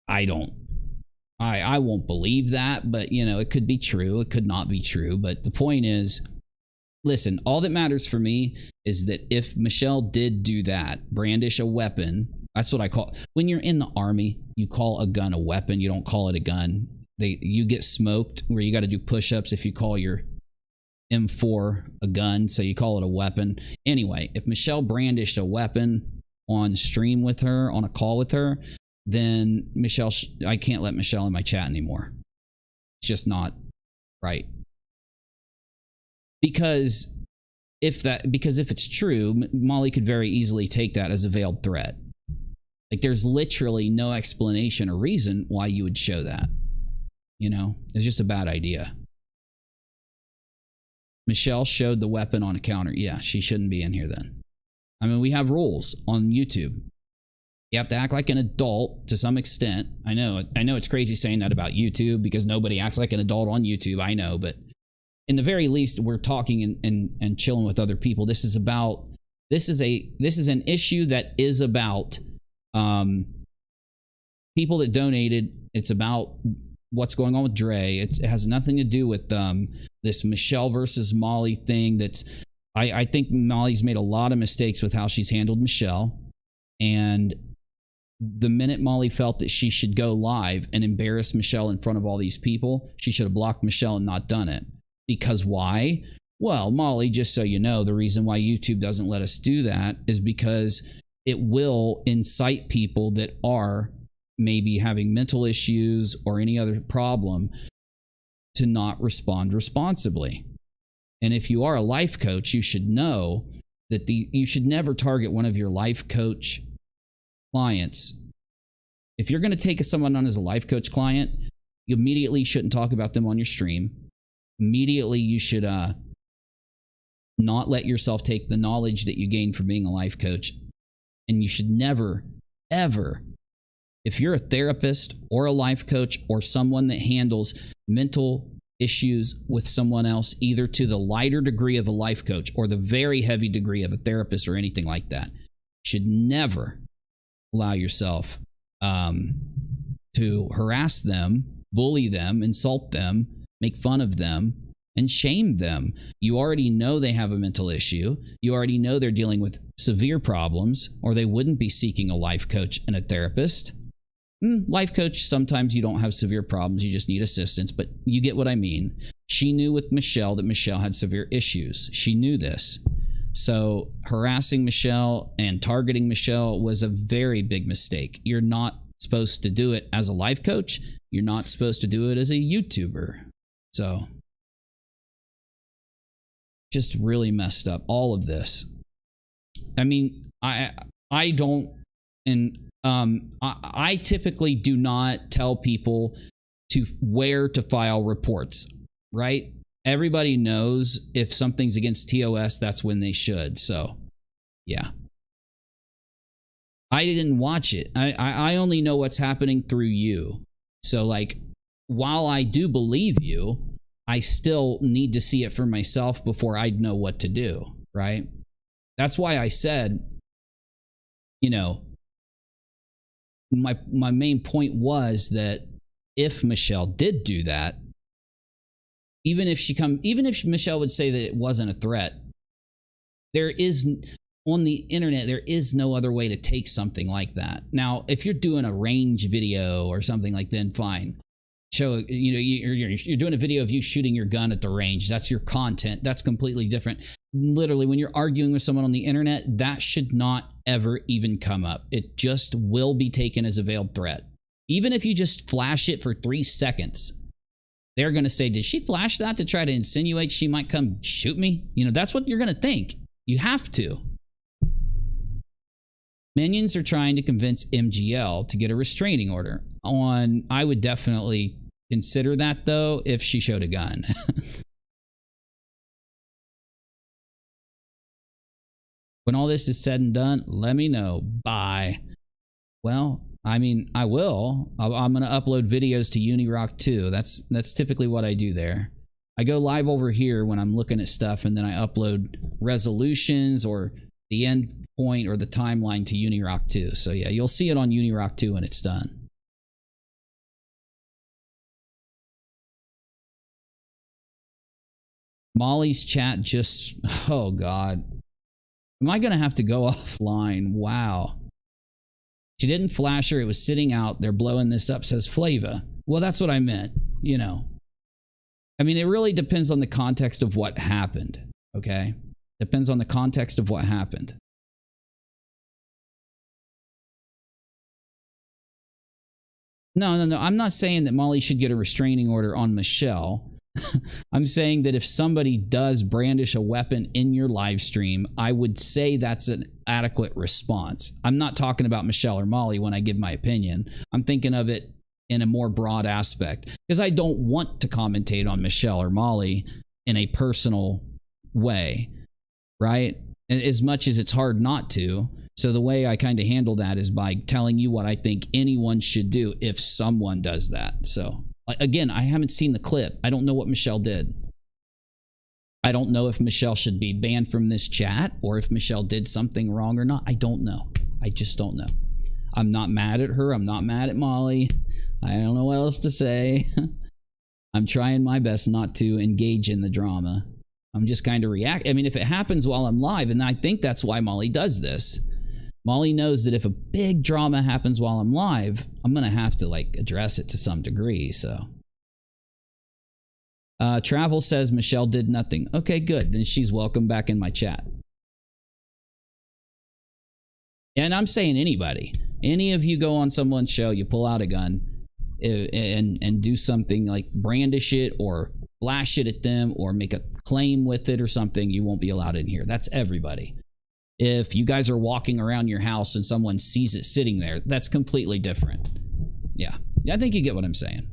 I won't believe that, but you know, it could be true. It could not be true. But the point is, listen, all that matters for me is that if Michelle did do that, brandish a weapon, that's what I call, when you're in the army, you call a gun a weapon. You don't call it a gun. You get smoked where you got to do push-ups if you call your M4 a gun, so you call it a weapon. Anyway, if Michelle brandished a weapon on stream with her, on a call with her, then Michelle, I can't let Michelle in my chat anymore. It's just not right. Because if it's true, Molly could very easily take that as a veiled threat. Like, there's literally no explanation or reason why you would show that. You know, it's just a bad idea. Michelle showed the weapon on a counter. Yeah, she shouldn't be in here then. I mean, we have rules on YouTube. You have to act like an adult to some extent. I know it's crazy saying that about YouTube because nobody acts like an adult on YouTube. I know, but in the very least, we're talking and chilling with other people. This is an issue that is about people that donated. It's about what's going on with Dre. It has nothing to do with this Michelle versus Molly thing. I think Molly's made a lot of mistakes with how she's handled Michelle, and the minute Molly felt that she should go live and embarrass Michelle in front of all these people, she should have blocked Michelle and not done it. Because why? Well, Molly, just so you know, the reason why YouTube doesn't let us do that is because it will incite people that are maybe having mental issues or any other problem to not respond responsibly. And if you are a life coach, you should know that you should never target one of your life coach clients. If you're going to take someone on as a life coach client, you immediately shouldn't talk about them on your stream. Immediately, you should not let yourself take the knowledge that you gain from being a life coach. And you should never, ever, if you're a therapist or a life coach or someone that handles mental issues with someone else, either to the lighter degree of a life coach or the very heavy degree of a therapist or anything like that, should never allow yourself to harass them, bully them, insult them, make fun of them, and shame them. You already know they have a mental issue. You already know they're dealing with severe problems, or they wouldn't be seeking a life coach and a therapist. Life coach, sometimes you don't have severe problems. You just need assistance, but you get what I mean. She knew with Michelle that Michelle had severe issues. She knew this. So harassing Michelle and targeting Michelle was a very big mistake. You're not supposed to do it as a life coach. You're not supposed to do it as a YouTuber. So just really messed up, all of this. I mean, I don't, and I typically do not tell people where to file reports, right? Everybody knows if something's against TOS, that's when they should. So, yeah. I didn't watch it. I only know what's happening through you. So, like, while I do believe you, I still need to see it for myself before I'd know what to do, right? That's why I said, you know, my main point was that if Michelle did do that, even if Michelle would say that it wasn't a threat, there is on the internet, there is no other way to take something like that. Now, if you're doing a range video or something like that, then fine. Show, you know, you're doing a video of you shooting your gun at the range. That's your content. That's completely different. Literally, when you're arguing with someone on the internet, that should not ever even come up. It just will be taken as a veiled threat. Even if you just flash it for 3 seconds, they're going to say, did she flash that to try to insinuate she might come shoot me? You know, that's what you're going to think. You have to. Minions are trying to convince MGL to get a restraining order on. I would definitely consider that, though, if she showed a gun. When all this is said and done, let me know. Bye. Well, I mean, I will. I'm going to upload videos to UniRock too. That's typically what I do there. I go live over here when I'm looking at stuff, and then I upload resolutions or the end point or the timeline to UniRock 2. So yeah, you'll see it on UniRock 2 when it's done. Molly's chat just, oh God. Am I going to have to go offline? Wow. She didn't flash her. It was sitting out. They're blowing this up, says Flava. Well, that's what I meant, you know. I mean, it really depends on the context of what happened, okay? Depends on the context of what happened. No. I'm not saying that Molly should get a restraining order on Michelle. I'm saying that if somebody does brandish a weapon in your live stream, I would say that's an adequate response. I'm not talking about Michelle or Molly when I give my opinion. I'm thinking of it in a more broad aspect, because I don't want to commentate on Michelle or Molly in a personal way, right? As much as it's hard not to. So the way I kind of handle that is by telling you what I think anyone should do if someone does that. So again, I haven't seen the clip. I don't know what Michelle did. I don't know if Michelle should be banned from this chat or if Michelle did something wrong or not. I don't know. I just don't know. I'm not mad at her. I'm not mad at Molly. I don't know what else to say. I'm trying my best not to engage in the drama. I'm just kind of react. I mean, if it happens while I'm live, and I think that's why Molly does this. Molly knows that if a big drama happens while I'm live, I'm going to have to like address it to some degree. So Travel says Michelle did nothing. Okay, good. Then she's welcome back in my chat. And I'm saying anybody, any of you go on someone's show, you pull out a gun and do something like brandish it or flash it at them or make a claim with it or something, you won't be allowed in here. That's everybody. If you guys are walking around your house and someone sees it sitting there, that's completely different. Yeah, I think you get what I'm saying.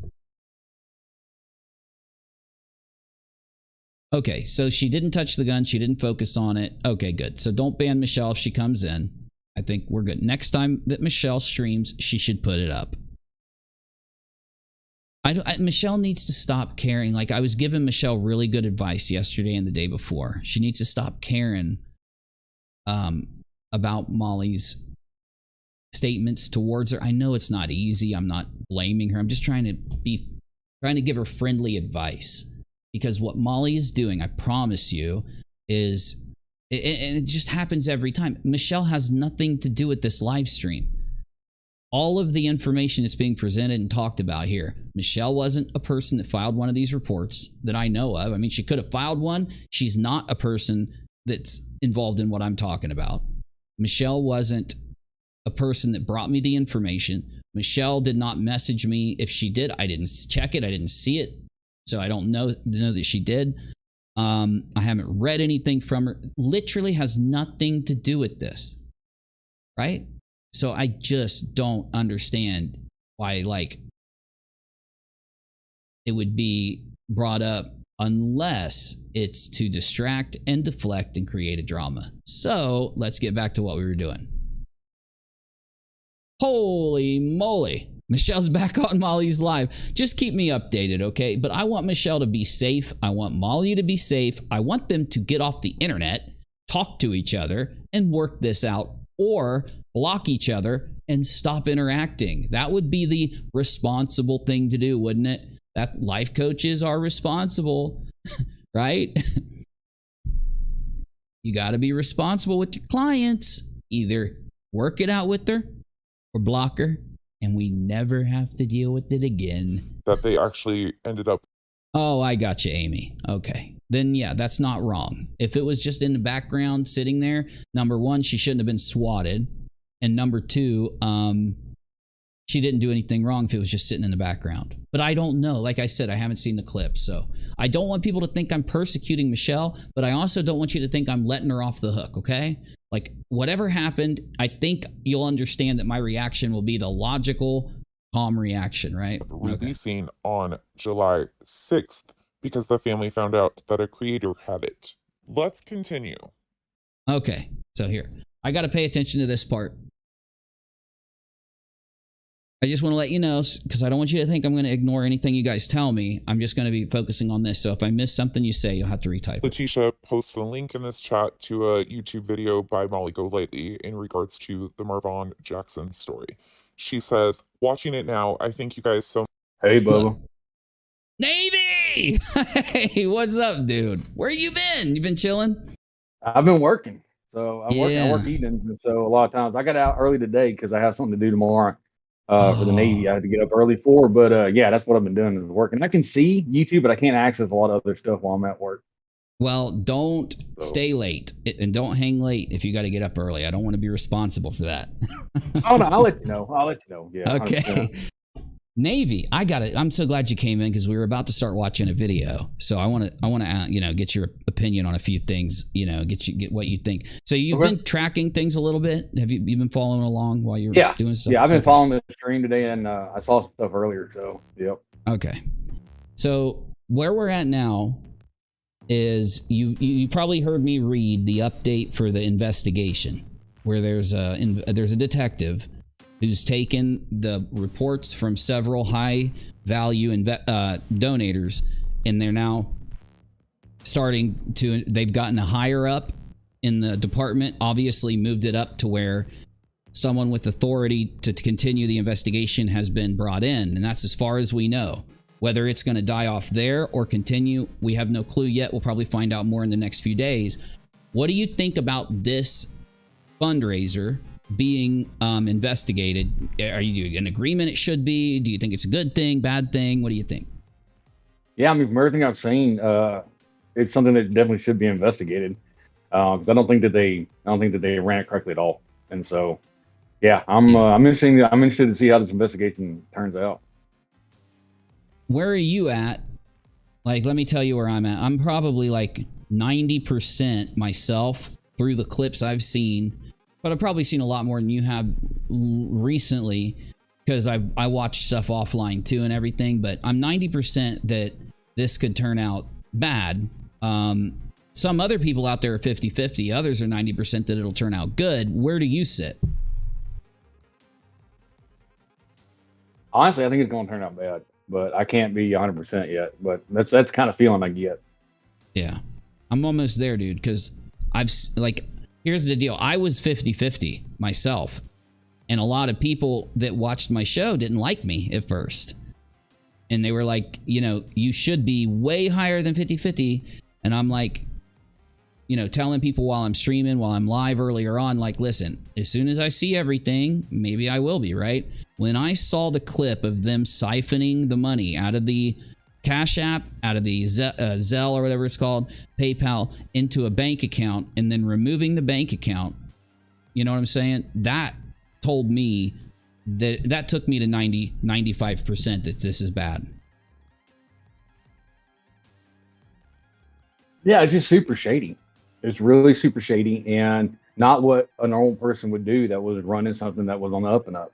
Okay, so she didn't touch the gun. She didn't focus on it. Okay, good. So don't ban Michelle if she comes in. I think we're good. Next time that Michelle streams, she should put it up. Michelle needs to stop caring. Like, I was giving Michelle really good advice yesterday and the day before. She needs to stop caring about Molly's statements towards her. I know it's not easy. I'm not blaming her. I'm just trying to give her friendly advice, because what Molly is doing, I promise you, is it just happens every time. Michelle has nothing to do with this live stream. All of the information that's being presented and talked about here, Michelle wasn't a person that filed one of these reports that I know of. I mean, she could have filed one. She's not a person that's involved in what I'm talking about. Michelle wasn't a person that brought me the information. Michelle did not message me. If she did, I didn't check it. I didn't see it. So I don't know that she did. I haven't read anything from her. Literally has nothing to do with this. Right? So I just don't understand why, like, it would be brought up unless it's to distract and deflect and create a drama. So let's get back to what we were doing. Holy moly. Michelle's back on Molly's live. Just keep me updated, okay? But I want Michelle to be safe. I want Molly to be safe. I want them to get off the internet, talk to each other, and work this out, or block each other and stop interacting. That would be the responsible thing to do, wouldn't it? That life coaches are responsible, right? you got to be responsible with your clients. Either work it out with her or block her, and we never have to deal with it again. That they actually ended up. Oh, I got you, Amy. Okay. Then, yeah, that's not wrong. If it was just in the background sitting there, number one, she shouldn't have been swatted. And number two, she didn't do anything wrong if it was just sitting in the background. But I don't know. Like I said, I haven't seen the clip. So I don't want people to think I'm persecuting Michelle, but I also don't want you to think I'm letting her off the hook, okay? Like, whatever happened, I think you'll understand that my reaction will be the logical, calm reaction, right? Releasing on July 6th because the family found out that a creator had it. Let's continue. Okay, so here. I got to pay attention to this part. I just want to let you know, because I don't want you to think I'm going to ignore anything you guys tell me. I'm just going to be focusing on this. So if I miss something you say, you'll have to retype it. Latisha posts a link in this chat to a YouTube video by Molly Golightly in regards to the Marvon Jackson story. She says, watching it now, I think you guys so... Hey, Bubba. Look. Navy! Hey, what's up, dude? Where you been? You been chilling? I've been working. So I Yeah. work evenings, and so a lot of times I got out early today because I have something to do tomorrow for the Navy. I had to get up early for, but yeah, that's what I've been doing is working. I can see YouTube, but I can't access a lot of other stuff while I'm at work. Well, don't stay late and don't hang late if you got to get up early. I don't want to be responsible for that. Oh no, I'll let you know. I'll let you know. Yeah. Okay. 100%. Navy, I got it. I'm so glad you came in because we were about to start watching a video. So I want to, get your opinion on a few things. Get what you think. So you've been tracking things a little bit. Have you been following along while you're doing stuff? Yeah, I've been following the stream today, and I saw stuff earlier. So yep. Okay. So where we're at now is you probably heard me read the update for the investigation, where there's a detective who's taken the reports from several high value donators, and they're now they've gotten a higher up in the department, obviously moved it up to where someone with authority to continue the investigation has been brought in, and that's as far as we know. Whether it's going to die off there or continue, we have no clue yet. We'll probably find out more in the next few days. What do you think about this fundraiser being investigated? Are you in agreement it should be? Do you think it's a good thing, bad thing? What do you think? Yeah, I mean, from everything I've seen, it's something that definitely should be investigated. Because I don't think that they ran it correctly at all. And so, yeah, I'm interested to see how this investigation turns out. Where are you at? Like, let me tell you where I'm at. I'm probably like 90% myself through the clips I've seen. But I've probably seen a lot more than you have recently because I watch stuff offline too and everything. But I'm 90% that this could turn out bad. Some other people out there are 50-50. Others are 90% that it'll turn out good. Where do you sit? Honestly, I think it's going to turn out bad, but I can't be 100% yet. But that's the kind of feeling I get. Yeah, I'm almost there, dude. Because here's the deal. I was 50-50 myself. And a lot of people that watched my show didn't like me at first. And they were like, you should be way higher than 50-50. And I'm like, telling people while I'm streaming, while I'm live earlier on, like, listen, as soon as I see everything, maybe I will be, right? When I saw the clip of them siphoning the money out of the Cash App, out of the Zelle or whatever it's called, PayPal, into a bank account, and then removing the bank account, you know what I'm saying? That told me that took me to 95% that this is bad. Yeah, it's just super shady. It's really super shady and not what a normal person would do that was running something that was on the up and up.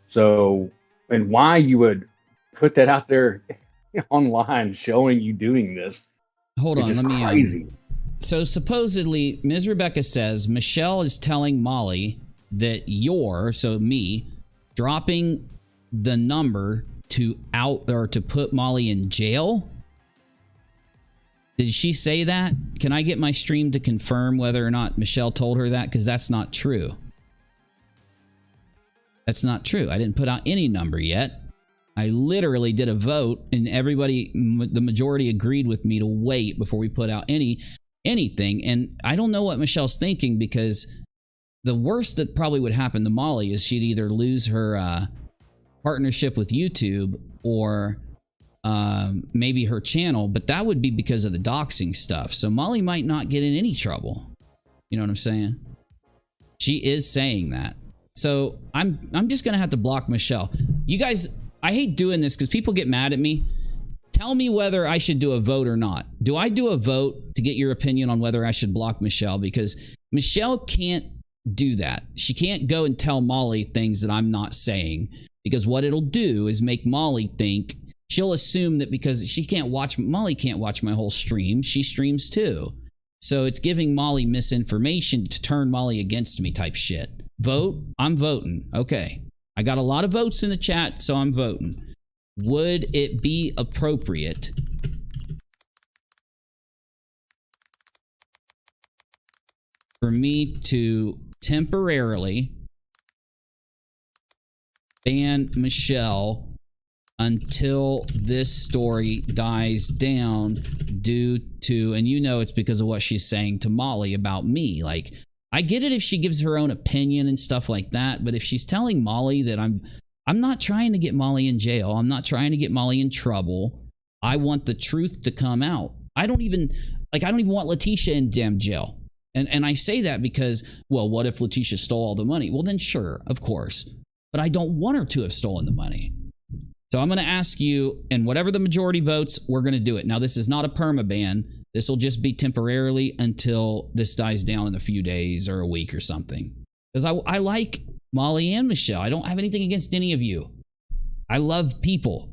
So, and why you would put that out there online showing you doing this. Hold on, let me crazy. So supposedly Ms. Rebecca says Michelle is telling Molly that me dropping the number to put Molly in jail. Did she say that? Can I get my stream to confirm whether or not Michelle told her that? Because that's not true. That's not true. I didn't put out any number yet. I literally did a vote and everybody, the majority agreed with me to wait before we put out any. anything. And I don't know what Michelle's thinking, because the worst that probably would happen to Molly is she'd either lose her partnership with YouTube or maybe her channel, but that would be because of the doxing stuff. So Molly might not get in any trouble. You know what I'm saying? She is saying that. So I'm just gonna have to block Michelle. You guys, I hate doing this because people get mad at me. Tell me whether I should do a vote or not. Do I do a vote to get your opinion on whether I should block Michelle? Because Michelle can't do that. She can't go and tell Molly things that I'm not saying, because what it'll do is make Molly think, she'll assume that because Molly can't watch my whole stream, she streams too. So it's giving Molly misinformation to turn Molly against me type shit. Vote? I'm voting. Okay. I got a lot of votes in the chat, so I'm voting. Would it be appropriate for me to temporarily ban Michelle until this story dies down due to, and you know it's because of what she's saying to Molly about me? Like, I get it if she gives her own opinion and stuff like that, but if she's telling Molly that I'm not trying to get Molly in jail, I'm not trying to get Molly in trouble, I want the truth to come out. I don't even want Latisha in damn jail. And I say that because, well, what if Latisha stole all the money? Well, then sure, of course. But I don't want her to have stolen the money. So I'm going to ask you, and whatever the majority votes, we're going to do it. Now, this is not a permaban. This will just be temporarily until this dies down in a few days or a week or something. Because I like Molly and Michelle. I don't have anything against any of you. I love people.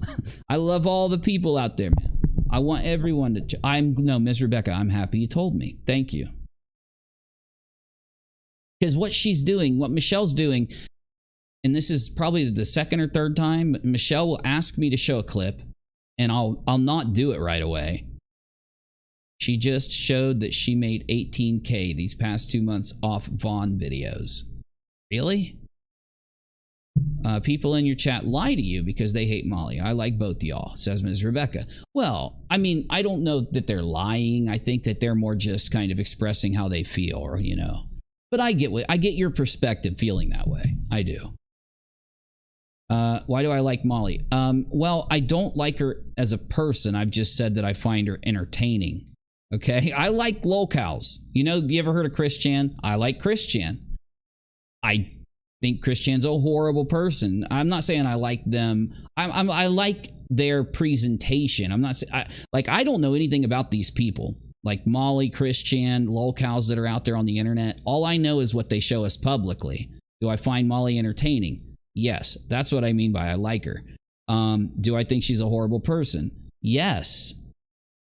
I love all the people out there, man. I want everyone to... No, Ms. Rebecca, I'm happy you told me. Thank you. Because what she's doing, what Michelle's doing, and this is probably the second or third time, Michelle will ask me to show a clip, and I'll not do it right away. She just showed that she made 18K these past 2 months off Vaughn videos. Really? People in your chat lie to you because they hate Molly. I like both y'all, says Ms. Rebecca. Well, I mean, I don't know that they're lying. I think that they're more just kind of expressing how they feel, or, you know. But I get your perspective feeling that way. I do. Why do I like Molly? Well, I don't like her as a person. I've just said that I find her entertaining. Okay? I like locals. You know, you ever heard of Chris Chan? I like Chris Chan. I think Chris Chan's a horrible person. I'm not saying I like them. I like their presentation. I'm not I don't know anything about these people. Like Molly, Chris Chan, lolcows that are out there on the internet. All I know is what they show us publicly. Do I find Molly entertaining? Yes, that's what I mean by I like her. Do I think she's a horrible person? Yes.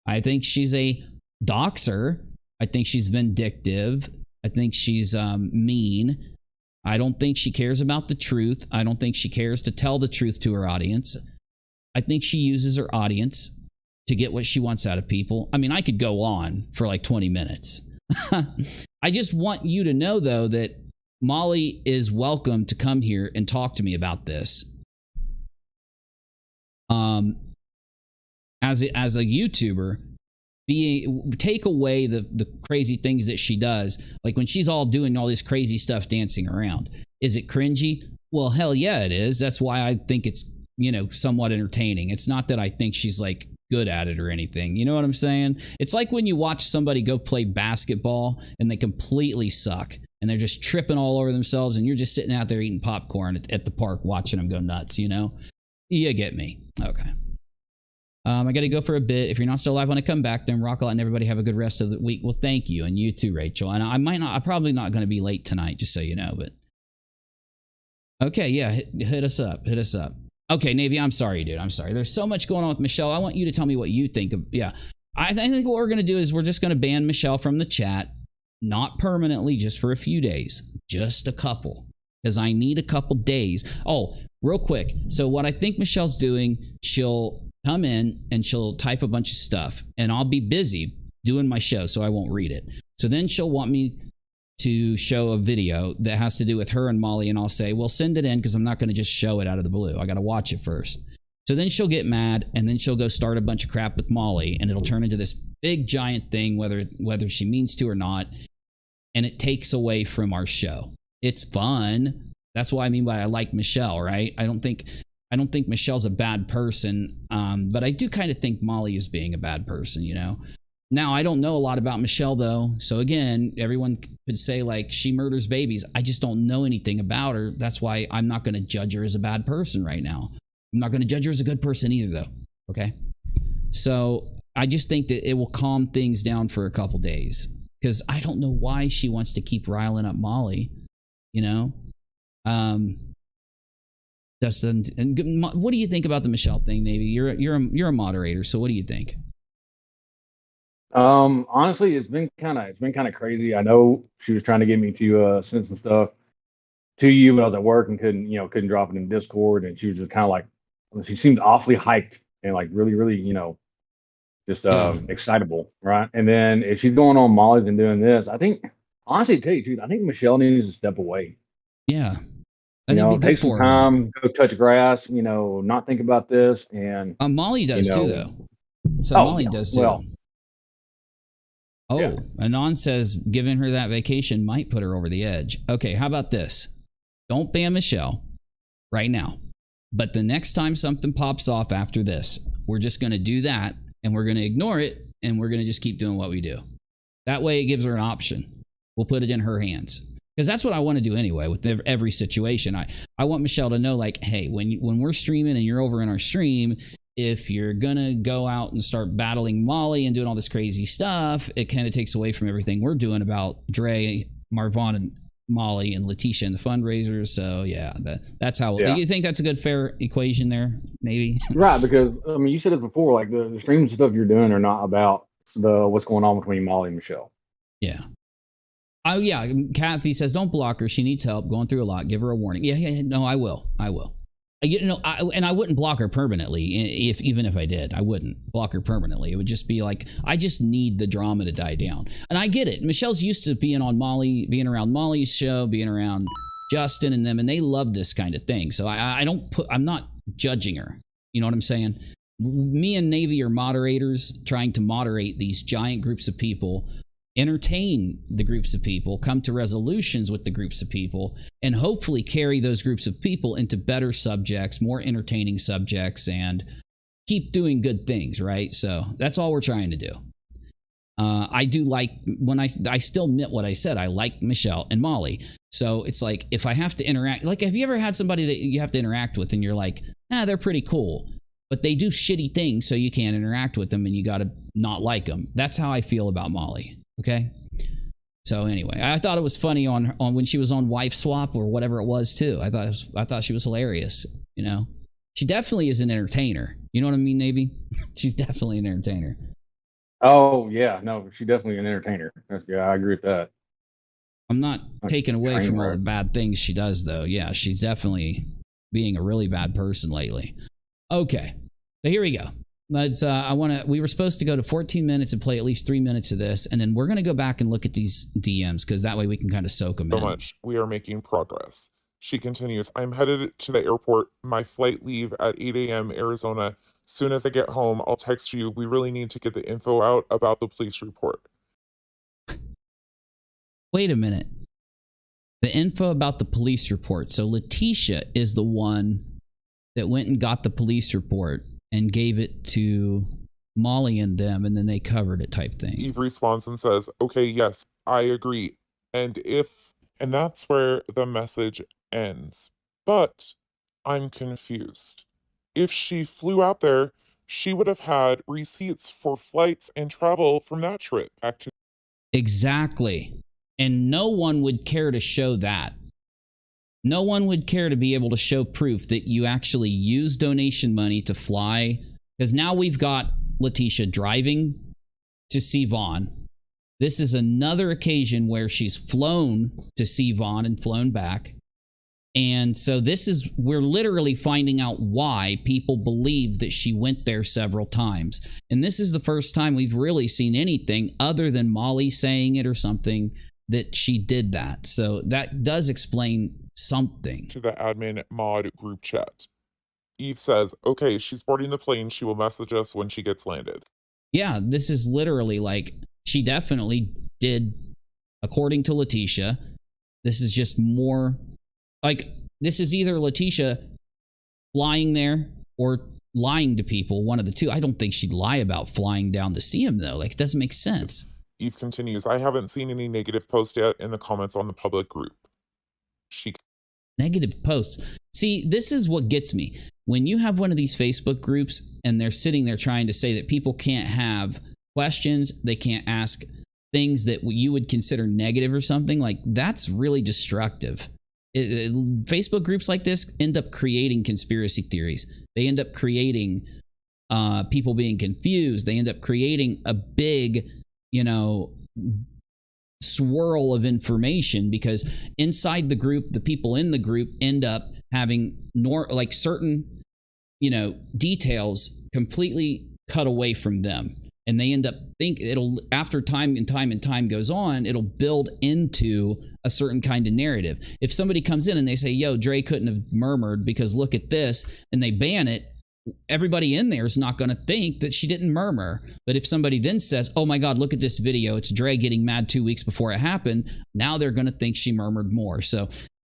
I think she's a doxer. I think she's vindictive. I think she's mean. I don't think she cares about the truth. I don't think she cares to tell the truth to her audience. I think she uses her audience to get what she wants out of people. I mean, I could go on for like 20 minutes. I just want you to know, though, that Molly is welcome to come here and talk to me about this. As a YouTuber, take away the crazy things that she does, like when she's all doing all this crazy stuff dancing around. Is it cringy? Well, hell yeah, it is. That's why I think it's, you know, somewhat entertaining. It's not that I think she's like good at it or anything. You know what I'm saying? It's like when you watch somebody go play basketball and they completely suck and they're just tripping all over themselves, and you're just sitting out there eating popcorn at the park watching them go nuts, you know? You get me. Okay. I got to go for a bit. If you're not still alive when I come back, then rockAlot and everybody have a good rest of the week. Well, thank you. And you too, Rachel. And I'm probably not going to be late tonight, just so you know, but okay. Yeah. Hit us up. Hit us up. Okay, Navy, I'm sorry, dude. I'm sorry. There's so much going on with Michelle. I want you to tell me what you think of. Yeah. I think what we're going to do is we're just going to ban Michelle from the chat. Not permanently, just for a few days. Just a couple. Because I need a couple days. Oh, real quick. So what I think Michelle's doing, she'll come in and she'll type a bunch of stuff. And I'll be busy doing my show, so I won't read it. So then she'll want me to show a video that has to do with her and Molly, and I'll say, well, send it in, because I'm not going to just show it out of the blue. I got to watch it first. So then she'll get mad, and then she'll go start a bunch of crap with Molly, and it'll turn into this big giant thing, whether she means to or not, and it takes away from our show. It's fun. That's what I mean by I like Michelle, right? I don't think Michelle's a bad person, but I do kind of think Molly is being a bad person, you know? Now, I don't know a lot about Michelle, though. So again, everyone could say, like, she murders babies. I just don't know anything about her. That's why I'm not going to judge her as a bad person right now. I'm not going to judge her as a good person either, though. Okay? So I just think that it will calm things down for a couple days. Because I don't know why she wants to keep riling up Molly, you know? Dustin, and what do you think about the Michelle thing, Navy? You're a moderator, so what do you think? Honestly, it's been kind of crazy. I know she was trying to get me to send some stuff to you, but I was at work and couldn't drop it in Discord, and she was just kind of like, she seemed awfully hyped and like really, just excitable, right? And then if she's going on Molly's and doing this, I think, honestly, to tell you the truth, I think Michelle needs to step away. Yeah. Take some time, go touch grass, not think about this. And Molly does too, though. So Molly does too. Well, yeah. Anon says giving her that vacation might put her over the edge. Okay, how about this? Don't ban Michelle right now. But the next time something pops off after this, we're just going to do that, and we're going to ignore it, and we're going to just keep doing what we do. That way it gives her an option. We'll put it in her hands. Because that's what I want to do anyway with every situation. I want Michelle to know, like, hey, when we're streaming and you're over in our stream, if you're going to go out and start battling Molly and doing all this crazy stuff, it kind of takes away from everything we're doing about Dre, Marvon, and Molly, and Latisha and the fundraisers. So, yeah, that's how. Yeah. You think that's a good, fair equation there, maybe? Right, because, I mean, you said this before, like, the streams and stuff you're doing are not about what's going on between Molly and Michelle. Yeah. Oh, yeah. Kathy says, don't block her. She needs help, going through a lot. Give her a warning. Yeah. No, I will. And I wouldn't block her permanently. Even if I did, I wouldn't block her permanently. It would just be like, I just need the drama to die down. And I get it. Michelle's used to being around Molly's show, being around Justin and them, and they love this kind of thing. So I'm not judging her. You know what I'm saying? Me and Navy are moderators trying to moderate these giant groups of people, entertain the groups of people, come to resolutions with the groups of people, and hopefully carry those groups of people into better subjects, more entertaining subjects, and keep doing good things, right? So that's all we're trying to do. I do like, when I still admit what I said, I like Michelle and Molly. So it's like, if I have to interact, like, have you ever had somebody that you have to interact with and you're like, they're pretty cool, but they do shitty things, so you can't interact with them and you got to not like them? That's how I feel about Molly. Okay. So anyway, I thought it was funny on when she was on Wife Swap or whatever it was too. I thought she was hilarious. She definitely is an entertainer. You know what I mean, Navy? She's definitely an entertainer. Oh yeah, no, she's definitely an entertainer. Yeah, I agree with that. I'm not taking away from all the bad things she does, though. Yeah, she's definitely being a really bad person lately. Okay, so here we go. We were supposed to go to 14 minutes and play at least 3 minutes of this, and then we're going to go back and look at these DMs, because that way we can kind of soak them in. So much. We are making progress. She continues, I'm headed to the airport. My flight leave at 8 a.m. Arizona. Soon as I get home, I'll text you. We really need to get the info out about the police report. Wait a minute. The info about the police report. So Latisha is the one that went and got the police report and gave it to Molly and them, and then they covered it, type thing. Eve responds and says, okay, yes, I agree. And that's where the message ends. But I'm confused. If she flew out there, she would have had receipts for flights and travel from that trip back to... Exactly. And no one would care to show that. No one would care to be able to show proof that you actually use donation money to fly. Because now we've got Latisha driving to see Vaughn. This is another occasion where she's flown to see Vaughn and flown back. And so we're literally finding out why people believe that she went there several times. And this is the first time we've really seen anything other than Molly saying it or something that she did that. So that does explain something. To the admin mod group chat. Eve says, okay, she's boarding the plane. She will message us when she gets landed. Yeah, this is literally like, she definitely did, according to Latisha. This is just more like, this is either Latisha flying there or lying to people, one of the two. I don't think she'd lie about flying down to see him, though. Like, it doesn't make sense. Eve continues, I haven't seen any negative posts yet in the comments on the public group. Negative posts. See, this is what gets me. When you have one of these Facebook groups and they're sitting there trying to say that people can't have questions, they can't ask things that you would consider negative or something, like, that's really destructive. Facebook groups like this end up creating conspiracy theories. They end up creating people being confused. They end up creating a big, swirl of information, because inside the group, the people in the group end up having certain, details completely cut away from them. And they end up after time and time goes on, it'll build into a certain kind of narrative. If somebody comes in and they say, yo, Dre couldn't have murmured because look at this, and they ban it, everybody in there is not going to think that she didn't murmur. But if somebody then says, oh my God, look at this video, it's Dre getting mad 2 weeks before it happened, now they're going to think she murmured more. So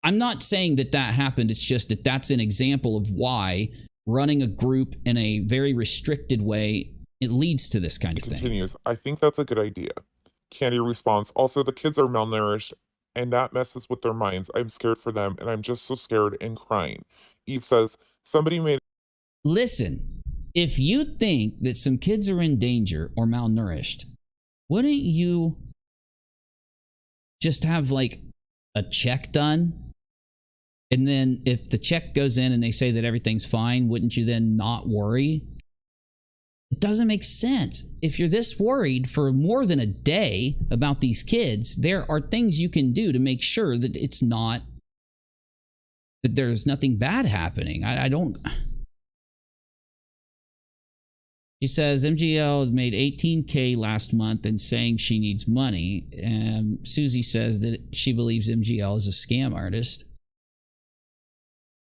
I'm not saying that happened. It's just that that's an example of why running a group in a very restricted way, it leads to this kind of thing. Continues, I think that's a good idea. Candy responds, also the kids are malnourished and that messes with their minds. I'm scared for them and I'm just so scared and crying. Eve says, somebody made... Listen, if you think that some kids are in danger or malnourished, wouldn't you just have like a check done? And then if the check goes in and they say that everything's fine, wouldn't you then not worry? It doesn't make sense. If you're this worried for more than a day about these kids, there are things you can do to make sure that it's not, that there's nothing bad happening. I don't... She says MGL has made $18K last month and saying she needs money. And Susie says that she believes MGL is a scam artist.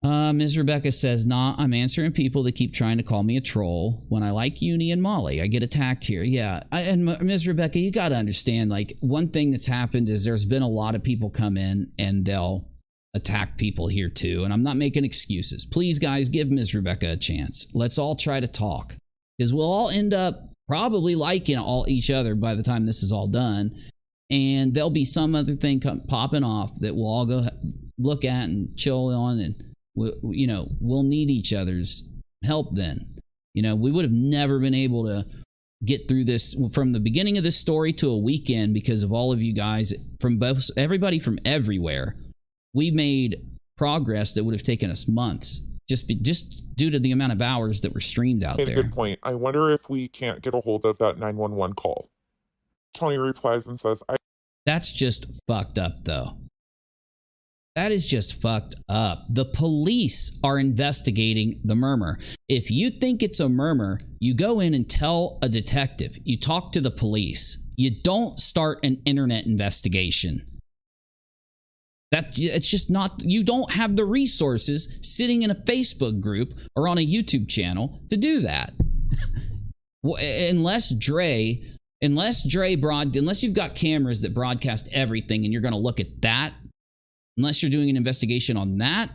Ms. Rebecca says, nah, I'm answering people that keep trying to call me a troll. When I like Uni and Molly, I get attacked here. Yeah, and Ms. Rebecca, you got to understand, like, one thing that's happened is there's been a lot of people come in and they'll attack people here too. And I'm not making excuses. Please, guys, give Ms. Rebecca a chance. Let's all try to talk. Because we'll all end up probably liking each other by the time this is all done. And there'll be some other thing popping off that we'll all go look at and chill on, and we'll need each other's help then. We would have never been able to get through this from the beginning of this story to a weekend because of all of you guys from everybody from everywhere. We made progress that would have taken us months. Just due to the amount of hours that were streamed out there. Good point. I wonder if we can't get a hold of that 911 call. Tony replies and says, That's just fucked up, though. That is just fucked up. The police are investigating the murmur. If you think it's a murmur, you go in and tell a detective. You talk to the police. You don't start an internet investigation. It's just not, you don't have the resources sitting in a Facebook group or on a YouTube channel to do that. unless you've got cameras that broadcast everything and you're going to look at that, unless you're doing an investigation on that,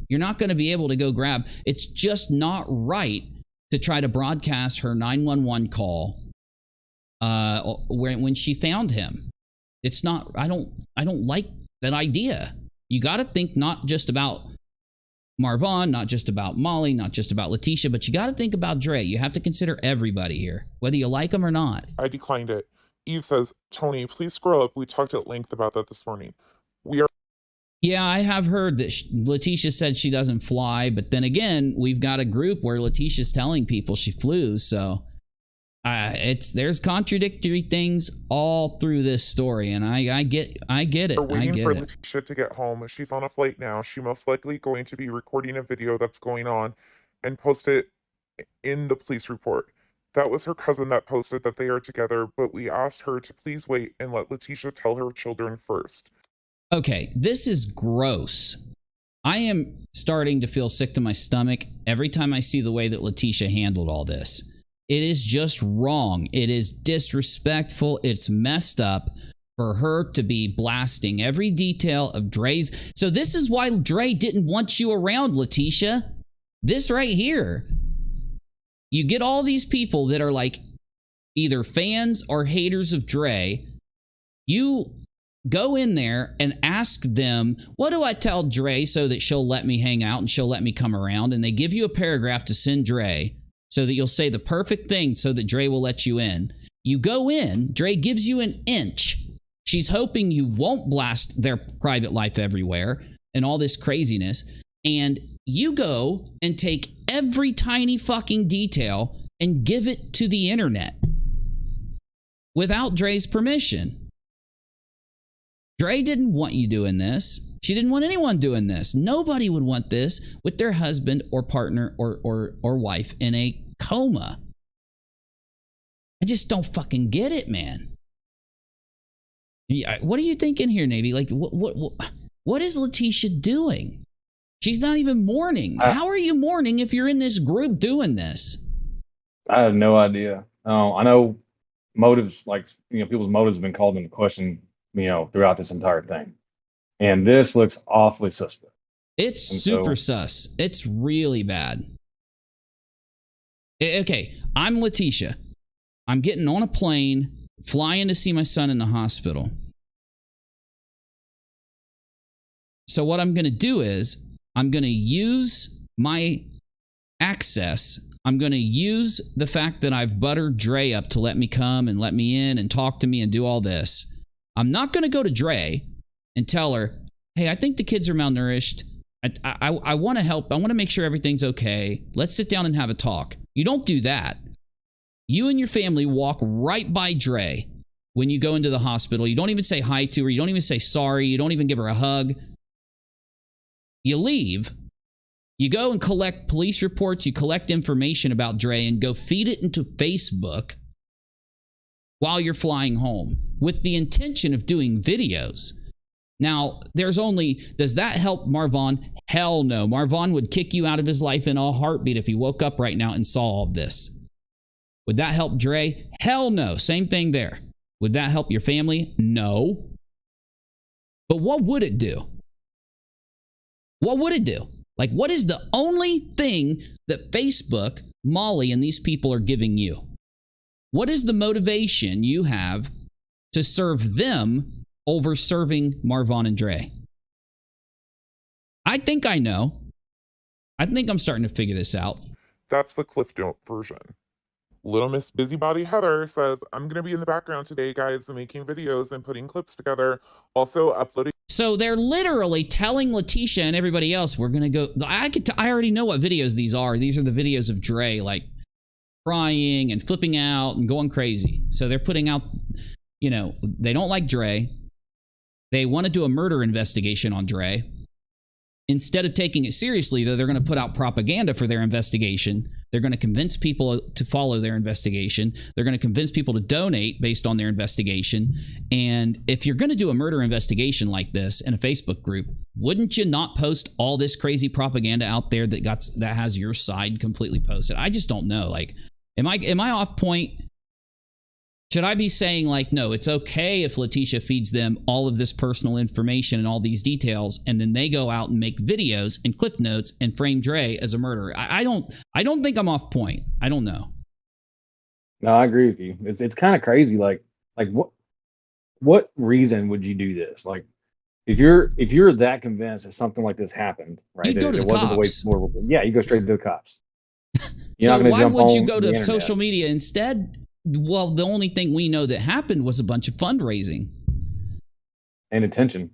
you're not going to be able to go grab. It's just not right to try to broadcast her 911 call when she found him. It's not, I don't like that idea. You got to think not just about Marvon, not just about Molly, not just about Latisha, but you got to think about Dre. You have to consider everybody here, whether you like them or not. I declined it. Eve says, Tony, please scroll up. We talked at length about that this morning. Yeah, I have heard that Latisha said she doesn't fly, but then again, we've got a group where Latisha's telling people she flew, so there's contradictory things all through this story, and I get it. We're waiting for Latisha to get home. She's on a flight now. She's most likely going to be recording a video that's going on and post it in the police report. That was her cousin that posted that they are together, but we asked her to please wait and let Latisha tell her children first. Okay, this is gross. I am starting to feel sick to my stomach every time I see the way that Latisha handled all this. It is just wrong. It is disrespectful. It's messed up for her to be blasting every detail of Dre's. So this is why Dre didn't want you around, Latisha. This right here. You get all these people that are like either fans or haters of Dre. You go in there and ask them, what do I tell Dre so that she'll let me hang out and she'll let me come around? And they give you a paragraph to send Dre so that you'll say the perfect thing so that Dre will let you in. You go in, Dre gives you an inch. She's hoping you won't blast their private life everywhere and all this craziness. And you go and take every tiny fucking detail and give it to the internet without Dre's permission. Dre didn't want you doing this. She didn't want anyone doing this. Nobody would want this with their husband or partner or wife in a coma. I just don't fucking get it, man. Yeah, what are you thinking here, Navy? Like, what is Latisha doing? She's not even mourning. How are you mourning if you're in this group doing this? I have no idea. I know motives, like, people's motives have been called into question, throughout this entire thing. And this looks awfully suspect. It's super sus. It's really bad. Okay, I'm Latisha. I'm getting on a plane, flying to see my son in the hospital. So what I'm going to do is I'm going to use my access. I'm going to use the fact that I've buttered Dre up to let me come and let me in and talk to me and do all this. I'm not going to go to Dre and tell her, hey, I think the kids are malnourished. I want to help. I want to make sure everything's okay. Let's sit down and have a talk. You don't do that. You and your family walk right by Dre when you go into the hospital. You don't even say hi to her. You don't even say sorry. You don't even give her a hug. You leave. You go and collect police reports. You collect information about Dre and go feed it into Facebook while you're flying home with the intention of doing videos. Now, does that help Marvon? Hell no. Marvon would kick you out of his life in a heartbeat if he woke up right now and saw all this. Would that help Dre? Hell no. Same thing there. Would that help your family? No. But what would it do? What would it do? Like, what is the only thing that Facebook, Molly, and these people are giving you? What is the motivation you have to serve them over serving Marvon and Dre? I think I know. I think I'm starting to figure this out. That's the Cliff Note version. Little Miss Busybody Heather says, I'm going to be in the background today, guys, making videos and putting clips together. Also uploading. So they're literally telling Latisha and everybody else, we're going to go. I already know what videos these are. These are the videos of Dre, like, crying and flipping out and going crazy. So they're putting out, they don't like Dre. They want to do a murder investigation on Dre. Instead of taking it seriously, though, they're going to put out propaganda for their investigation. They're going to convince people to follow their investigation. They're going to convince people to donate based on their investigation. And if you're going to do a murder investigation like this in a Facebook group, wouldn't you not post all this crazy propaganda out there that has your side completely posted? I just don't know. Like, am I off point? Should I be saying, like, no, it's okay if Latisha feeds them all of this personal information and all these details, and then they go out and make videos and cliff notes and frame Dre as a murderer? I don't think I'm off point. I don't know. No, I agree with you. It's kind of crazy. Like what reason would you do this? Like, if you're that convinced that something like this happened, right? You'd go to the cops. You go straight to the cops. So why would you go to social media instead? Well, the only thing we know that happened was a bunch of fundraising. And attention.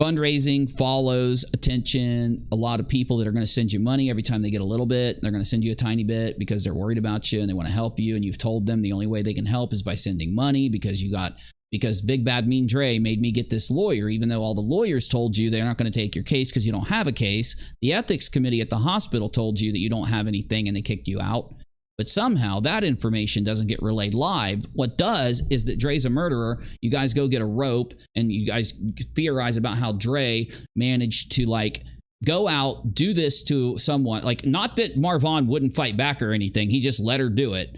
Fundraising follows attention. A lot of people that are going to send you money every time they get a little bit, they're going to send you a tiny bit because they're worried about you and they want to help you. And you've told them the only way they can help is by sending money because Big Bad Mean Dre made me get this lawyer, even though all the lawyers told you they're not going to take your case because you don't have a case. The ethics committee at the hospital told you that you don't have anything and they kicked you out. But somehow that information doesn't get relayed live. What does is that Dre's a murderer. You guys go get a rope and you guys theorize about how Dre managed to, like, go out, do this to someone. Like, not that Marvon wouldn't fight back or anything. He just let her do it.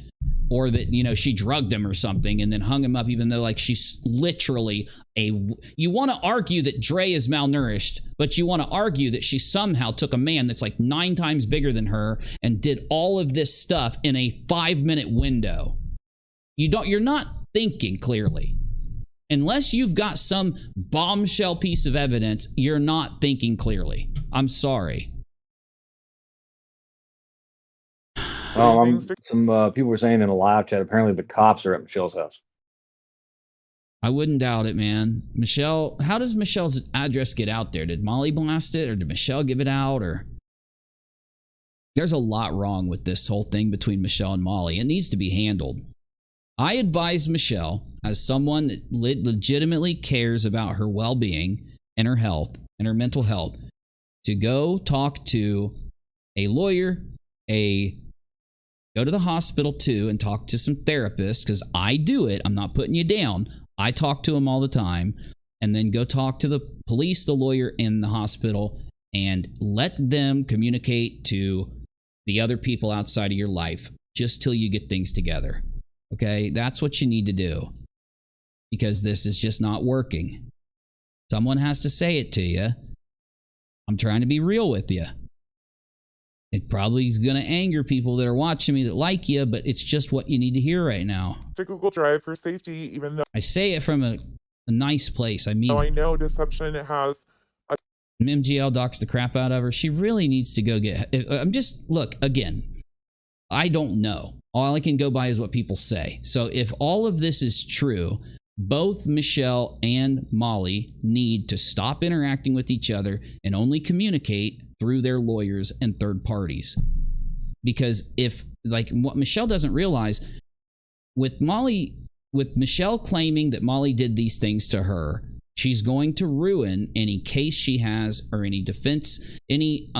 Or that, you know, she drugged him or something and then hung him up, even though, like, she's literally you want to argue that Dre is malnourished, but you want to argue that she somehow took a man that's like 9 times bigger than her and did all of this stuff in a 5-minute window. You're not thinking clearly. Unless you've got some bombshell piece of evidence, you're not thinking clearly. I'm sorry. Some people were saying in a live chat, apparently the cops are at Michelle's house. I wouldn't doubt it, man. Michelle, how does Michelle's address get out there? Did Molly blast it, or did Michelle give it out? Or there's a lot wrong with this whole thing between Michelle and Molly. It needs to be handled. I advise Michelle, as someone that legitimately cares about her well-being and her health and her mental health, to go talk to a lawyer, go to the hospital too and talk to some therapists, because I do it. I'm not putting you down. I talk to them all the time. And then go talk to the police, the lawyer, and the hospital, and let them communicate to the other people outside of your life just till you get things together. Okay? That's what you need to do, because this is just not working. Someone has to say it to you. I'm trying to be real with you. It probably is going to anger people that are watching me that like you, but it's just what you need to hear right now. To Google Drive for safety, even though I say it from a nice place. I mean, I know deception has a MGL docks the crap out of her. She really needs to go get... Look, again, I don't know. All I can go by is what people say. So if all of this is true, both Michelle and Molly need to stop interacting with each other and only communicate through their lawyers and third parties. Because if, like, what Michelle doesn't realize, with Michelle claiming that Molly did these things to her, she's going to ruin any case she has, or any defense, any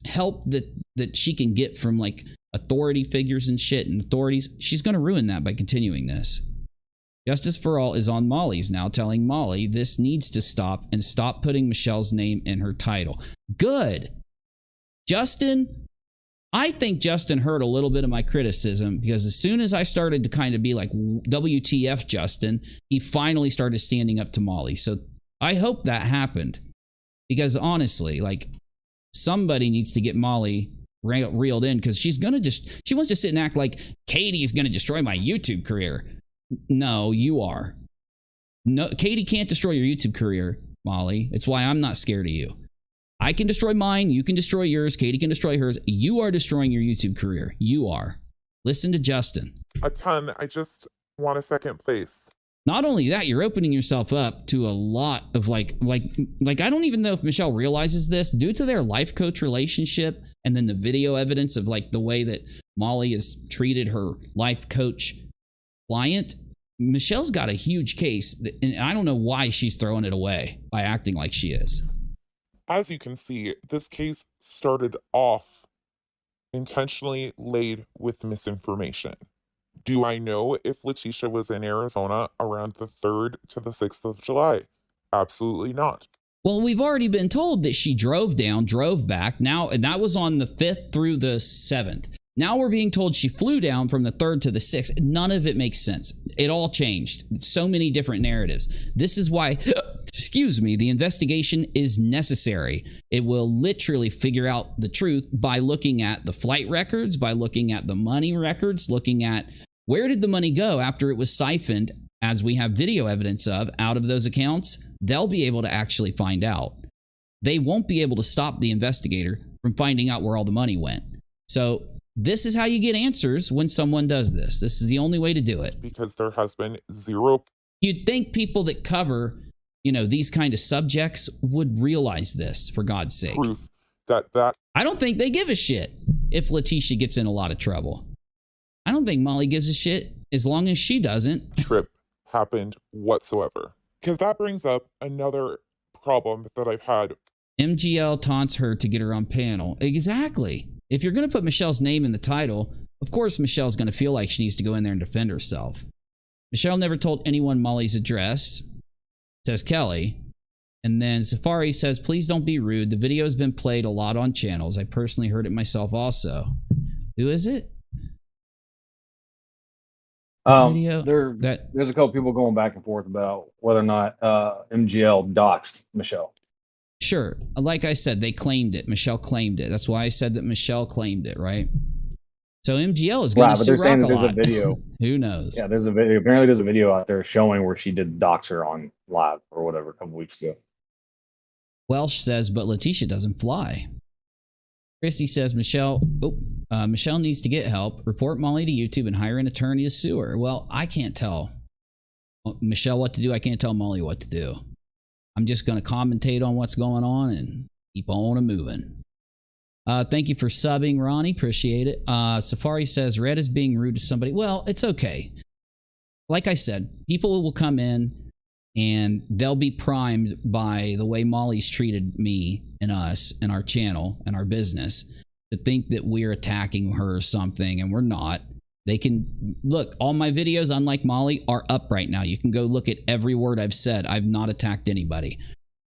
help that she can get from, like, authority figures and shit and authorities. She's going to ruin that by continuing this. Justice for All is on Molly's now, telling Molly this needs to stop and stop putting Michelle's name in her title. Good. Justin, I think Justin heard a little bit of my criticism, because as soon as I started to kind of be like, WTF, Justin, he finally started standing up to Molly. So I hope that happened, because honestly, like, somebody needs to get Molly reeled in, because she wants to sit and act like Katie's going to destroy my YouTube career. No, you are. No, Katie can't destroy your YouTube career, Molly. It's why I'm not scared of you. I can destroy mine. You can destroy yours. Katie can destroy hers. You are destroying your YouTube career. You are. Listen to Justin. a ton. I just want a second place. Not only that, you're opening yourself up to a lot of like I don't even know if Michelle realizes this, due to their life coach relationship and then the video evidence of like the way that Molly has treated her life coach client. Michelle's got a huge case, and I don't know why she's throwing it away by acting like she is. As you can see, this case started off intentionally laid with misinformation. Do I know if Latisha was in Arizona around the 3rd to the 6th of July? Absolutely not. Well, we've already been told that she drove down, drove back. Now, and that was on the 5th through the 7th. Now we're being told she flew down from the 3rd to the 6th. None of it makes sense. It all changed. So many different narratives. This is why, excuse me, the investigation is necessary. It will literally figure out the truth by looking at the flight records, by looking at the money records, looking at where did the money go after it was siphoned, as we have video evidence of, out of those accounts. They'll be able to actually find out. They won't be able to stop the investigator from finding out where all the money went. So this is how you get answers when someone does this. This is the only way to do it. Because there has been zero. You'd think people that cover, these kind of subjects would realize this, for God's sake. Proof that I don't think they give a shit if Latisha gets in a lot of trouble. I don't think Molly gives a shit as long as she doesn't. Trip happened whatsoever. Because that brings up another problem that I've had. MGL taunts her to get her on panel. Exactly. If you're going to put Michelle's name in the title, of course Michelle's going to feel like she needs to go in there and defend herself. Michelle never told anyone Molly's address, says Kelly, And then Safari says, please don't be rude. The video has been played a lot on channels. I personally heard it myself also. Who is it? Video there's a couple people going back and forth about whether or not MGL doxed Michelle. Sure. Like I said, they claimed it. Michelle claimed it. That's why I said that Michelle claimed it, right? So MGL is going to sue But they're saying that there's a rockAlot. video. Who knows? Yeah, there's a video. Apparently, there's a video out there showing where she did dox her on live or whatever a couple weeks ago. Welsh says, but Latisha doesn't fly. Christy says, Michelle needs to get help. Report Molly to YouTube and hire an attorney to sue her. Well, I can't tell Michelle what to do. I can't tell Molly what to do. I'm just going to commentate on what's going on and keep on moving. Thank you for subbing, Ronnie. Appreciate it. Safari says, Red is being rude to somebody. Well, it's okay. Like I said, people will come in and they'll be primed by the way Molly's treated me and us and our channel and our business to think that we're attacking her or something, and we're not. They can look, all my videos, unlike Molly, are up right now. You can go look at every word I've said. I've not attacked anybody.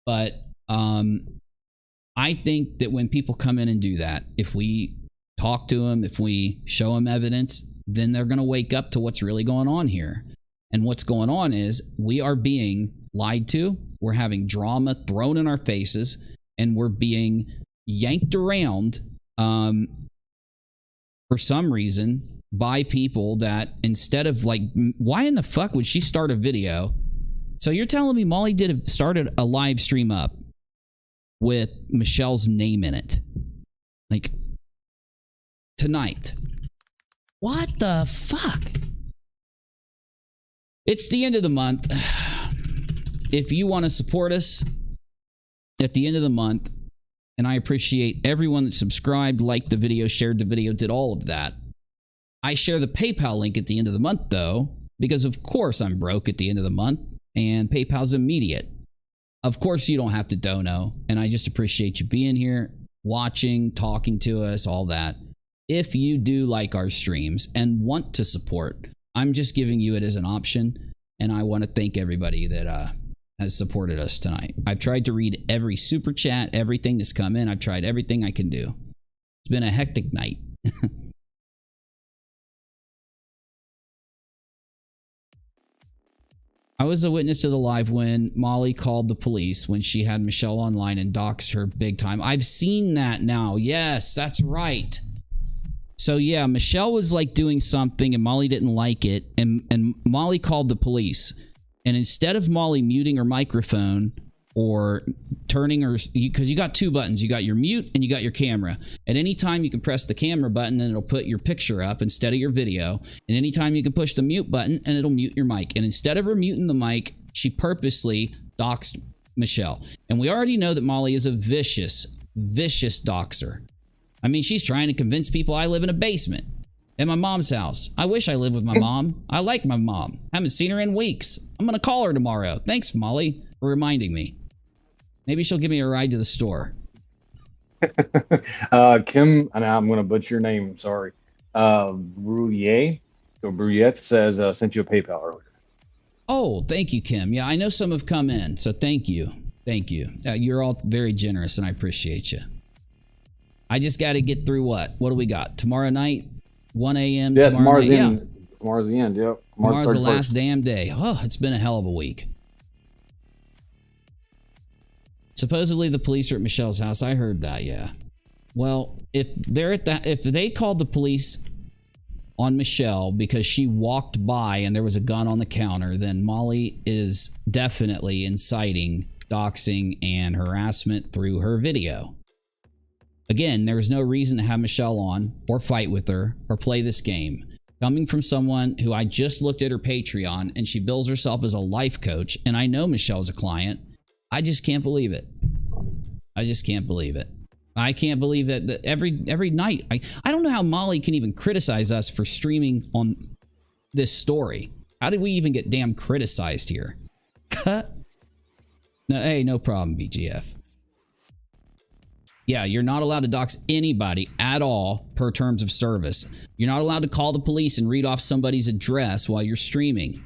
But I think that when people come in and do that, if we talk to them, if we show them evidence, then they're going to wake up to what's really going on here. And what's going on is we are being lied to. We're having drama thrown in our faces, and we're being yanked around for some reason by people that, instead of, like, why in the fuck would she start a video? So you're telling me Molly started a live stream up with Michelle's name in it, like, tonight? What the fuck? It's the end of the month. If you want to support us at the end of the month, and I appreciate everyone that subscribed, liked the video, shared the video, did all of that. I share the PayPal link at the end of the month, though, because of course I'm broke at the end of the month, and PayPal's immediate. Of course you don't have to dono, and I just appreciate you being here, watching, talking to us, all that. If you do like our streams and want to support, I'm just giving you it as an option, and I want to thank everybody that has supported us tonight. I've tried to read every super chat, everything that's come in. I've tried everything I can do. It's been a hectic night. I was a witness to the live when Molly called the police when she had Michelle online and doxed her big time. I've seen that now. Yes, that's right. So yeah, Michelle was like doing something and Molly didn't like it, and Molly called the police. And instead of Molly muting her microphone or turning her, because you got two buttons, you got your mute and you got your camera. At any time you can press the camera button and it'll put your picture up instead of your video. And anytime you can push the mute button and it'll mute your mic. And instead of her muting the mic, she purposely doxed Michelle. And we already know that Molly is a vicious, vicious doxer. I mean, she's trying to convince people I live in a basement at my mom's house. I wish I lived with my mom. I like my mom. Haven't seen her in weeks. I'm going to call her tomorrow. Thanks, Molly, for reminding me. Maybe she'll give me a ride to the store. Kim, and I'm going to butcher your name, sorry. Bruyette says, sent you a PayPal earlier. Oh, thank you, Kim. Yeah, I know some have come in, so thank you. Thank you. You're all very generous, and I appreciate you. I just got to get through what? What do we got? Tomorrow night? 1 a.m. Yeah, tomorrow tomorrow's night? the end. Tomorrow's the end, yep. Tomorrow's the 31st. last damn day. Oh, it's been a hell of a week. Supposedly the police are at Michelle's house. I heard that, yeah. Well, if they're at that, if they called the police on Michelle because she walked by and there was a gun on the counter, then Molly is definitely inciting doxing and harassment through her video. Again, there's no reason to have Michelle on or fight with her or play this game. Coming from someone who I just looked at her Patreon and she bills herself as a life coach, and I know Michelle's a client, I just can't believe it. I just can't believe it. I can't believe that every night. I don't know how Molly can even criticize us for streaming on this story. How did we even get damn criticized here? No, hey, no problem, BGF. Yeah, you're not allowed to dox anybody at all per terms of service. You're not allowed to call the police and read off somebody's address while you're streaming.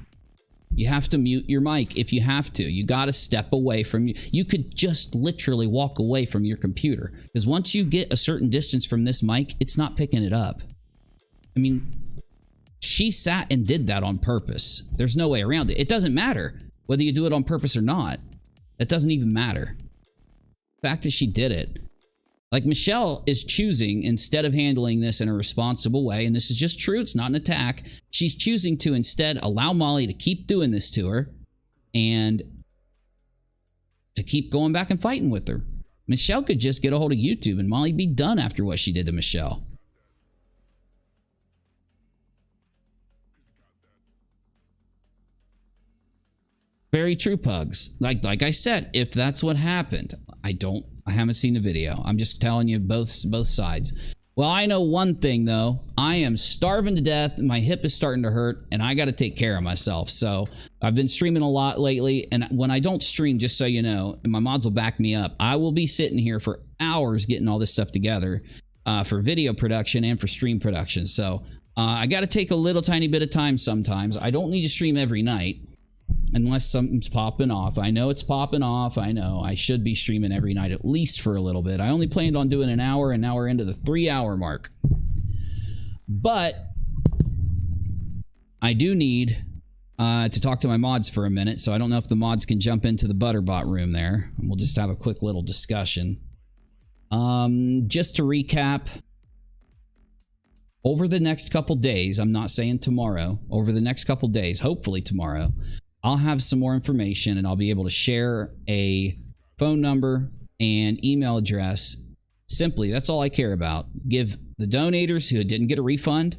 You have to mute your mic if you have to. You got to step away from you could just literally walk away from your computer, because once you get a certain distance from this mic, it's not picking it up. I mean, she sat and did that on purpose. There's no way around it. It doesn't matter whether you do it on purpose or not. It doesn't even matter. The fact that she did it. Like, Michelle is choosing, instead of handling this in a responsible way, and this is just true, it's not an attack, she's choosing to instead allow Molly to keep doing this to her and to keep going back and fighting with her. Michelle could just get a hold of YouTube and Molly be done after what she did to Michelle. Very true, Pugs. Like I said, if that's what happened, I haven't seen the video. I'm just telling you both sides. Well, I know one thing though. I am starving to death. My hip is starting to hurt and I got to take care of myself. So I've been streaming a lot lately. And when I don't stream, just so you know, and my mods will back me up, I will be sitting here for hours getting all this stuff together for video production and for stream production. So I got to take a little tiny bit of time sometimes. I don't need to stream every night. Unless something's popping off. I know it's popping off. I know I should be streaming every night at least for a little bit. I only planned on doing an hour, and now we're into the 3-hour mark. But I do need to talk to my mods for a minute, so I don't know if the mods can jump into the Butterbot room there. We'll just have a quick little discussion. Just to recap, over the next couple days, I'm not saying tomorrow, over the next couple days, hopefully tomorrow, I'll have some more information and I'll be able to share a phone number and email address. Simply, that's all I care about. Give the donators who didn't get a refund,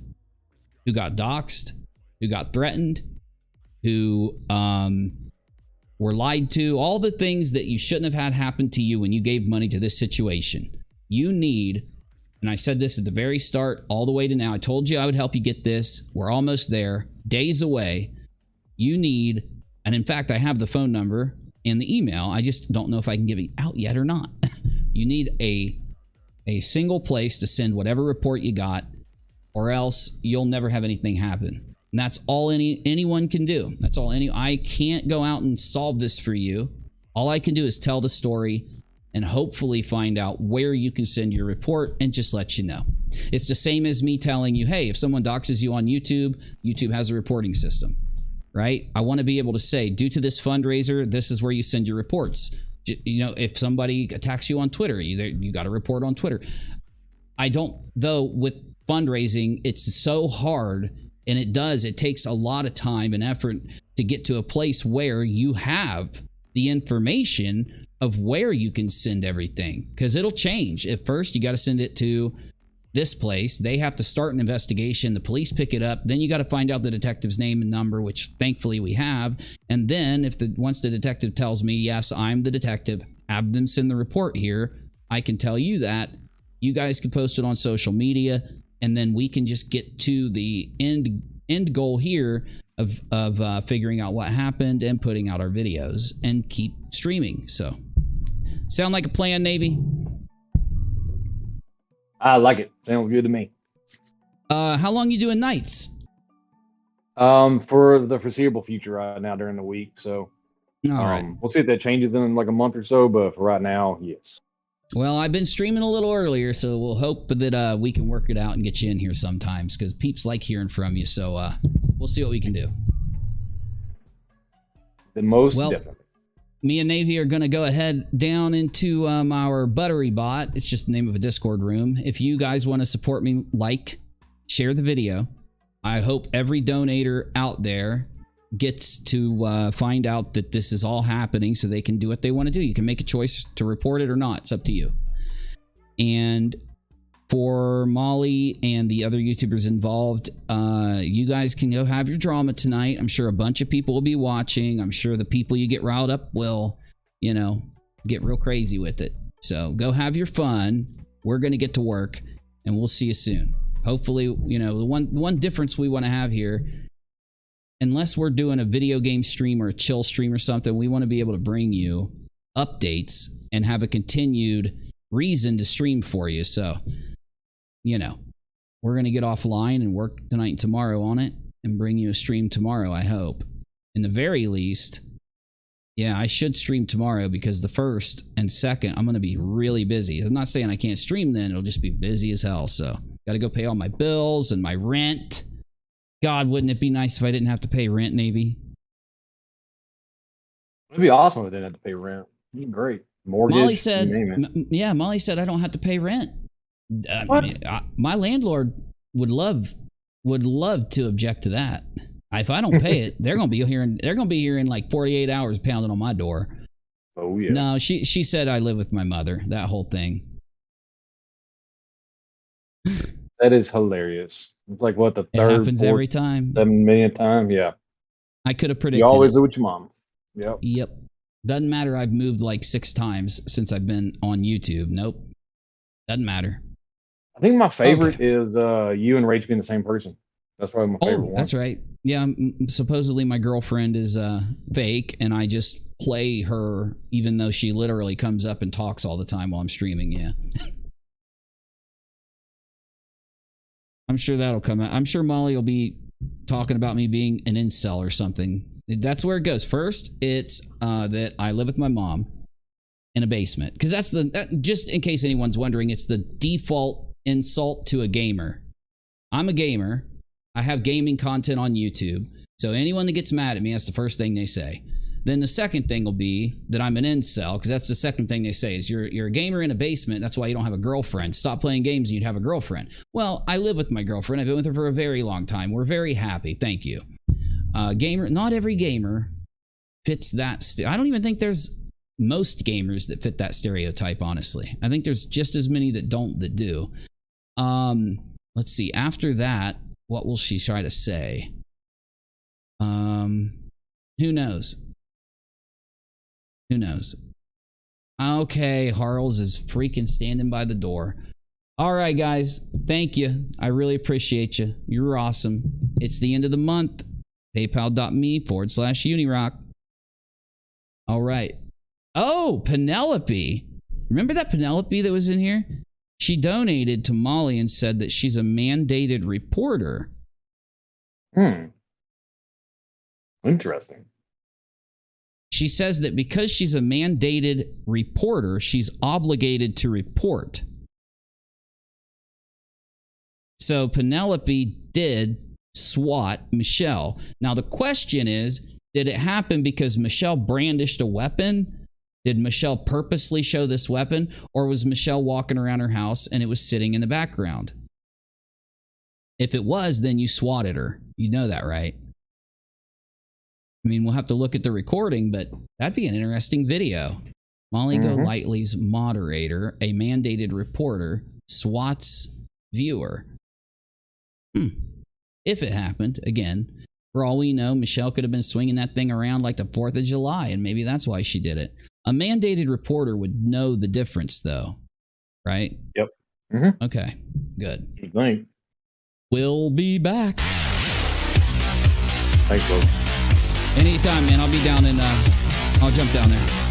who got doxxed, who got threatened, who were lied to, all the things that you shouldn't have had happen to you when you gave money to this situation. You need, and I said this at the very start all the way to now, I told you I would help you get this. We're almost there, days away. You need, and in fact, I have the phone number and the email. I just don't know if I can give it out yet or not. You need a single place to send whatever report you got, or else you'll never have anything happen. And that's all anyone can do. That's all I can't go out and solve this for you. All I can do is tell the story and hopefully find out where you can send your report and just let you know. It's the same as me telling you, hey, if someone doxes you on YouTube, YouTube has a reporting system. Right? I want to be able to say, due to this fundraiser, this is where you send your reports. You know, if somebody attacks you on Twitter, you got to report on Twitter. I don't, though, with fundraising, it's so hard, and it takes a lot of time and effort to get to a place where you have the information of where you can send everything, because it'll change. At first, you got to send it to this place. They have to start an investigation. The police pick it up. Then you got to find out the detective's name and number, which thankfully we have. And then once the detective tells me, yes, I'm the detective, have them send the report here, I can tell you that. You guys can post it on social media, and then we can just get to the end goal here of figuring out what happened and putting out our videos and keep streaming. So, sound like a plan, Navy? I like it. Sounds good to me. How long you doing nights? For the foreseeable future right now during the week. So, all right. We'll see if that changes in like a month or so. But for right now, yes. Well, I've been streaming a little earlier, so we'll hope that we can work it out and get you in here sometimes, because peeps like hearing from you. So we'll see what we can do. The most definitely. Me and Navy are going to go ahead down into our Buttery Bot. It's just the name of a Discord room. If you guys want to support me, share the video. I hope every donator out there gets to find out that this is all happening so they can do what they want to do. You can make a choice to report it or not. It's up to you. And for Molly and the other YouTubers involved, you guys can go have your drama tonight. I'm sure a bunch of people will be watching. I'm sure the people you get riled up will, get real crazy with it. So go have your fun. We're going to get to work, and we'll see you soon. Hopefully, the one difference we want to have here, unless we're doing a video game stream or a chill stream or something, we want to be able to bring you updates and have a continued reason to stream for you. So, we're going to get offline and work tonight and tomorrow on it and bring you a stream tomorrow, I hope. in the very least, yeah, I should stream tomorrow because the 1st and 2nd, I'm going to be really busy. I'm not saying I can't stream then. It'll just be busy as hell. So got to go pay all my bills and my rent. God, wouldn't it be nice if I didn't have to pay rent, Navy? It'd be awesome if they didn't have to pay rent. Great. Mortgage. Molly said, you name it. yeah, Molly said I don't have to pay rent. What? My landlord would love to object to that. If I don't pay it, they're gonna be here in like 48 hours pounding on my door. Oh yeah. No, she said I live with my mother. That whole thing. That is hilarious. It's like what the It third, happens fourth, every time. 7 millionth time. Yeah. I could have predicted. You always it. live with your mom. Yep. Yep. Doesn't matter. I've moved like 6 times since I've been on YouTube. Nope. Doesn't matter. I think my favorite is you and Rach being the same person. That's probably my favorite one. That's right. Yeah, supposedly my girlfriend is fake, and I just play her even though she literally comes up and talks all the time while I'm streaming. Yeah. I'm sure that'll come out. I'm sure Molly will be talking about me being an incel or something. That's where it goes. First, it's that I live with my mom in a basement. Because just in case anyone's wondering, it's the default insult to a gamer. I'm a gamer. I have gaming content on YouTube. So anyone that gets mad at me, that's the first thing they say. Then the second thing will be that I'm an incel, because that's the second thing they say is you're a gamer in a basement. That's why you don't have a girlfriend. Stop playing games and you'd have a girlfriend. Well, I live with my girlfriend. I've been with her for a very long time. We're very happy. Thank you. Gamer. Not every gamer fits that. I don't even think there's most gamers that fit that stereotype, honestly. I think there's just as many that don't that do. Let's see. After that, what will she try to say? Who knows? Who knows? Okay, Harles is freaking standing by the door. All right, guys. Thank you. I really appreciate you. You're awesome. It's the end of the month. PayPal.me/Unirock. All right. Oh, Penelope. Remember that Penelope that was in here? She donated to Molly and said that she's a mandated reporter. Interesting. She says that because she's a mandated reporter, she's obligated to report. So Penelope did swat Michelle. Now the question is, did it happen because Michelle brandished a weapon? Did Michelle purposely show this weapon? Or was Michelle walking around her house and it was sitting in the background? If it was, then you swatted her. You know that, right? I mean, we'll have to look at the recording, but that'd be an interesting video. Molly Golightly's moderator, a mandated reporter, swats viewer. If it happened, again, for all we know, Michelle could have been swinging that thing around like the 4th of July, and maybe that's why she did it. A mandated reporter would know the difference, though, right? Yep. Okay, good. Good night. We'll be back. Thanks, bro. Anytime, man. I'll be down in, I'll jump down there.